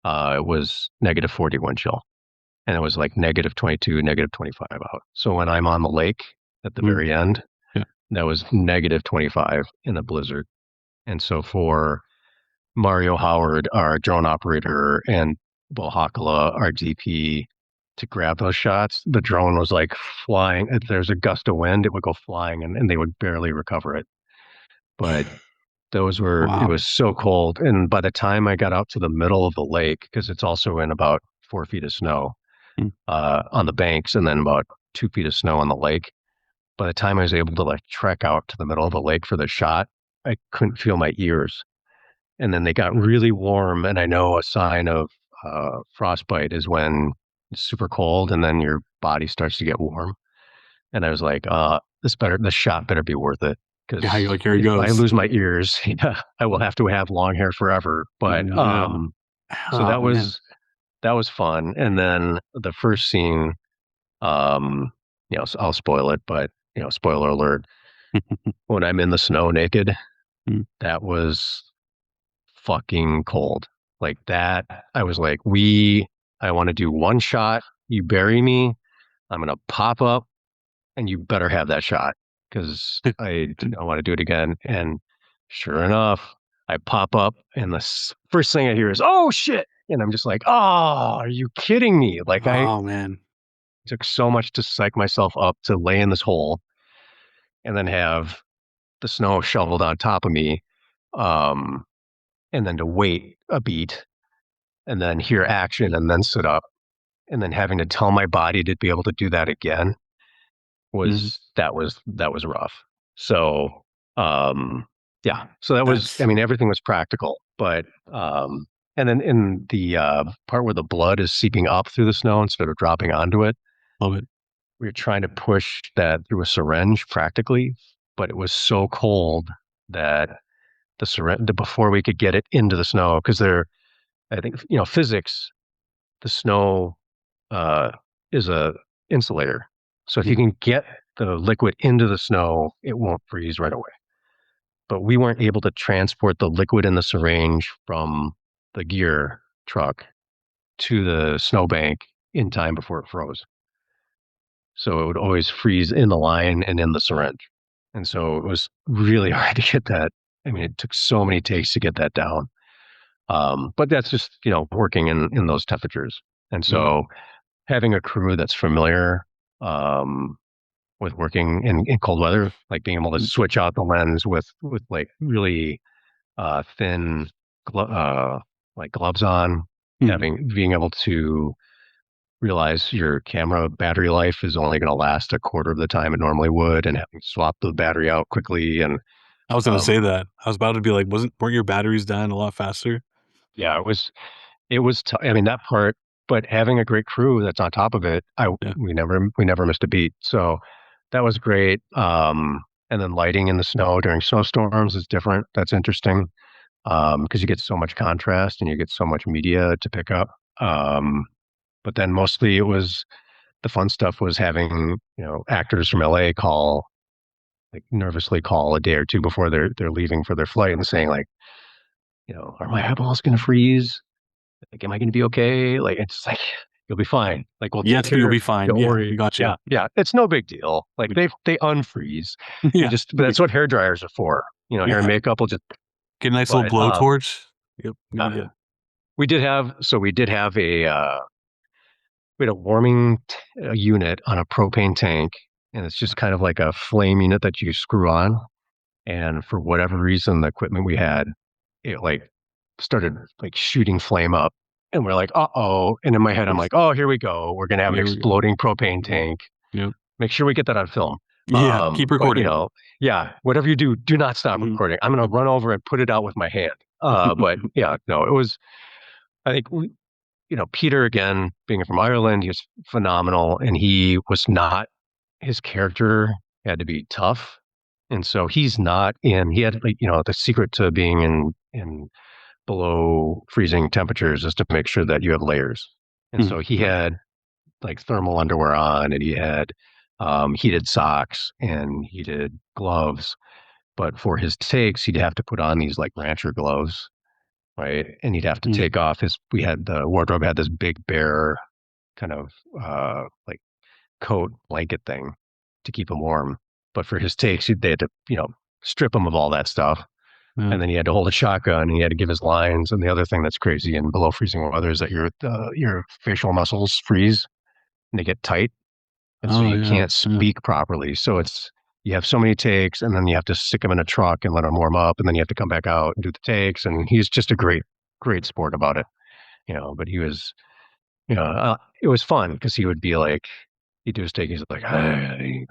Speaker 2: was negative 40 wind chill. And it was like negative 22, negative 25 out. So when I'm on the lake at the
Speaker 1: Mm,
Speaker 2: very end,
Speaker 1: yeah.
Speaker 2: that was negative 25 in a blizzard. And so for Mario Howard, our drone operator, and Bo Hakala, our DP, to grab those shots, the drone was like flying. If there's a gust of wind, it would go flying and they would barely recover it. But it
Speaker 1: Wow.
Speaker 2: was so cold. And by the time I got out to the middle of the lake, because it's also in about 4 feet of snow
Speaker 1: Mm,
Speaker 2: on the banks and then about 2 feet of snow on the lake, by the time I was able to like trek out to the middle of the lake for the shot, I couldn't feel my ears. And then they got really warm. And I know a sign of frostbite is when it's super cold and then your body starts to get warm. And I was like, the shot better be worth it.
Speaker 1: yeah, you're
Speaker 2: Because
Speaker 1: like, "Here he
Speaker 2: if I
Speaker 1: goes."
Speaker 2: lose my ears, yeah, I will have to have long hair forever. But
Speaker 1: Yeah.
Speaker 2: so
Speaker 1: Oh, man.
Speaker 2: that was fun. And then the first scene, um, so I'll spoil it, but spoiler alert. When I'm in the snow naked,
Speaker 1: Mm,
Speaker 2: that was fucking cold. Like that, I was like, I want to do one shot. You bury me. I'm gonna pop up and you better have that shot because I don't want to do it again. And sure enough, I pop up, and the first thing I hear is, "Oh shit!" And I'm just like, "Oh, are you kidding me?" Like I
Speaker 1: oh, man.
Speaker 2: took so much to psych myself up to lay in this hole and then have the snow shoveled on top of me, um, and then to wait a beat and then hear action and then sit up and then having to tell my body to be able to do that again
Speaker 1: Mhm.
Speaker 2: was rough. So, yeah. So that was, I
Speaker 1: That's
Speaker 2: mean, everything was practical, but and then in the part where the blood is seeping up through the snow instead of dropping onto it,
Speaker 1: love it.
Speaker 2: we were trying to push that through a syringe practically, but it was so cold that the syringe before we could get it into the snow because I think physics, the snow uh, is a insulator. So if you
Speaker 1: Mhm,
Speaker 2: can get the liquid into the snow, it won't freeze right away. But we weren't able to transport the liquid in the syringe from the gear truck to the snowbank in time before it froze. So it would always freeze in the line and in the syringe. And so it was really hard to get that. I mean, it took so many takes to get that down. But that's just, working in those temperatures. And
Speaker 1: Yeah.
Speaker 2: so having a crew that's familiar um, with working in cold weather, like being able to switch out the lens with like really thin like gloves on,
Speaker 1: Mhm.
Speaker 2: having being able to realize your camera battery life is only going to last a quarter of the time it normally would, and having to swap the battery out quickly. And
Speaker 1: I was gonna
Speaker 2: um,
Speaker 1: say that. I was about to be like, weren't your batteries dying a lot faster?
Speaker 2: yeah, it was. I mean, that part, but having a great crew that's on top of it, I
Speaker 1: Yeah.
Speaker 2: we never missed a beat. So that was great. And then lighting in the snow during snowstorms is different. That's interesting because you get so much contrast and you get so much media to pick up. But then mostly it was the fun stuff was having actors from LA nervously call a day or two before they're leaving for their flight and saying like, are my eyeballs going to freeze? Like, am I going to be okay? Like, it's like, you'll be fine. Like, we'll
Speaker 1: Yes,
Speaker 2: take
Speaker 1: but you'll
Speaker 2: care.
Speaker 1: be fine.
Speaker 2: Don't
Speaker 1: Yeah, we
Speaker 2: worry.
Speaker 1: got you.
Speaker 2: Yeah, yeah. It's no big deal. Like
Speaker 1: We
Speaker 2: they unfreeze.
Speaker 1: yeah.
Speaker 2: But that's what hair dryers are for. Hair and
Speaker 1: Yeah.
Speaker 2: makeup will just.
Speaker 1: Get a nice little
Speaker 2: But
Speaker 1: blowtorch. Yep, you'll be
Speaker 2: uh,
Speaker 1: good.
Speaker 2: we did have we had a warming unit on a propane tank, and it's just kind of like a flame unit that you screw on. And for whatever reason, the equipment we had, it like started like shooting flame up. And we're like, uh-oh. And in my head, I'm like, oh, here we go. We're gonna have an
Speaker 1: Here we go.
Speaker 2: exploding propane
Speaker 1: Yep.
Speaker 2: tank.
Speaker 1: Yep.
Speaker 2: Make sure we get that on film.
Speaker 1: Yeah, keep
Speaker 2: But
Speaker 1: recording.
Speaker 2: yeah, whatever you do, do not stop
Speaker 1: Mhm.
Speaker 2: recording. I'm gonna run over and put it out with my hand. But yeah, no, it was I think Peter again, being from Ireland, he was phenomenal, and he was not his character had to be tough, and so he's not in. He had like the secret to being in below freezing temperatures is to make sure that you have layers, and
Speaker 1: Mhm.
Speaker 2: so he had like thermal underwear on, and he had heated socks and heated gloves. But for his takes, he'd have to put on these like rancher gloves, right? And he'd have to
Speaker 1: Mhm.
Speaker 2: take off his. We had the wardrobe had this big bear kind of like coat blanket thing to keep him warm. But for his takes, they had to strip him of all that stuff,
Speaker 1: Yeah.
Speaker 2: and then he had to hold a shotgun and he had to give his lines. And the other thing that's crazy in below freezing weather is that your facial muscles freeze and they get tight, and so
Speaker 1: Oh
Speaker 2: you
Speaker 1: yeah.
Speaker 2: can't
Speaker 1: Yeah.
Speaker 2: speak properly. So you have so many takes, and then you have to stick him in a truck and let him warm up, and then you have to come back out and do the takes. And he's just a great sport about it, But he was, it was fun because he would be like, he'd do his take. He's like, hey,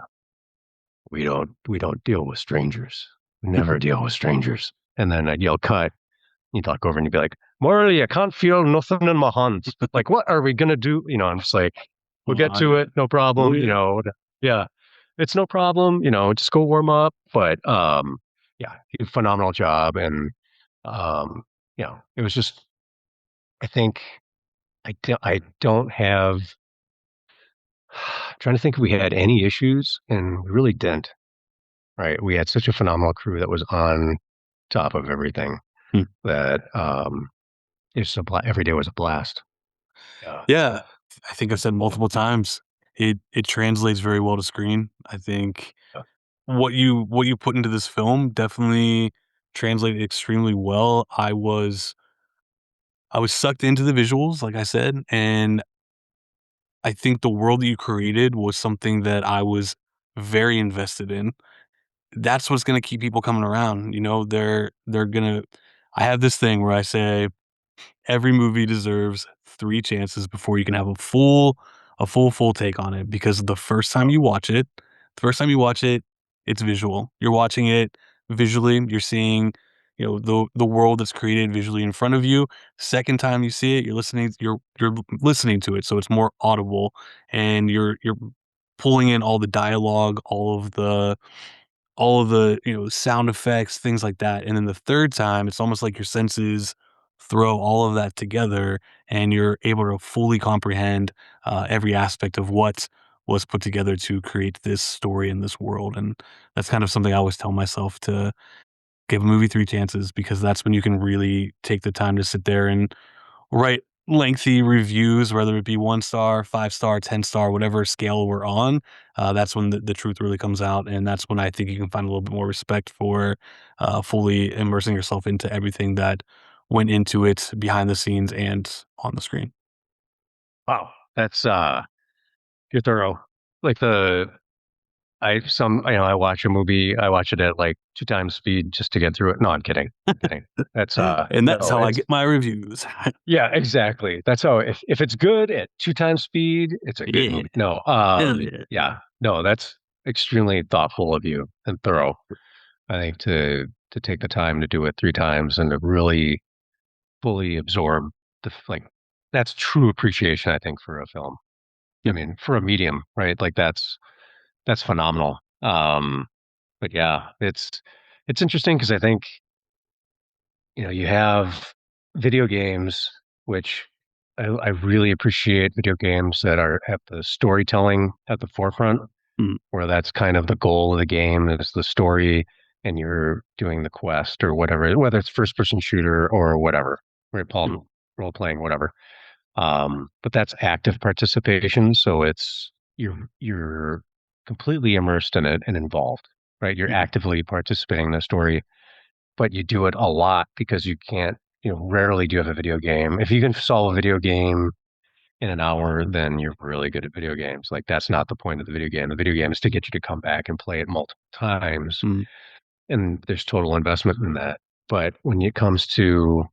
Speaker 2: we don't deal with strangers. We never deal with strangers. And then I'd yell cut. He'd talk over and he'd be like, Morley, I can't feel nothing in my hands. Like, what are we gonna do? I'm just like, we'll get to it, no
Speaker 1: Oh
Speaker 2: problem.
Speaker 1: yeah.
Speaker 2: Yeah, it's no problem. Just go warm up. But yeah, he did a phenomenal job, and it was just. I think I don't have. Trying to think if we had any issues, and we really didn't. Right, we had such a phenomenal crew that was on top of everything
Speaker 1: Hmm.
Speaker 2: that every day was a blast. Yeah.
Speaker 1: Yeah. I think I've said multiple times. It translates very well to screen. I think
Speaker 2: Yeah.
Speaker 1: what you put into this film definitely translated extremely well. I was sucked into the visuals, like I said, and I think the world that you created was something that I was very invested in. That's what's gonna keep people coming around, they're gonna I have this thing where I say every movie deserves 3 chances before you can have a full take on it, because the first time you watch it, it's visual. You're watching it visually, you're seeing, the world that's created visually in front of you. Second time you see it, you're listening to it, so it's more audible, and you're pulling in all the dialogue, all of the sound effects, things like that. And then the third time, it's almost like your senses throw all of that together, and you're able to fully comprehend every aspect of what was put together to create this story in this world. And that's kind of something I always tell myself, to give a movie 3 chances, because that's when you can really take the time to sit there and write lengthy reviews, whether it be 1 star, 5 star, 10 star, whatever scale we're on, that's when the truth really comes out. And that's when I think you can find a little bit more respect for fully immersing yourself into everything that went into it behind the scenes and on the screen.
Speaker 2: Wow, that's you're thorough. Like I watch a movie, I watch it at like 2 times speed just to get through it. No, I'm kidding. I'm kidding. That's
Speaker 1: And that's
Speaker 2: no,
Speaker 1: how I
Speaker 2: it's
Speaker 1: get my reviews.
Speaker 2: yeah, exactly. That's how if it's good at 2 times speed, it's a good
Speaker 1: Yeah.
Speaker 2: movie. No,
Speaker 1: Hell yeah.
Speaker 2: yeah, no, that's extremely thoughtful of you and thorough. I think to take the time to do it 3 times and to really fully absorb like that's true appreciation, I think, for a film. I
Speaker 1: Yep.
Speaker 2: mean, for a medium, right? Like that's phenomenal. But yeah, it's interesting because I think you have video games, which I really appreciate video games that are have the storytelling at the forefront,
Speaker 1: Mm,
Speaker 2: where that's kind of the goal of the game is the story, and you're doing the quest or whatever, whether it's first person shooter or whatever, right?
Speaker 1: mm,
Speaker 2: Role playing, whatever. But that's active participation, so you're completely immersed in it and involved, right? You're
Speaker 1: mm,
Speaker 2: actively participating in the story, but you do it a lot because you can't, rarely do you have a video game. If you can solve a video game in an hour, then you're really good at video games. Like that's not the point of the video game. The video game is to get you to come back and play it multiple times,
Speaker 1: mm,
Speaker 2: and there's total investment in that. But when it comes to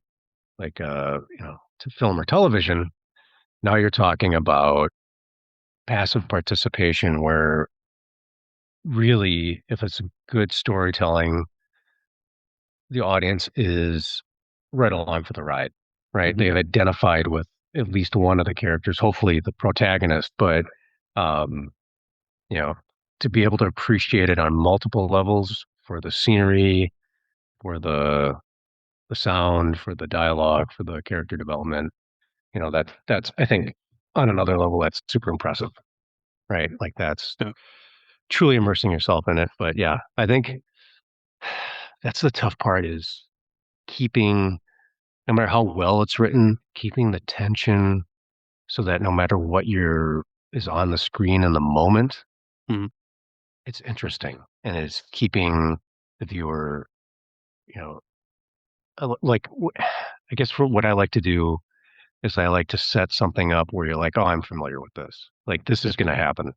Speaker 2: like to film or television, now you're talking about passive participation where really if it's good storytelling, the audience is right along for the ride, right?
Speaker 1: mhm,
Speaker 2: They've identified with at least one of the characters, hopefully the protagonist, but um, you know, to be able to appreciate it on multiple levels for the scenery, for the sound, for the dialogue, for the character development, that's I think on another level that's super impressive, right? Like that's
Speaker 1: yeah,
Speaker 2: truly immersing yourself in it. But yeah, I think that's the tough part is keeping, no matter how well it's written, keeping the tension so that no matter what is on the screen in the moment,
Speaker 1: mhm,
Speaker 2: it's interesting and it's keeping the viewer, you know, I guess for what I like to do is I like to set something up where you're like, oh, I'm familiar with this. Like this
Speaker 1: yeah,
Speaker 2: is going to happen.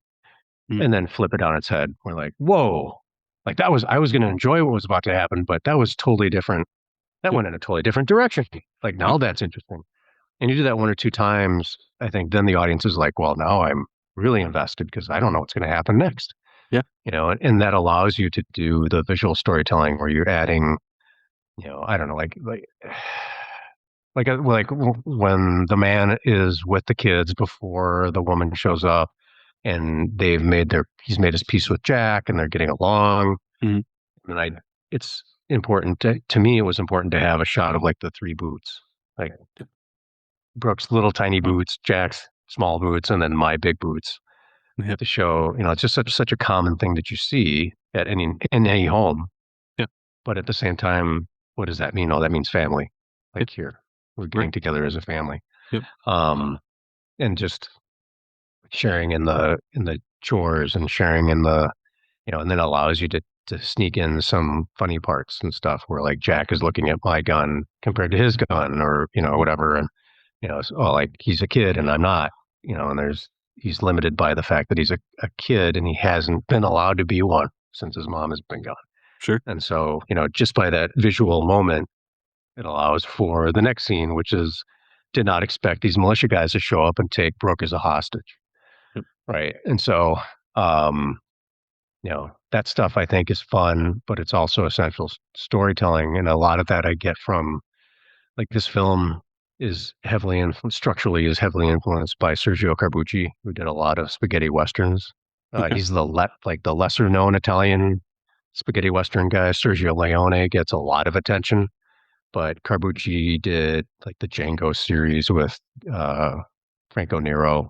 Speaker 1: mm,
Speaker 2: And then flip it on its head. We're like, whoa, like I was going to enjoy what was about to happen, but that was totally different. That
Speaker 1: yep,
Speaker 2: went in a totally different direction. Like
Speaker 1: yep,
Speaker 2: now that's interesting. And you do that 1 or 2 times, I think then the audience is like, well, now I'm really invested because I don't know what's going to happen next.
Speaker 1: yeah,
Speaker 2: And that allows you to do the visual storytelling where you're adding, I don't know, when the man is with the kids before the woman shows up and he's made his peace with Jack and they're getting along.
Speaker 1: mhm,
Speaker 2: And it's important to me, it was important to have a shot of like the three boots, like Brooke's little tiny
Speaker 1: oh,
Speaker 2: boots, Jack's small boots, and then my big boots
Speaker 1: yep,
Speaker 2: to show, it's just such a common thing that you see at in any home.
Speaker 1: yep,
Speaker 2: But at the same time, what does that mean? Oh, that means family.
Speaker 1: yep,
Speaker 2: Like here, we're
Speaker 1: right,
Speaker 2: getting together as a family.
Speaker 1: yep,
Speaker 2: Um, and just sharing in the chores and sharing in the, and then allows you to sneak in some funny parts and stuff where like Jack is looking at my gun compared to his gun or, whatever. And, like he's a kid and I'm not, and he's limited by the fact that he's a kid and he hasn't been allowed to be one since his mom has been gone.
Speaker 1: sure,
Speaker 2: And so, just by that visual moment, it allows for the next scene, which is did not expect these militia guys to show up and take Brooke as a hostage.
Speaker 1: yep,
Speaker 2: Right. And so, um, that stuff I think is fun, but it's also essential storytelling. And a lot of that I get from like this film is heavily influenced structurally is heavily influenced by Sergio Carbucci, who did a lot of spaghetti westerns.
Speaker 1: okay,
Speaker 2: He's like the lesser known Italian spaghetti western guy. Sergio Leone gets a lot of attention, but Carbucci did like the Django series with uh, Franco Nero.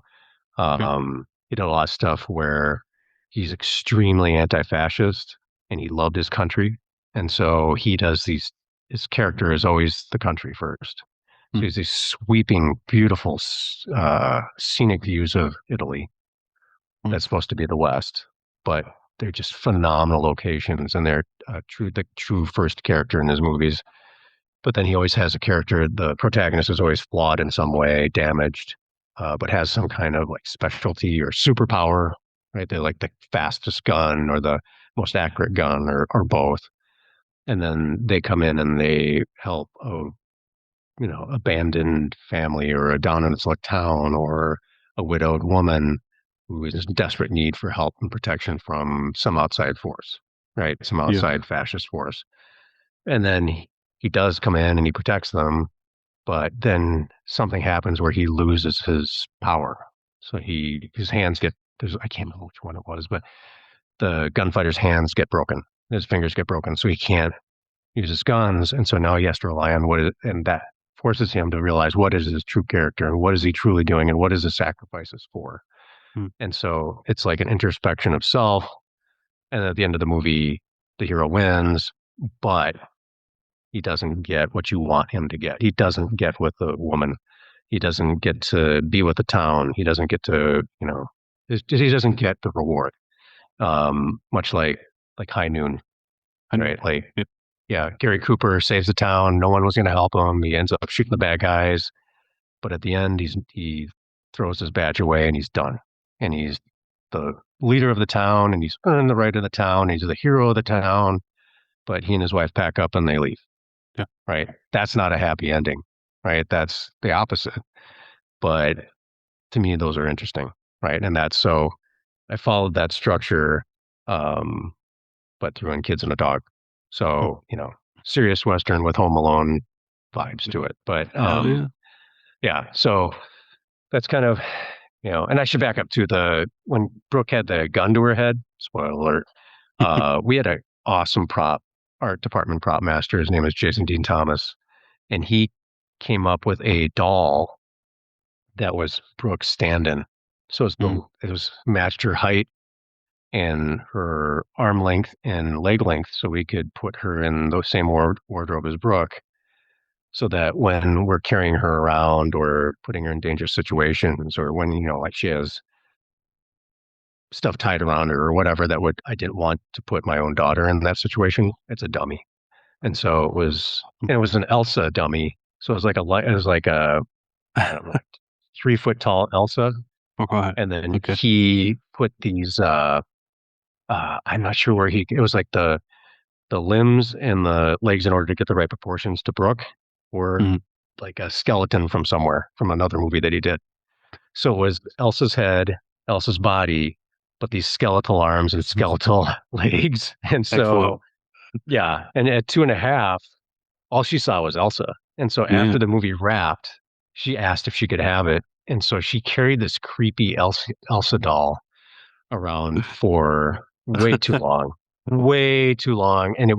Speaker 1: okay,
Speaker 2: He did a lot of stuff where he's extremely anti-fascist and he loved his country, and so he does these. His character is always the country first,
Speaker 1: Mm.
Speaker 2: So these sweeping, beautiful, scenic views of Italy.
Speaker 1: Mm.
Speaker 2: That's supposed to be the West, but they're just phenomenal locations, and they're the true first character in his movies. But then he always has a character. The protagonist is always flawed in some way, damaged, but has some kind of like specialty or superpower. Right? They're like the fastest gun or the most accurate gun, or both. And then they come in and they help a abandoned family or a down in its luck town or a widowed woman who is in desperate need for help and protection from some outside force, right? Some
Speaker 1: Yeah.
Speaker 2: outside fascist force. And then he does come in and he protects them, but then something happens where he loses his power. So his hands get I can't remember which one it was, but the gunfighter's hands get broken. His fingers get broken, so he can't use his guns, and so now he has to rely on and that forces him to realize what is his true character and what is he truly doing and what is his sacrifices for.
Speaker 1: Mm.
Speaker 2: And so it's like an introspection of self. And at the end of the movie, the hero wins, but he doesn't get what you want him to get. He doesn't get with the woman. He doesn't get to be with the town. He doesn't get to, he doesn't get the reward. Much like High Noon,
Speaker 1: And
Speaker 2: right? Like,
Speaker 1: it,
Speaker 2: yeah, Gary Cooper saves the town. No one was going to help him. He ends up shooting the bad guys, but at the end, he throws his badge away and he's done. And he's the leader of the town, and he's earned the right of the town. He's the hero of the town. But he and his wife pack up and they leave.
Speaker 1: yeah.
Speaker 2: Right? That's not a happy ending. Right? That's the opposite. But to me, those are interesting. Right? And that's so I followed that structure, but threw in kids and a dog.
Speaker 1: Mm.
Speaker 2: So, serious Western with Home Alone vibes to it. But
Speaker 1: Hell yeah.
Speaker 2: yeah, so that's kind of, and I should back up to when Brooke had the gun to her head, spoiler alert, we had an awesome art department prop master. His name is Jason Dean Thomas. And he came up with a doll that was Brooke's stand-in. So it was matched her height and her arm length and leg length, so we could put her in the same wardrobe as Brooke, so that when we're carrying her around or putting her in dangerous situations, or when like she has stuff tied around her or whatever I didn't want to put my own daughter in that situation, it's a dummy. And so it was an Elsa dummy, so it was like a I don't know, 3 foot tall Elsa,
Speaker 1: Oh, go ahead.
Speaker 2: and then
Speaker 1: Okay.
Speaker 2: he put these I'm not sure where it was like the limbs and the legs in order to get the right proportions to Brooke were
Speaker 1: Mhm.
Speaker 2: like a skeleton from somewhere from another movie that he did. So it was Elsa's head, Elsa's body, but these skeletal arms and skeletal legs. And
Speaker 1: Excellent.
Speaker 2: so, yeah. And at 2.5, all she saw was Elsa. And so
Speaker 1: Yeah.
Speaker 2: after the movie wrapped, she asked if she could have it. And so she carried this creepy Elsa doll around for way too long, way too long. And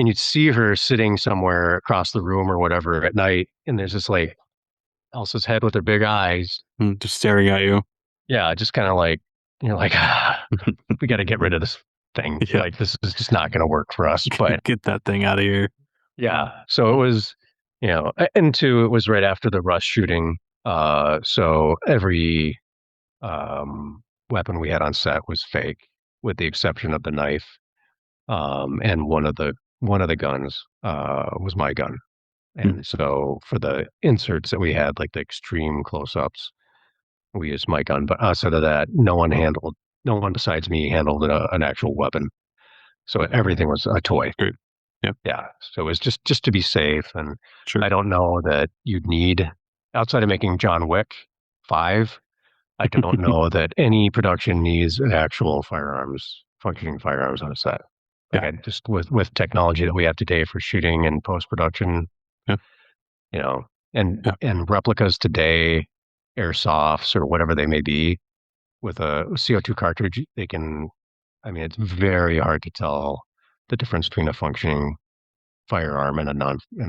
Speaker 2: you'd see her sitting somewhere across the room or whatever at night. And there's this like Elsa's head with her big eyes.
Speaker 1: Just staring at you.
Speaker 2: Yeah. Just kind of like, you're like, we got to get rid of this thing.
Speaker 1: Yeah.
Speaker 2: Like, this is just not going to work for us. But
Speaker 1: Get that thing out of here.
Speaker 2: yeah. So it was, and two, it was right after the Rush shooting. So every weapon we had on set was fake, with the exception of the knife. And one of the guns was my gun.
Speaker 1: Mm.
Speaker 2: And so for the inserts that we had, like the extreme close-ups, we used my gun. But outside of that, no one besides me handled an actual weapon. So everything was a toy.
Speaker 1: Great. Yep.
Speaker 2: Yeah. So it was just to be safe. And
Speaker 1: Sure.
Speaker 2: I don't know that you'd need, outside of making John Wick 5, I don't know that any production needs an actual functioning firearms on a set. Like,
Speaker 1: Yeah.
Speaker 2: I just with technology that we have today for shooting and post production,
Speaker 1: Yeah.
Speaker 2: And
Speaker 1: Yeah.
Speaker 2: and replicas today, airsofts or whatever they may be, with a CO2 cartridge, they can. I mean, it's very hard to tell the difference between a functioning firearm and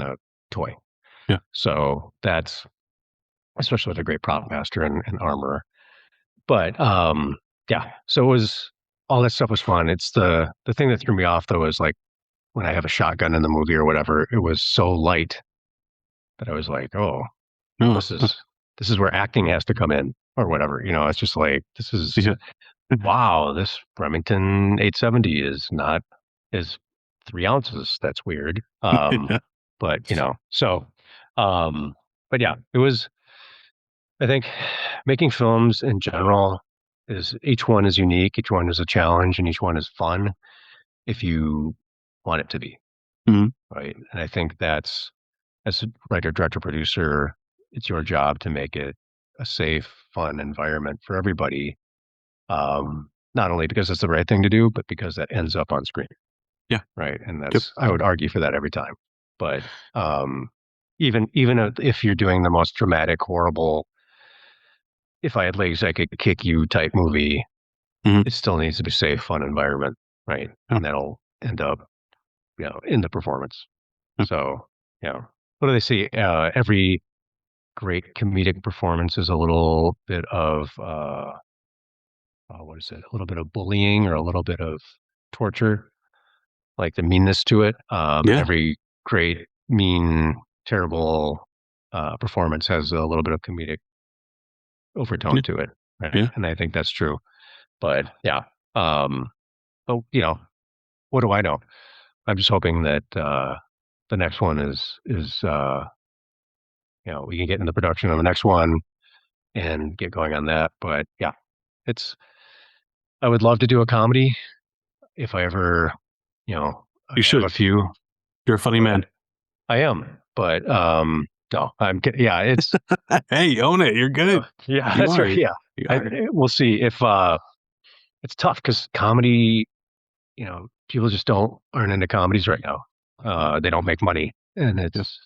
Speaker 2: a toy.
Speaker 1: Yeah.
Speaker 2: So that's, especially with a great prop master and armorer. But yeah. So it was, all that stuff was fun. It's the thing that threw me off though is like when I have a shotgun in the movie or whatever, it was so light that I was like, oh,
Speaker 1: No.
Speaker 2: this is where acting has to come in or whatever. It's just like this is
Speaker 1: Yeah.
Speaker 2: wow. This Remington 870 is 3 ounces. That's weird.
Speaker 1: Yeah.
Speaker 2: But so but yeah, it was. I think making films in general is each one is unique, each one is a challenge, and each one is fun if you want it to be,
Speaker 1: Mhm.
Speaker 2: right? And I think that's as a writer, director, producer, it's your job to make it a safe, fun environment for everybody. Not only because it's the right thing to do, but because that ends up on screen,
Speaker 1: Yeah.
Speaker 2: right? And
Speaker 1: Yep.
Speaker 2: I would argue for that every time. But even if you're doing the most dramatic, horrible, if I had legs, I could kick you type movie,
Speaker 1: Mhm.
Speaker 2: it still needs to be a safe, fun environment, right?
Speaker 1: Yeah.
Speaker 2: And that'll end up, in the performance.
Speaker 1: Yeah.
Speaker 2: So, what do they say? Every great comedic performance is a little bit of, what is it? A little bit of bullying or a little bit of torture, like the meanness to it. And
Speaker 1: Yeah.
Speaker 2: every great, mean, terrible performance has a little bit of comedic overtone
Speaker 1: Yeah.
Speaker 2: to it, right?
Speaker 1: Yeah.
Speaker 2: And I think that's true. But yeah, um, oh, what do I know? I'm just hoping that the next one is we can get into production on the next one and get going on that. But yeah, it's I would love to do a comedy if I ever, I
Speaker 1: You
Speaker 2: have a
Speaker 1: should.
Speaker 2: few,
Speaker 1: You're a funny man.
Speaker 2: but I am. But no, I'm kidding. Yeah, it's
Speaker 1: Hey, own it. You're good.
Speaker 2: yeah,
Speaker 1: You
Speaker 2: that's
Speaker 1: are.
Speaker 2: right. Yeah,
Speaker 1: You are.
Speaker 2: we'll see if it's tough because comedy, people just aren't into comedies right now. They don't make money, and
Speaker 1: Yeah.
Speaker 2: it's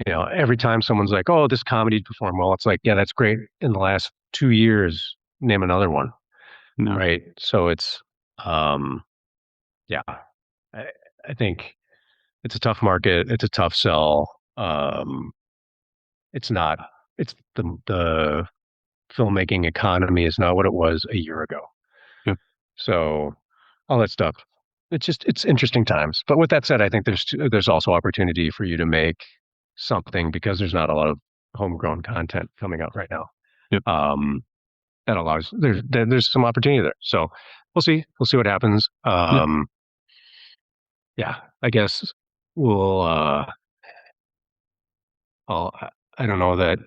Speaker 2: every time someone's like, "Oh, this comedy performed well," it's like, "Yeah, that's great." In the last 2 years, name another one,
Speaker 1: No.
Speaker 2: right? So it's, um, yeah, I, I think it's a tough market. It's a tough sell. It's not. It's the filmmaking economy is not what it was a year ago.
Speaker 1: Yeah.
Speaker 2: So all that stuff. It's interesting times. But with that said, I think there's also opportunity for you to make something because there's not a lot of homegrown content coming out right now.
Speaker 1: Yep.
Speaker 2: That allows there's some opportunity there. So we'll see what happens.
Speaker 1: Yeah.
Speaker 2: Yeah, I guess we'll I'll, I don't know that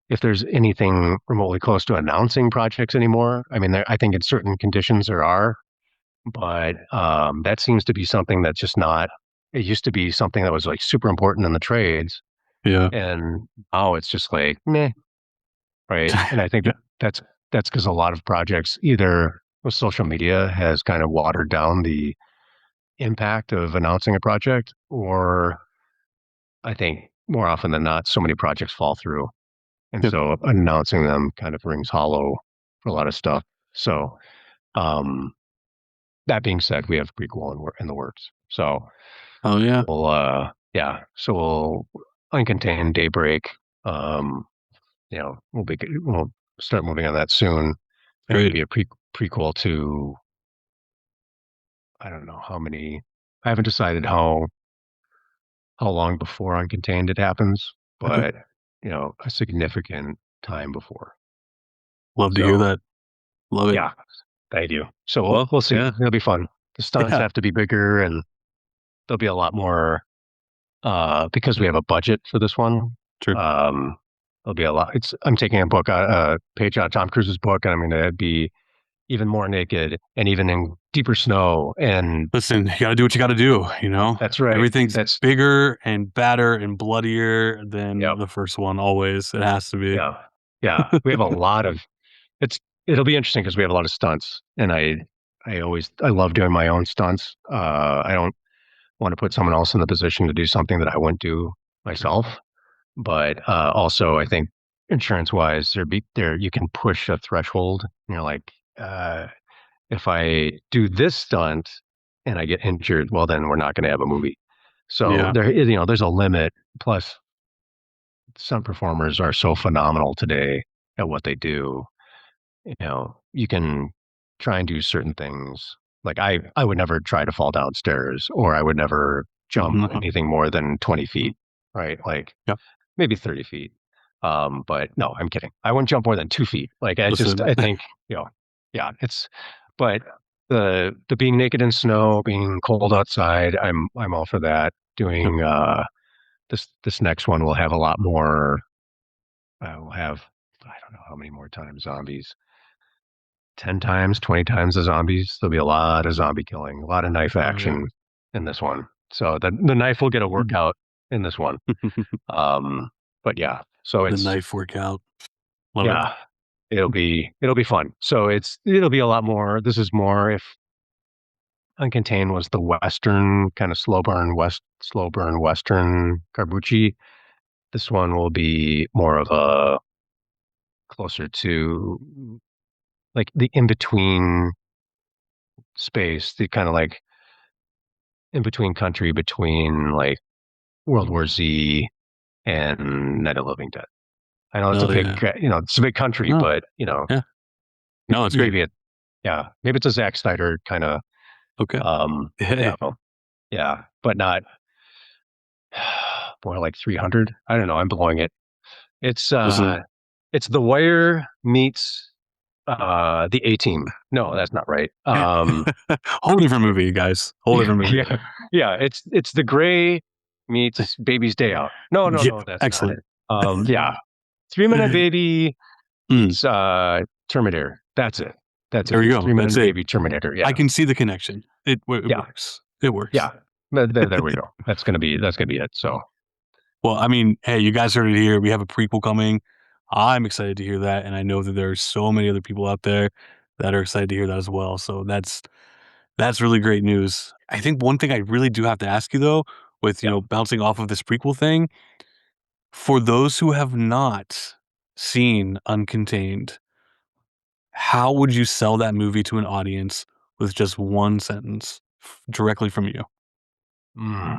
Speaker 2: if there's anything remotely close to announcing projects anymore. I mean, I think in certain conditions there are, but that seems to be something that's just not. It used to be something that was like super important in the trades,
Speaker 1: Yeah.
Speaker 2: and now it's just like meh, right? And I think
Speaker 1: Yeah.
Speaker 2: that's because a lot of projects either with social media has kind of watered down the impact of announcing a project, or I think more often than not, so many projects fall through. And
Speaker 1: Yeah.
Speaker 2: so announcing them kind of rings hollow for a lot of stuff. So, um, that being said, we have prequel in the works. So
Speaker 1: Oh yeah.
Speaker 2: yeah, so we'll Uncontained Daybreak. We'll start moving on that soon. And it'll
Speaker 1: Great.
Speaker 2: be a prequel to, I don't know how many, I haven't decided how long before Uncontained it happens,
Speaker 1: Okay.
Speaker 2: but, a significant time before.
Speaker 1: Love to hear
Speaker 2: So
Speaker 1: that. Love it.
Speaker 2: yeah, thank you. So we'll
Speaker 1: Well,
Speaker 2: we'll see.
Speaker 1: yeah.
Speaker 2: It'll be fun. The stunts
Speaker 1: Yeah.
Speaker 2: have to be bigger, and there'll be a lot more because we have a budget for this one.
Speaker 1: True.
Speaker 2: Um, there'll be a lot. I'm taking a page out of Tom Cruise's book, and I'm going to be even more naked and even in deeper snow. And
Speaker 1: Listen, you got to do what you got to do.
Speaker 2: that's right.
Speaker 1: Everything's
Speaker 2: That's
Speaker 1: bigger and badder and bloodier than
Speaker 2: Yep.
Speaker 1: the first one. Always, it has to be.
Speaker 2: Yeah, yeah. We have a lot of it's. It'll be interesting because we have a lot of stunts, and I love doing my own stunts. I don't want to put someone else in the position to do something that I wouldn't do myself. But also, I think insurance wise, there you can push a threshold. Like uh, if I do this stunt and I get injured, well, then we're not going to have a movie. So
Speaker 1: Yeah.
Speaker 2: there's a limit. Plus, some performers are so phenomenal today at what they do. You can try and do certain things. Like I would never try to fall downstairs, or I would never jump
Speaker 1: No.
Speaker 2: anything more than 20 feet. Right? Like
Speaker 1: Yep.
Speaker 2: maybe 30 feet. But no, I'm kidding. I wouldn't jump more than 2 feet. Like
Speaker 1: Listen,
Speaker 2: I think, yeah, but the being naked in snow, being cold outside, I'm all for that. Doing this next one will have a lot more. We'll have, I don't know how many more times zombies. 10 times, 20 times the zombies. There'll be a lot of zombie killing, a lot of knife
Speaker 1: oh yeah,
Speaker 2: action in this one. So the knife will get a workout in this one. Um, but yeah, so
Speaker 1: the
Speaker 2: it's
Speaker 1: knife workout. Love it.
Speaker 2: yeah, it'll be fun. So it'll be a lot more. This is more if Uncontained was the Western kind of slow burn Western Carbucci. This one will be more of a closer to like the in between space, the kind of like in between country between like World War Z and Night of the Living Dead. I know it's a
Speaker 1: Oh
Speaker 2: big,
Speaker 1: yeah.
Speaker 2: it's a big country,
Speaker 1: No.
Speaker 2: but
Speaker 1: Yeah. No, it's great.
Speaker 2: maybe maybe it's a Zack Snyder kind of,
Speaker 1: Okay.
Speaker 2: yeah,
Speaker 1: Hey,
Speaker 2: well, yeah, but not more like 300. I don't know. I'm blowing it. It's
Speaker 1: listen.
Speaker 2: it's The Wire meets the A Team. No, that's not right.
Speaker 1: Whole different movie, you guys. Whole different movie.
Speaker 2: Yeah, yeah. It's The Gray meets Baby's Day Out. No, no,
Speaker 1: Yeah,
Speaker 2: no, that's not
Speaker 1: excellent.
Speaker 2: it. Yeah, 3 Minute Baby
Speaker 1: Mm,
Speaker 2: meets Terminator. That's it. That's
Speaker 1: there
Speaker 2: it.
Speaker 1: we
Speaker 2: It's
Speaker 1: go.
Speaker 2: Three
Speaker 1: That's
Speaker 2: Minute
Speaker 1: it.
Speaker 2: Baby Terminator.
Speaker 1: I
Speaker 2: Yeah,
Speaker 1: can see the connection. It
Speaker 2: yeah,
Speaker 1: works. It works.
Speaker 2: yeah. There we go. That's gonna be it. So
Speaker 1: Well, I mean, hey, you guys heard it here. We have a prequel coming. I'm excited to hear that, and I know that there are so many other people out there that are excited to hear that as well. So that's really great news. I think one thing I really do have to ask you though, with
Speaker 2: yeah.
Speaker 1: bouncing off of this prequel thing, for those who have not seen Uncontained, how would you sell that movie to an audience with just one sentence directly from you?
Speaker 2: Mm,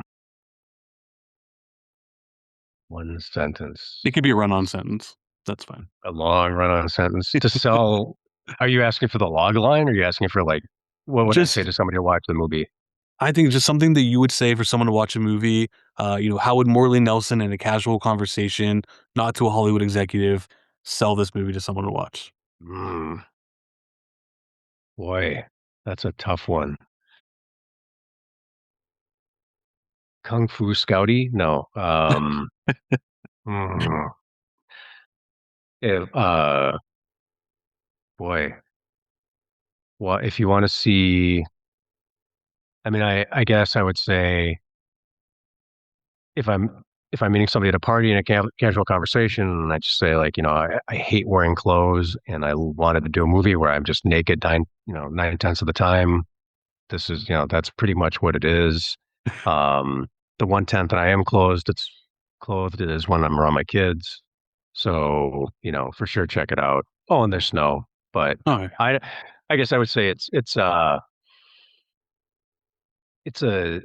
Speaker 2: one
Speaker 1: It
Speaker 2: sentence.
Speaker 1: could be a run-on sentence. That's fine.
Speaker 2: A long run-on sentence to sell. Are you asking for the log line, or are you asking for like what would I say
Speaker 1: Just
Speaker 2: to somebody to watch the movie?
Speaker 1: I think just something that you would say for someone to watch a movie. How would Morley Nelson in a casual conversation, not to a Hollywood executive, sell this movie to someone to watch?
Speaker 2: Mm, boy, that's a tough one. Kung Fu Scouty? No. Mm, if, boy, well, if you want to see, I mean, I guess I would say if I'm meeting somebody at a party in a casual conversation, and I just say like, I hate wearing clothes, and I wanted to do a movie where I'm just naked 9/10 of the time. This is, that's pretty much what it is. Um, the 1/10 that I am clothed is when I'm around my kids. So, for sure check it out. Oh, and there's snow, but
Speaker 1: All right.
Speaker 2: I, I guess I would say it's a, it's a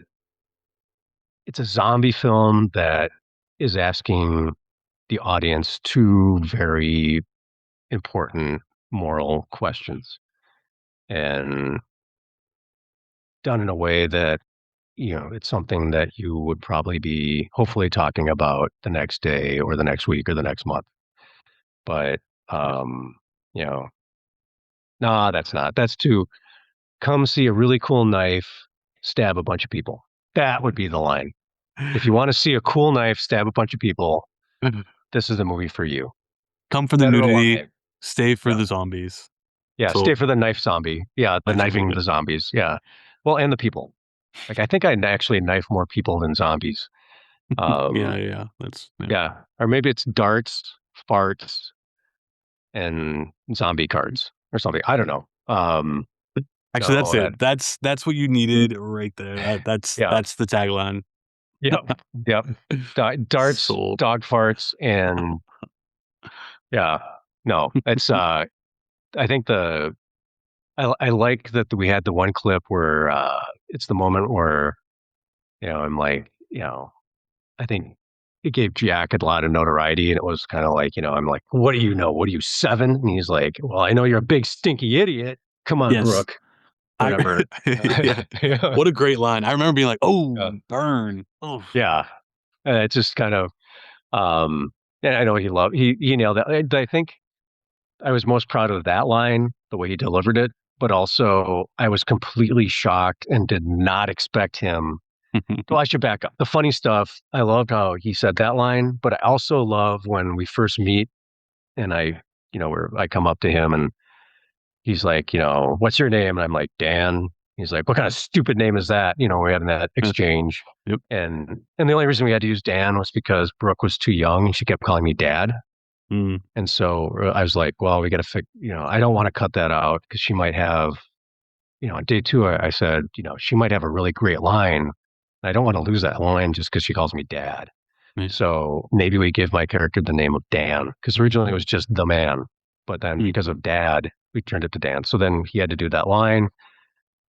Speaker 2: zombie film that is asking the audience two very important moral questions and done in a way that it's something that you would probably be hopefully talking about the next day or the next week or the next month. But um, you know, nah, that's not. That's to come see a really cool knife stab a bunch of people. That would be the line. If you want to see a cool knife stab a bunch of people, this is the movie for you.
Speaker 1: Come for the
Speaker 2: Dead or
Speaker 1: nudity,
Speaker 2: alive.
Speaker 1: stay for
Speaker 2: Yeah.
Speaker 1: the zombies.
Speaker 2: Yeah.
Speaker 1: So
Speaker 2: Stay for the knife zombie. Yeah. The
Speaker 1: knife zombie,
Speaker 2: knifing
Speaker 1: yeah.
Speaker 2: the zombies. Yeah. Well, and the people. Like, I think I actually knife more people than zombies.
Speaker 1: Yeah,
Speaker 2: Um,
Speaker 1: yeah. That's yeah.
Speaker 2: yeah. Or maybe it's darts, farts, and zombie cards or something. I don't know.
Speaker 1: Actually, that's
Speaker 2: No, that,
Speaker 1: it. That's what you needed right there. That's
Speaker 2: yeah.
Speaker 1: that's the tagline.
Speaker 2: Yep. Yep. Darts,
Speaker 1: Sold.
Speaker 2: dog farts, and yeah. No, it's, I think I like that we had the one clip where, it's the moment where, I'm like, I think it gave Jack a lot of notoriety, and it was kind of like, I'm like, what do you know? What are you, 7? And he's like, well, I know you're a big stinky idiot. Come on,
Speaker 1: Yes.
Speaker 2: Brooke.
Speaker 1: I
Speaker 2: Whatever.
Speaker 1: yeah.
Speaker 2: Yeah.
Speaker 1: What a great line. I remember being like,
Speaker 2: Yeah.
Speaker 1: "Oh, burn." Oh.
Speaker 2: Yeah. It's just kind of, Um, and I know he nailed that. I think I was most proud of that line, the way he delivered it, but also I was completely shocked and did not expect him. Well, I should back up. The funny stuff, I loved how he said that line, but I also love when we first meet and where I come up to him and he's like, what's your name? And I'm like, Dan. He's like, what kind of stupid name is that? We're having that exchange.
Speaker 1: Yep.
Speaker 2: And the only reason we had to use Dan was because Brooke was too young and she kept calling me dad.
Speaker 1: Mm.
Speaker 2: And so I was like, well, we got to fix, I don't want to cut that out because she might have, on day two, I said, she might have a really great line. I don't want to lose that line just because she calls me dad.
Speaker 1: Yeah.
Speaker 2: So maybe we give my character the name of Dan because originally it was just the man. But then because of dad, we turned it to Dan. So then he had to do that line.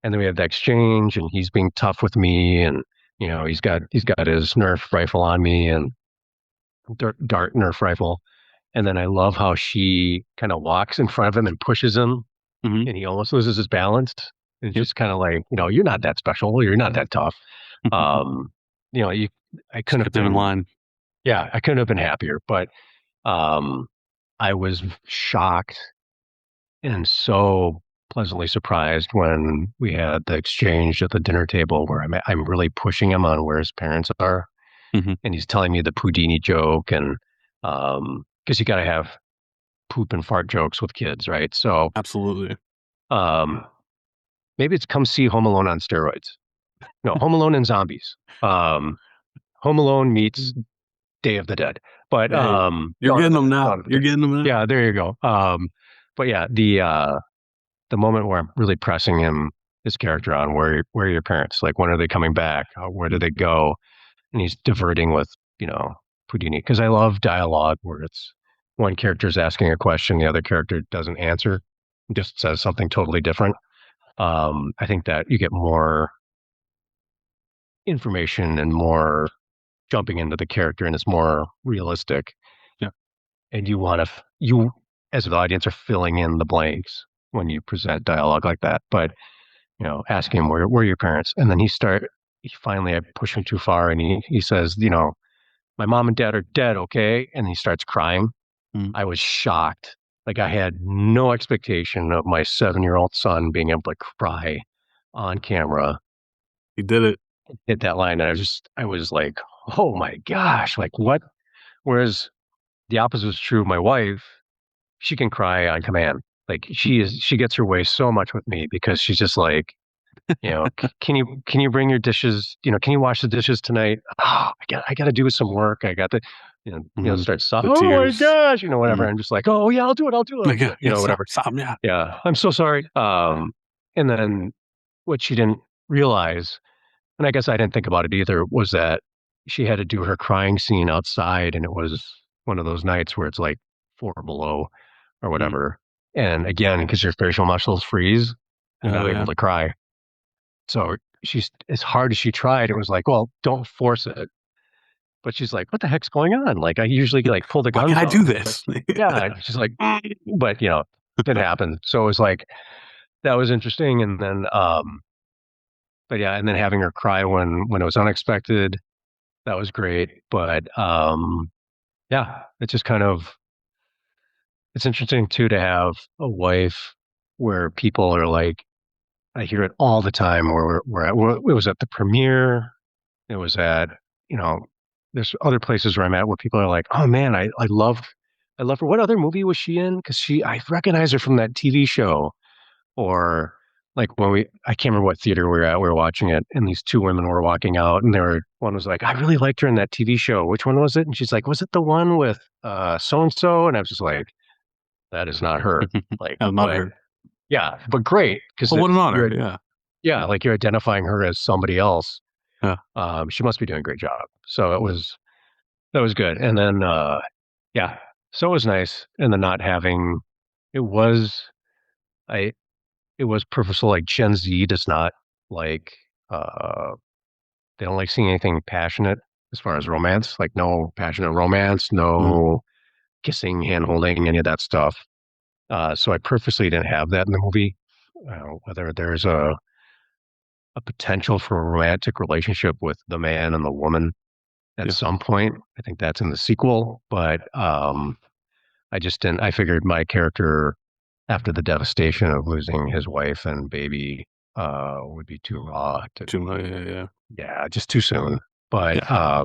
Speaker 2: And then we had the exchange and he's being tough with me. And, he's got his Nerf rifle on me and dart Nerf rifle. And then I love how she kind of walks in front of him and pushes him
Speaker 1: Mm-hmm.
Speaker 2: and he almost loses his balance. It's
Speaker 1: Yep.
Speaker 2: just kind of like, you're not that special. You're not that tough. I couldn't have
Speaker 1: Kept him in
Speaker 2: been,
Speaker 1: line.
Speaker 2: yeah, I couldn't have been happier, but I was shocked and so pleasantly surprised when we had the exchange at the dinner table where I'm really pushing him on where his parents are.
Speaker 1: Mm-hmm.
Speaker 2: And he's telling me the Houdini joke and because you got to have poop and fart jokes with kids, right? So
Speaker 1: Absolutely.
Speaker 2: maybe it's come see Home Alone on steroids. No, Home Alone and zombies. Home Alone meets Day of the Dead. But
Speaker 1: Hey, you're getting them now. You're getting them now.
Speaker 2: Yeah, there you go. But yeah, the moment where I'm really pressing his character on where are your parents? Like, when are they coming back? Where do they go? And he's diverting with, Houdini. Because I love dialogue where it's one character's asking a question, the other character doesn't answer, just says something totally different. I think that you get more information and more jumping into the character and it's more realistic.
Speaker 1: Yeah.
Speaker 2: And you as the audience are filling in the blanks when you present dialogue like that. But, asking him where are your parents? And then finally I push him too far and he says, my mom and dad are dead, okay? And he starts crying.
Speaker 1: Mm.
Speaker 2: I was shocked. Like I had no expectation of my 7-year-old son being able to cry on camera.
Speaker 1: He did it.
Speaker 2: Hit that line, and I was like, oh my gosh, like what? Whereas the opposite is true of my wife. She can cry on command. Like she gets her way so much with me because she's just like, can you bring your dishes? Can you wash the dishes tonight? Oh, I got to do some work. I got to, start sobbing. Oh my gosh, whatever. I'm just like, oh yeah, I'll do it. Whatever.
Speaker 1: Stop. Yeah.
Speaker 2: Yeah, I'm so sorry. And then what she didn't realize, and I guess I didn't think about it either, was that she had to do her crying scene outside, and it was one of those nights where it's like 4 below or whatever. And again, because your facial muscles freeze, you're not able to cry. So as hard as she tried, it was like, well, don't force it. But she's like, what the heck's going on? Like, I usually pull the guns
Speaker 1: Why can
Speaker 2: out.
Speaker 1: I do this?
Speaker 2: Like, yeah. She's like, but it happened. So it was like, that was interesting. And then, but yeah, and then having her cry when it was unexpected, that was great. But yeah, it's just it's interesting too to have a wife where people are like, I hear it all the time where it was at the premiere, it was at, there's other places where I'm at where people are like, oh man, I love her. What other movie was she in? Because I recognize her from that TV show. Or like I can't remember what theater we were at, we were watching it, and these 2 women were walking out, and one was like, I really liked her in that TV show. Which one was it? And she's like, was it the one with so and so? And I was just like, that is not her. Like,
Speaker 1: not her.
Speaker 2: Yeah, but great because
Speaker 1: what an honor. Yeah,
Speaker 2: yeah, like you're identifying her as somebody else.
Speaker 1: Yeah.
Speaker 2: She must be doing a great job. So that was good. And then yeah, so it was nice. And then not having it was I it was purposeful. Like Gen Z does not like they don't like seeing anything passionate as far as romance. Like no passionate romance, no kissing, hand holding, any of that stuff. So I purposely didn't have that in the movie. Whether there's a potential for a romantic relationship with the man and the woman, at
Speaker 1: Yeah.
Speaker 2: some point. I think that's in the sequel, but I just didn't. I figured my character, after the devastation of losing his wife and baby, would be too raw to
Speaker 1: Too much.
Speaker 2: be,
Speaker 1: Yeah. Yeah.
Speaker 2: yeah, just too soon. But
Speaker 1: Yeah.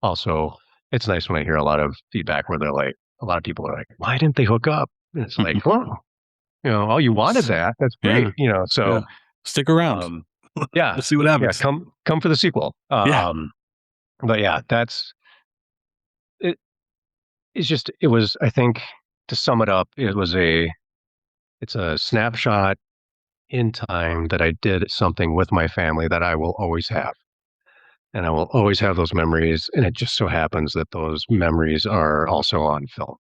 Speaker 2: also, it's nice when I hear a lot of feedback where they're like, a lot of people are like, why didn't they hook up? And it's like,
Speaker 1: Mhm.
Speaker 2: oh, oh, you wanted that. That's great.
Speaker 1: Yeah.
Speaker 2: So,
Speaker 1: Yeah. Stick around.
Speaker 2: um, yeah,
Speaker 1: Let's see what
Speaker 2: yeah,
Speaker 1: happens.
Speaker 2: come for the sequel.
Speaker 1: Yeah.
Speaker 2: But yeah, that's it. It's just, it was, I think, to sum it up, it's a snapshot in time that I did something with my family that I will always have. And I will always have those memories. And it just so happens that those memories are also on film.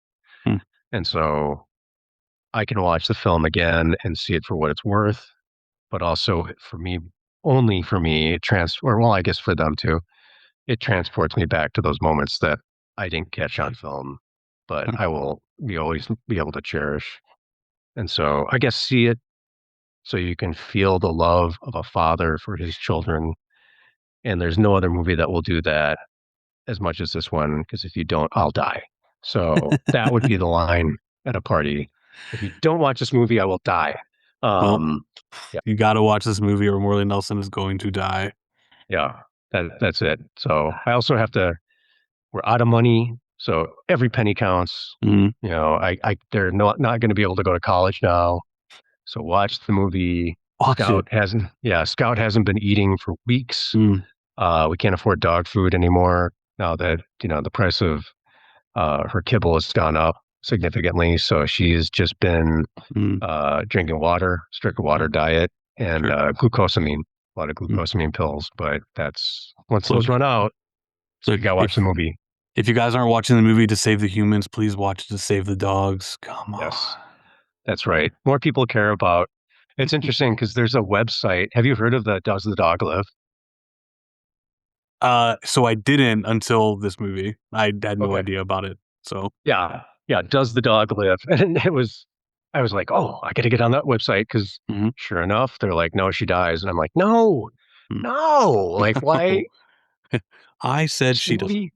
Speaker 1: Hmm.
Speaker 2: And so I can watch the film again and see it for what it's worth. But also for me, only for me, well, I guess for them too, it transports me back to those moments that I didn't catch on film, but
Speaker 1: Hmm.
Speaker 2: I will always be able to cherish. And so I guess see it so you can feel the love of a father for his children. And there's no other movie that will do that as much as this one, because if you don't, I'll die. So that would be the line at a party. If you don't watch this movie, I will die.
Speaker 1: Well,
Speaker 2: Um, yeah,
Speaker 1: you got to watch this movie or Morley Nelson is going to die.
Speaker 2: yeah, that's it. So I also have to, we're out of money. So every penny counts.
Speaker 1: Mm.
Speaker 2: They're not going to be able to go to college now. So watch the movie.
Speaker 1: Watch it.
Speaker 2: Scout hasn't been eating for weeks.
Speaker 1: Mm.
Speaker 2: We can't afford dog food anymore now that, the price of her kibble has gone up significantly. So she's just been
Speaker 1: Mm.
Speaker 2: drinking water, strict water diet, and
Speaker 1: Sure.
Speaker 2: glucosamine, a lot of
Speaker 1: Mm.
Speaker 2: glucosamine pills. But that's once those
Speaker 1: Look,
Speaker 2: run out, you
Speaker 1: look.
Speaker 2: got to watch the movie.
Speaker 1: If you guys aren't watching the movie to save the humans, please watch it to save the dogs. Come on.
Speaker 2: Yes, that's right. More people care about. It's interesting because there's a website. Have you heard of the Does the Dog Live?
Speaker 1: So I didn't until this movie. I had no
Speaker 2: Okay.
Speaker 1: idea about it. So
Speaker 2: Yeah. Yeah. Does the dog live? And I was like, oh, I got to get on that website because
Speaker 1: mhm.
Speaker 2: sure enough, they're like, no, she dies. And I'm like, no,
Speaker 1: Mm.
Speaker 2: no. Like, why?
Speaker 1: I said
Speaker 2: This
Speaker 1: she doesn't.
Speaker 2: movie?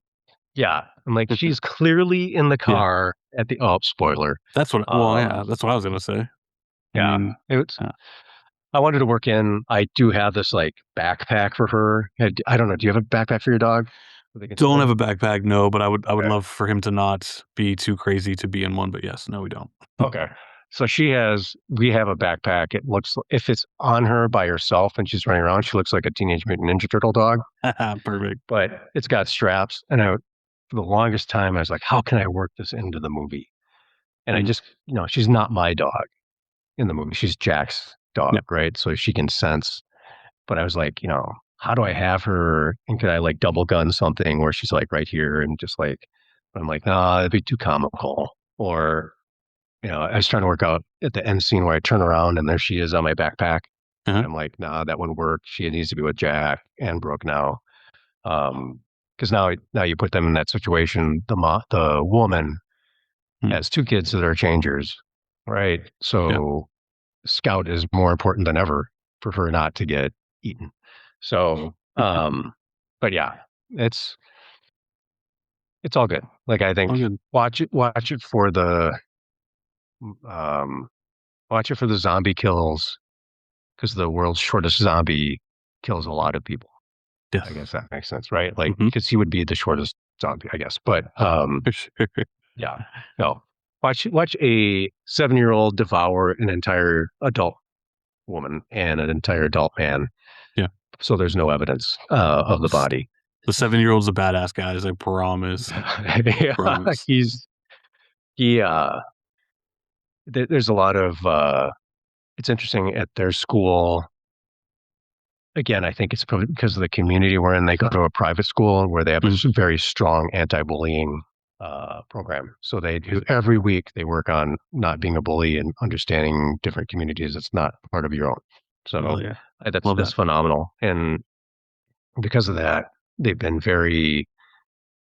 Speaker 2: Yeah. I'm like, she's clearly in the
Speaker 1: Yeah,
Speaker 2: car at the, spoiler.
Speaker 1: that's what. Well,
Speaker 2: Um,
Speaker 1: yeah, that's what I was gonna say. I
Speaker 2: yeah.
Speaker 1: mean, uh,
Speaker 2: I wanted to work in, I do have this like backpack for her. I don't know. Do you have a backpack for your dog that they can sit
Speaker 1: don't have
Speaker 2: in?
Speaker 1: a backpack, no, but I would
Speaker 2: Okay.
Speaker 1: love for him to not be too crazy to be in one. But yes, no, we don't.
Speaker 2: Okay. So we have a backpack. It looks, if it's on her by herself and she's running around, she looks like a Teenage Mutant Ninja Turtle dog,
Speaker 1: Perfect.
Speaker 2: but it's got straps. And for the longest time, I was like, how can I work this into the movie? And I
Speaker 1: Mm.
Speaker 2: just, she's not my dog in the movie. She's Jack's dog,
Speaker 1: Yeah.
Speaker 2: right? So she can sense. But I was like, how do I have her? And could I like double gun something where she's like right here and just like, I'm like, nah, it'd be too comical. Or I was trying to work out at the end scene where I turn around and there she is on my backpack.
Speaker 1: Uh-huh.
Speaker 2: And I'm like, nah, that wouldn't work. She needs to be with Jack and Brooke now. Because now you put them in that situation. The woman
Speaker 1: Mm.
Speaker 2: has two kids that are changers, right?
Speaker 1: Yeah.
Speaker 2: So Scout is more important than ever for her not to get eaten. So, but yeah, it's it's all good. Like I
Speaker 1: All
Speaker 2: think
Speaker 1: good.
Speaker 2: watch it for the um zombie kills because the world's shortest zombie kills a lot of people.
Speaker 1: Yes.
Speaker 2: I guess that makes sense, right? Like,
Speaker 1: Mhm.
Speaker 2: because he would be the shortest zombie, I guess. But
Speaker 1: For sure.
Speaker 2: yeah, no. Watch a 7-year-old devour an entire adult woman and an entire adult man.
Speaker 1: Yeah.
Speaker 2: So there's no evidence of the body.
Speaker 1: The 7-year-old's a badass, guys. I promise.
Speaker 2: Yeah,
Speaker 1: Promise.
Speaker 2: he there's a lot of it's interesting at their school. Again, I think it's probably because of the community we're in. They go to a private school where they have a
Speaker 1: Mm.
Speaker 2: very strong anti-bullying program. So they do every week. They work on not being a bully and understanding different communities. It's not part of your own.
Speaker 1: Hell
Speaker 2: So
Speaker 1: yeah.
Speaker 2: that's
Speaker 1: Love that.
Speaker 2: phenomenal. And because of that, they've been very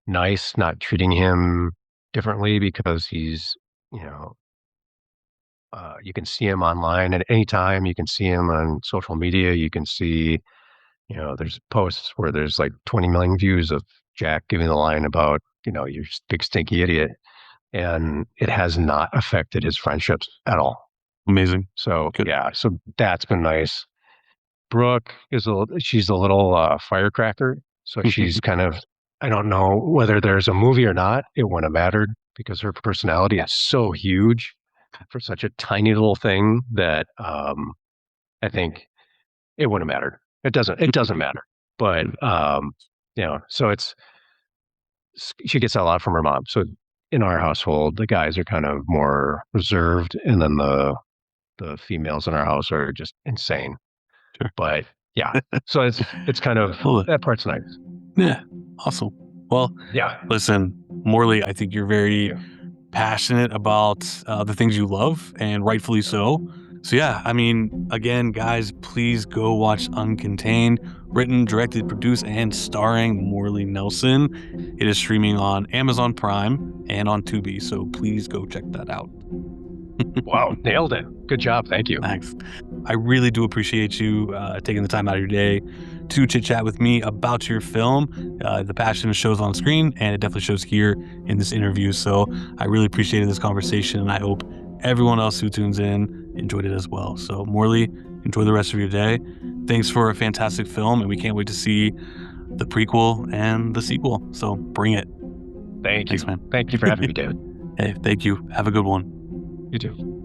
Speaker 2: nice, not treating him differently because he's, you know, you can see him online at any time. You can see him on social media. You can see, there's posts where there's like 20 million views of Jack giving the line about, you're just a big stinky idiot. And it has not affected his friendships at all.
Speaker 1: Amazing.
Speaker 2: So
Speaker 1: Good.
Speaker 2: yeah, so that's been nice. Brooke she's a little firecracker. So she's kind of, I don't know whether there's a movie or not. It wouldn't have mattered because her personality is so huge for such a tiny little thing that I think it wouldn't have mattered. It doesn't matter. But so she gets a lot from her mom. So in our household, the guys are kind of more reserved, and then the females in our house are just insane.
Speaker 1: Sure.
Speaker 2: But yeah, so it's kind of that part's nice.
Speaker 1: Yeah, awesome. Well,
Speaker 2: yeah.
Speaker 1: Listen, Morley, I think you're very passionate about the things you love, and rightfully so. So yeah, I mean, again, guys, please go watch Uncontained, written, directed, produced, and starring Morley Nelson. It is streaming on Amazon Prime and on Tubi, so please go check that out.
Speaker 2: Wow, nailed it. Good job. Thank you.
Speaker 1: Thanks. I really do appreciate you taking the time out of your day to chit chat with me about your film. The passion shows on screen, and it definitely shows here in this interview. So I really appreciated this conversation, and I hope everyone else who tunes in enjoyed it as well. So Morley, enjoy the rest of your day. Thanks for a fantastic film, and we can't wait to see the prequel and the sequel. So bring it.
Speaker 2: Thank you.
Speaker 1: Thanks, man.
Speaker 2: Thank you for having me, David.
Speaker 1: Hey, thank you. Have a good one.
Speaker 2: You too.